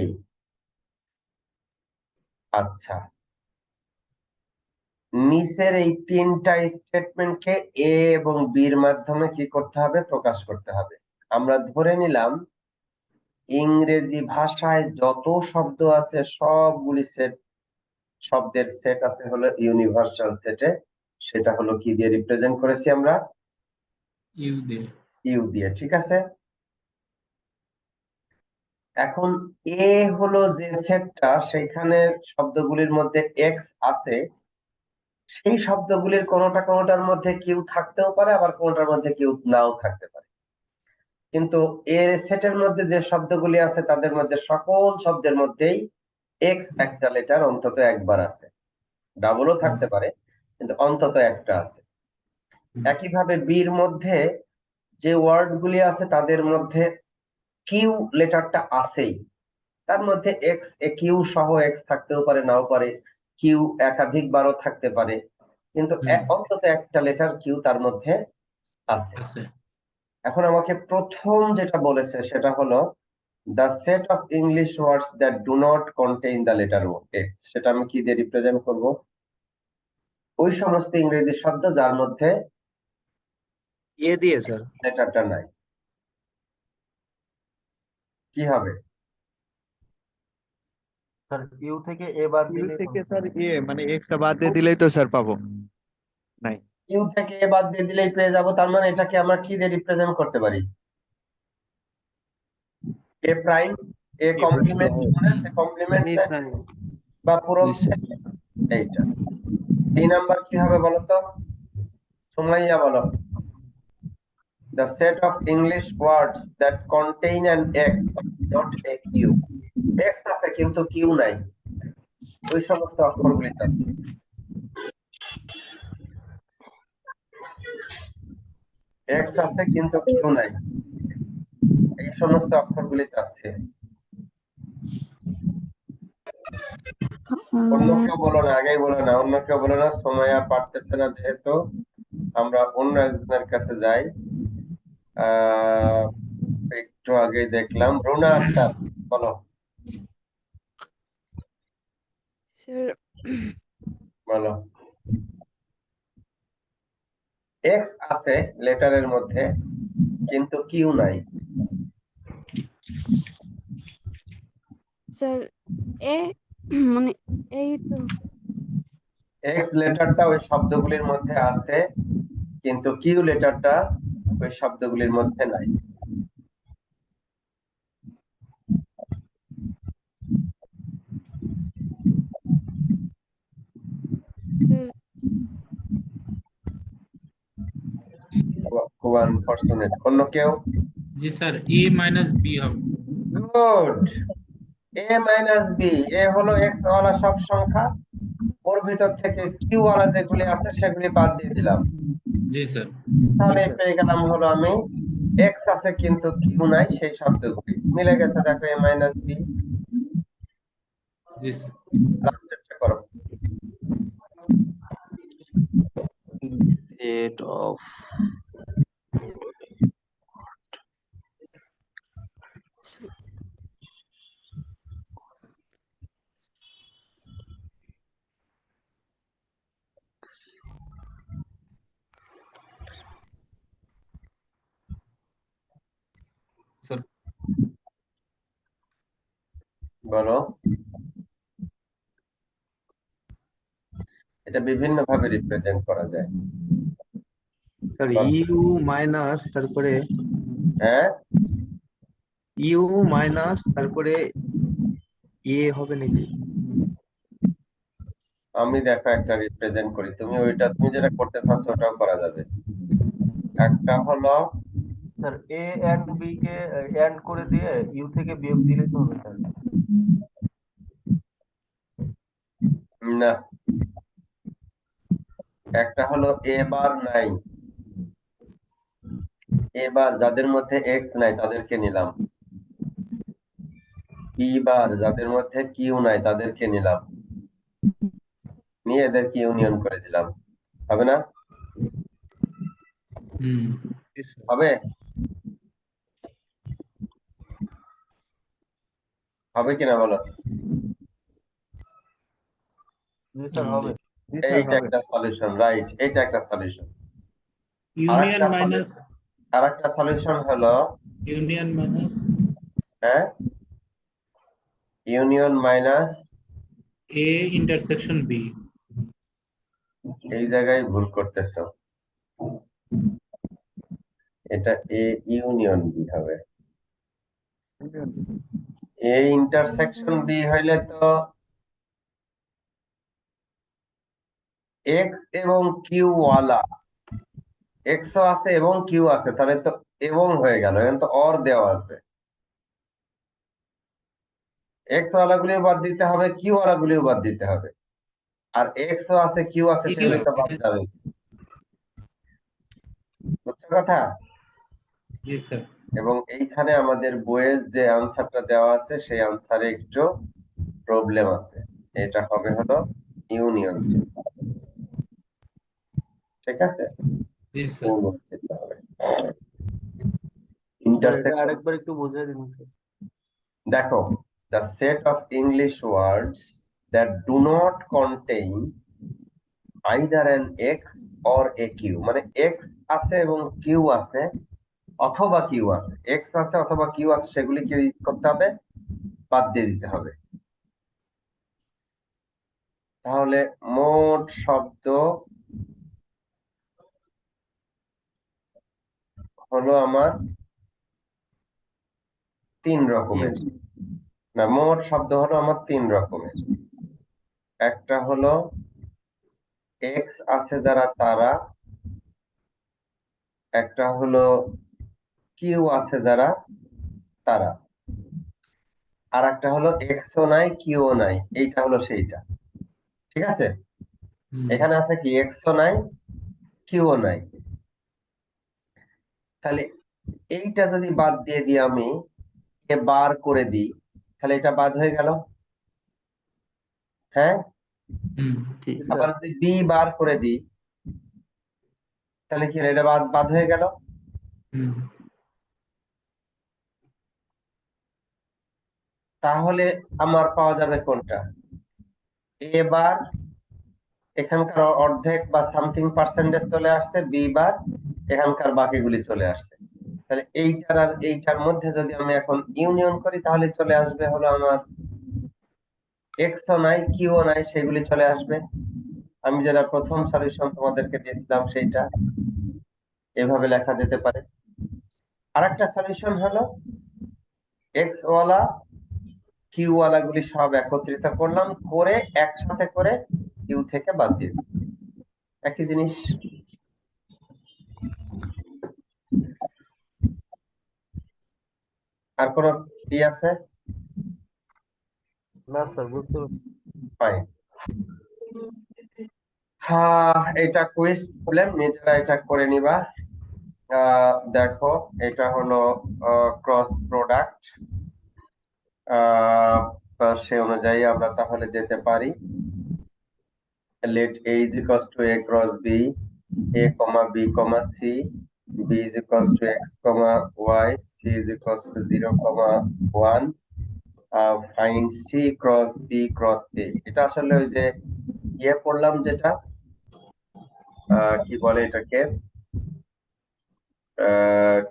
আচ্ছা, নিচের এই তিনটা স্টেটমেন্টকে এ এবং বির মাধ্যমে কি করতে হবে? প্রকাশ করতে হবে। আমরা ধরে নিলাম ইংরেজি ভাষায় যত শব্দ আছে সবগুলি সেট, শব্দের সেট আছে হলো ইউনিভার্সাল সেটে। সেটা হলো কি দিয়ে রিপ্রেজেন্ট করেছি আমরা? ইউ দিয়ে, ঠিক আছে? এখন এ হলো যে সেটটা, সেখানে শব্দগুলির মধ্যে এক্স আছে, সেই শব্দগুলির কোনোটার মধ্যে কিউ থাকতেও পারে, আবার কোনোটার মধ্যে কিউ নাও থাকতে পারে। কিন্তু এর সেটের মধ্যে যে শব্দগুলি আছে তাদের মধ্যে সকল শব্দের মধ্যেই এক্স একটা লেটার অন্তত একবার আছে। ডাবলও থাকতে পারে, কিন্তু অন্তত একটা আছে। একইভাবে বির মধ্যে যে ওয়ার্ড গুলি আছে তাদের মধ্যে কিউ লেটারটা আছেই। তার মধ্যে এক্স, কিউ সহ এক্স থাকতেও পারে, নাও পারে, কিউ একাধিকবারও থাকতে পারে, কিন্তু অন্তত একটা লেটার কিউ তার মধ্যে আছে। এখন আমাকে প্রথম যেটা বলেছে সেটা হলো the set of English words that do not contain the letter X, সেটা আমি কি দিয়ে রিপ্রেজেন্ট করব? ওই সমস্ত ইংরেজি শব্দ যার মধ্যে
এ দিয়ে স্যার
লেটারটা নাই। কি হবে?
স্যার ইউ থেকে এ বাদ
ইউ
দিলেই
থেকে
হবে
স্যার মানে এক্সটা বাদ দিয়ে দিলেই তো স্যার পাবো। নাই,
ইউ থেকে এ বাদ দিয়ে দিলেই পেয়ে যাব, তার মানে এটাকে আমরা কি দিয়ে রিপ্রেজেন্ট করতে পারি? A prime, A complement, say complement
A
set
prime
বা পূরক
জি স্যার।
সেট, এইটা। এই নাম্বার কি হবে বলো তো, সুমাইয়া বলো। The set of English words that contain an X but not a Q. X আছে কিন্তু Q নাই, ওই সমস্ত অক্ষরগুলি চাচ্ছি। X আছে কিন্তু Q নাই, এই সমস্ত অক্ষরগুলি চাচ্ছে। অন্য কেউ বলো না, আগেই বলো না, অন্য কেউ বলো না। সুমাইয়া পারতেছে না যেহেতু, আমরা অন্য একজনের কাছে যাই। একটু আগে দেখলাম রুনা আক্তার, বলো
স্যার
বলো। এক্স আছে লেটারের মধ্যে কিন্তু কিউ নাই।
স্যার এ মানে এই তো
এক্স লেটারটা ওই শব্দগুলির মধ্যে আছে কিন্তু কিউ লেটারটা ওই শব্দগুলির মধ্যে নাই। খুব আনফরচুনেট। অন্য কেউ?
জি স্যার, এ মাইনাস বি হবে।
গুড। এ মাইনাস বি, এ হলো এক্স ওয়ালা সব সংখ্যা, ওর ভিতর থেকে কিউ ওয়ালা যেগুলি আছে সেগুলি বাদ দিয়ে দিলাম,
জি স্যার।
তাহলে পেয়ে গেলাম হলো আমি এক্স আছে কিন্তু কিউ নাই সেই শব্দগুলি। মিলে গেছে, দেখো এ মাইনাস বি।
জি স্যার।
লাস্টেরটা করো।
সেট অফ
বলো। এটা বিভিন্ন ভাবে রিপ্রেজেন্ট করা যায়।
স্যার ইউ মাইনাস তারপরে
হ্যাঁ,
ইউ মাইনাস তারপরে এ হবে নাকি?
আমি দেখো একটা রিপ্রেজেন্ট করি, তুমি ওইটা তুমি যেটা করতে চাচ্ছ ওটাও করা যাবে। একটা হলো
স্যার এ এন্ড বি কে এন্ড করে দিয়ে ইউ থেকে বিয়োগ দিলেই তো হবে স্যার।
না, একটা হলো এ বার নাই, এবার যাদের মধ্যে এক্স নাই তাদেরকে নিলাম, বি বার যাদের মধ্যে কিউ নাই তাদেরকে নিলাম, নিয়ে এদেরকে ইউনিয়ন করে দিলাম। হবে না? হবে? হবে কিনা বলো।
জি স্যার হবে।
এইটা একটা সলিউশন, রাইট, এইটা একটা সলিউশন।
ইউনিয়ন মাইনাস,
আর একটা সলিউশন হলো
ইউনিয়ন মাইনাস
হ্যাঁ, union minus,
A intersection B.
এই জায়গায় ভুল করতেছো, এটা এ ইউনিয়ন বি হবে। এ ইন্টারসেকশন বি হইলে তো এক্স এবং কিউ ওয়ালা, এক্স ও আছে এবং কিউ আছে, তাহলে তো এবং হয়ে গেল, এখন তো অর দেওয়া আছে। এক্স ওয়ালা গুলিও বাদ দিতে হবে, কিউ ওয়ালা গুলিও বাদ দিতে হবে, আর এক্স ও আছে কিউ আছে সেগুলি তো বাদ যাবে। বুঝছো কথা?
জি স্যার।
এবং এইখানে আমাদের বইয়ের যে আনসারটা দেওয়া আছে সেই আনসারে একটু প্রবলেম আছে, এটা হবে হলো ইউনিয়ন চিহ্ন। ঠিক আছে,
জি স্যার।
ইউনিয়ন চিহ্ন হবে।
স্যার এটা
ইন্টারসেকশন,
আরেকবার একটু বুঝিয়ে দিন স্যার।
দেখো, the set of English words that do not contain either an X or a Q, মানে এক্স আছে এবং কিউ আছে অথবা কিউ আছে, এক্স আছে অথবা কিউ আছে, সেগুলি কি করতে হবে? বাদ দিয়ে দিতে হবে। তাহলে মোট শব্দ হলো আমার 3 রকমের, না মোট শব্দ হলো আমার 3 রকমের। একটা হলো এক্স আছে যারা তারা, একটা হলো কিউ আছে যারা তারা, আর একটা হলো এক্সও নাই কিউও নাই, এইটা হলো সেইটা। ঠিক আছে, এখানে আছে কি এক্সও নাই কিউও নাই। তাহলে এইটা যদি বাদ দিয়ে দিই, আমি এ বার করে দিই, তাহলে এটা বাদ হয়ে গেল। হ্যাঁ,
ঠিক
আবার যদি বি বার করে দিই, তাহলে কি হলো? এটা বাদ বাদ হয়ে গেল। তাহলে আমার পাওয়া যাবে কোনটা? এ বার এখানকার অর্ধেক বা সামথিং পার্সেন্টেজ চলে আসছে, বি বার এখানকার বাকিগুলি চলে আসছে। তাহলে এইটার আর এইটার মধ্যে যদি আমি এখন ইউনিয়ন করি, তাহলে চলে আসবে হলো আমার এক্সও নাই কিউও নাই, সেগুলি চলে আসবে। আমি যেটা প্রথম সলিউশন তোমাদেরকে দিয়েছিলাম সেইটা এভাবে লেখা যেতে পারে। আরেকটা সলিউশন হলো এক্স ওয়ালা কিউ ওয়ালা গুলি সব একত্রিত করলাম, করে একসাথে করে কিউ থেকে বাদ দিয়ে দিই। একই জিনিস। আর কোন কি আছে?
না স্যার, বুঝতে
ফাইন। হ্যাঁ, এটা কুইজ প্রবলেম, নিজেরা এটা করে নিবা। দেখো, এটা হলো ক্রস প্রোডাক্ট। সে অনুযায়ী আমরা তাহলে যেতে পারি। let a is equals to a cross b, a comma b comma c, b is equals to x comma y, c is equals to 0 comma 1, find c cross b cross a। এটা আসলে ওই যে ইয়ে পড়লাম যেটা, কি বলে এটাকে,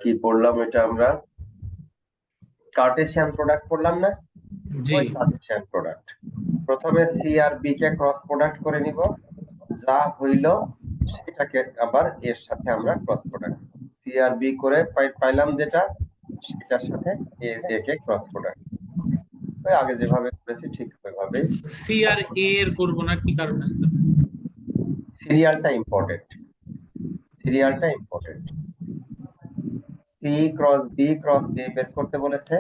কি পড়লাম এটা আমরা, কার্টেসিয়ান প্রোডাক্ট পড়লাম না? ওই কার্টেসিয়ান প্রোডাক্ট। প্রথমে সি আর বি কে ক্রস প্রোডাক্ট করে নিব, যা হইল সেটাকে আবার এর সাথে আমরা ক্রস প্রোডাক্ট, সি আর বি করে পাইলাম যেটা, সেটার সাথে এ কে ক্রস প্রোডাক্ট। ওই আগে যেভাবে করেছি ঠিক ওইভাবে।
সি আর এ এর করব না, কি কারণে?
সিরিয়ালটা ইম্পর্টেন্ট, সিরিয়ালটা important. C cross B cross A বের করতে বলেছে,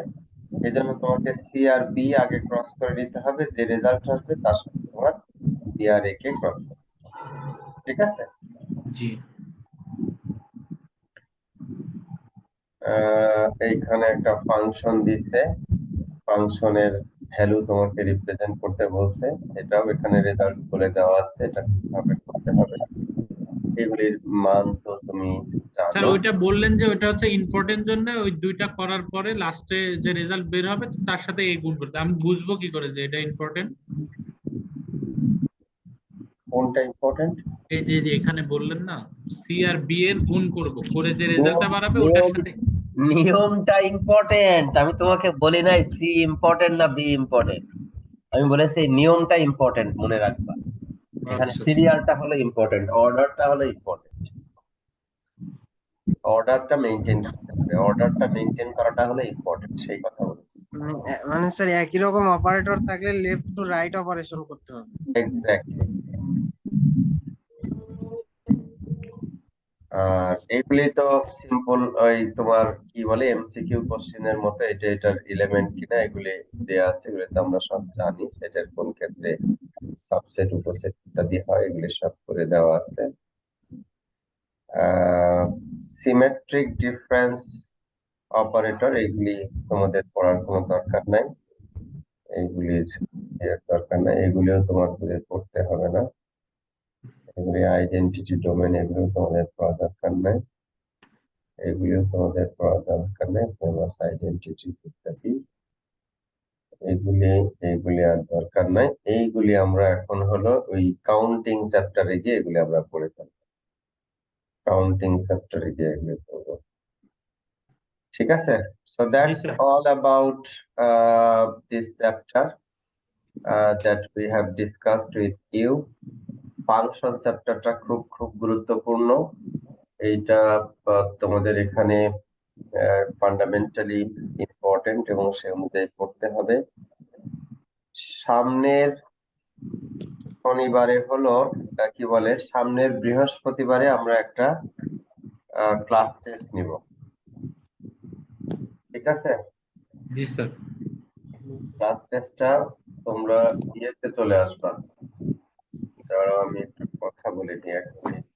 এজন্য তোমাকে সি আর বি আগে ক্রস করে নিতে হবে, যে রেজাল্ট আসবে তার সাথে তোমার বি আর এ কে ক্রস করতে হবে। ঠিক আছে?
জি।
এইখানে একটা ফাংশন দিছে, ফাংশনের ভ্যালু তোমাকে রিপ্রেজেন্ট করতে বলছে, এটাও এখানে রেজাল্ট বলে দেওয়া আছে, এটা কিভাবে করতে হবে। এগুলির মান তো তুমি
স্যার
জানো।
ওইটা বললেন যে ওইটা হচ্ছে ইম্পর্টেন্ট জন্য ওই দুইটা করার পরে লাস্টে যে রেজাল্ট বের হবে তার সাথে এ গুণ করতে, আমি বুঝবো কি করে যে এটা ইম্পর্টেন্ট?
কোনটা ইম্পর্টেন্ট?
এই যে যে এখানে বললেন না সি আর বি এর গুণ করব, করে যে রেজাল্টটা বাড়াবে ওটার সাথে।
নিয়মটা ইম্পর্টেন্ট, আমি তোমাকে বলি নাই সি ইম্পর্টেন্ট না বি ইম্পর্টেন্ট, আমি বলেছি নিয়মটা ইম্পর্টেন্ট, মনে রাখবা। এখানে সিরিয়ালটা হলো ইম্পর্টেন্ট, অর্ডারটা হলো ইম্পর্টেন্ট, অর্ডারটা মেইনটেইন করতে হবে, অর্ডারটা মেইনটেইন করাটা হলো ইম্পর্টেন্ট, সেই কথা বলেছি।
মানে স্যার একই রকম অপারেটর থাকলে লেফট টু রাইট অপারেশন করতে হবে।
এক্স্যাক্টলি। আর এগুলি তো সিম্পল, ওই তোমার কি বলে এমসিকিউ কোশ্চেনের মতো, এটা এটার এলিমেন্ট কিনা এগুলি দেয়া আছে, এগুলি তো আমরা সব জানি, সেটের কোন ক্ষেত্রে সাবসেট উপসেট ইত্যাদি হয়, এগুলি সব করে দেওয়া আছে। সিমেট্রিক ডিফারেন্স অপারেটর, এগুলি তোমাদের পড়ার কোনো দরকার নাই, এইগুলির দরকার নাই, এগুলিও তোমার পড়তে হবে না। এগুলি আইডেন্টিটি ডোমেন, এগুলো তোমাদের পড়া দরকার নাই, এগুলিও তোমাদের পড়া দরকার নাই, ফেমাস আইডেন্টিটি ইত্যাদি এইগুলি আর দরকার নাই, এইগুলি আমরা এখন হলো ওই কাউন্টিং চ্যাপ্টারে গিয়ে এগুলি আমরা পড়ে ফেলবো, কাউন্টিং চ্যাপ্টারে গিয়ে এগুলি পড়বো। ঠিক আছে, so that's
sir.
all about this chapter that we have discussed with you. Function চ্যাপ্টারটা খুব খুব গুরুত্বপূর্ণ, এইটা তোমাদের এখানে ফান্ডামেন্টালি ইম্পর্টেন্ট এবং সে অনুযায়ী পড়তে হবে। সামনের শনিবারে হলো কি বলে, সামনের বৃহস্পতিবারে আমরা একটা ক্লাস টেস্ট নিব, ঠিক আছে?
জি স্যার।
ক্লাস টেস্টটা তোমরা ইয়েতে চলে আসবা। দাঁড়াও আমি একটু কথা বলে নিই, এক মিনিট।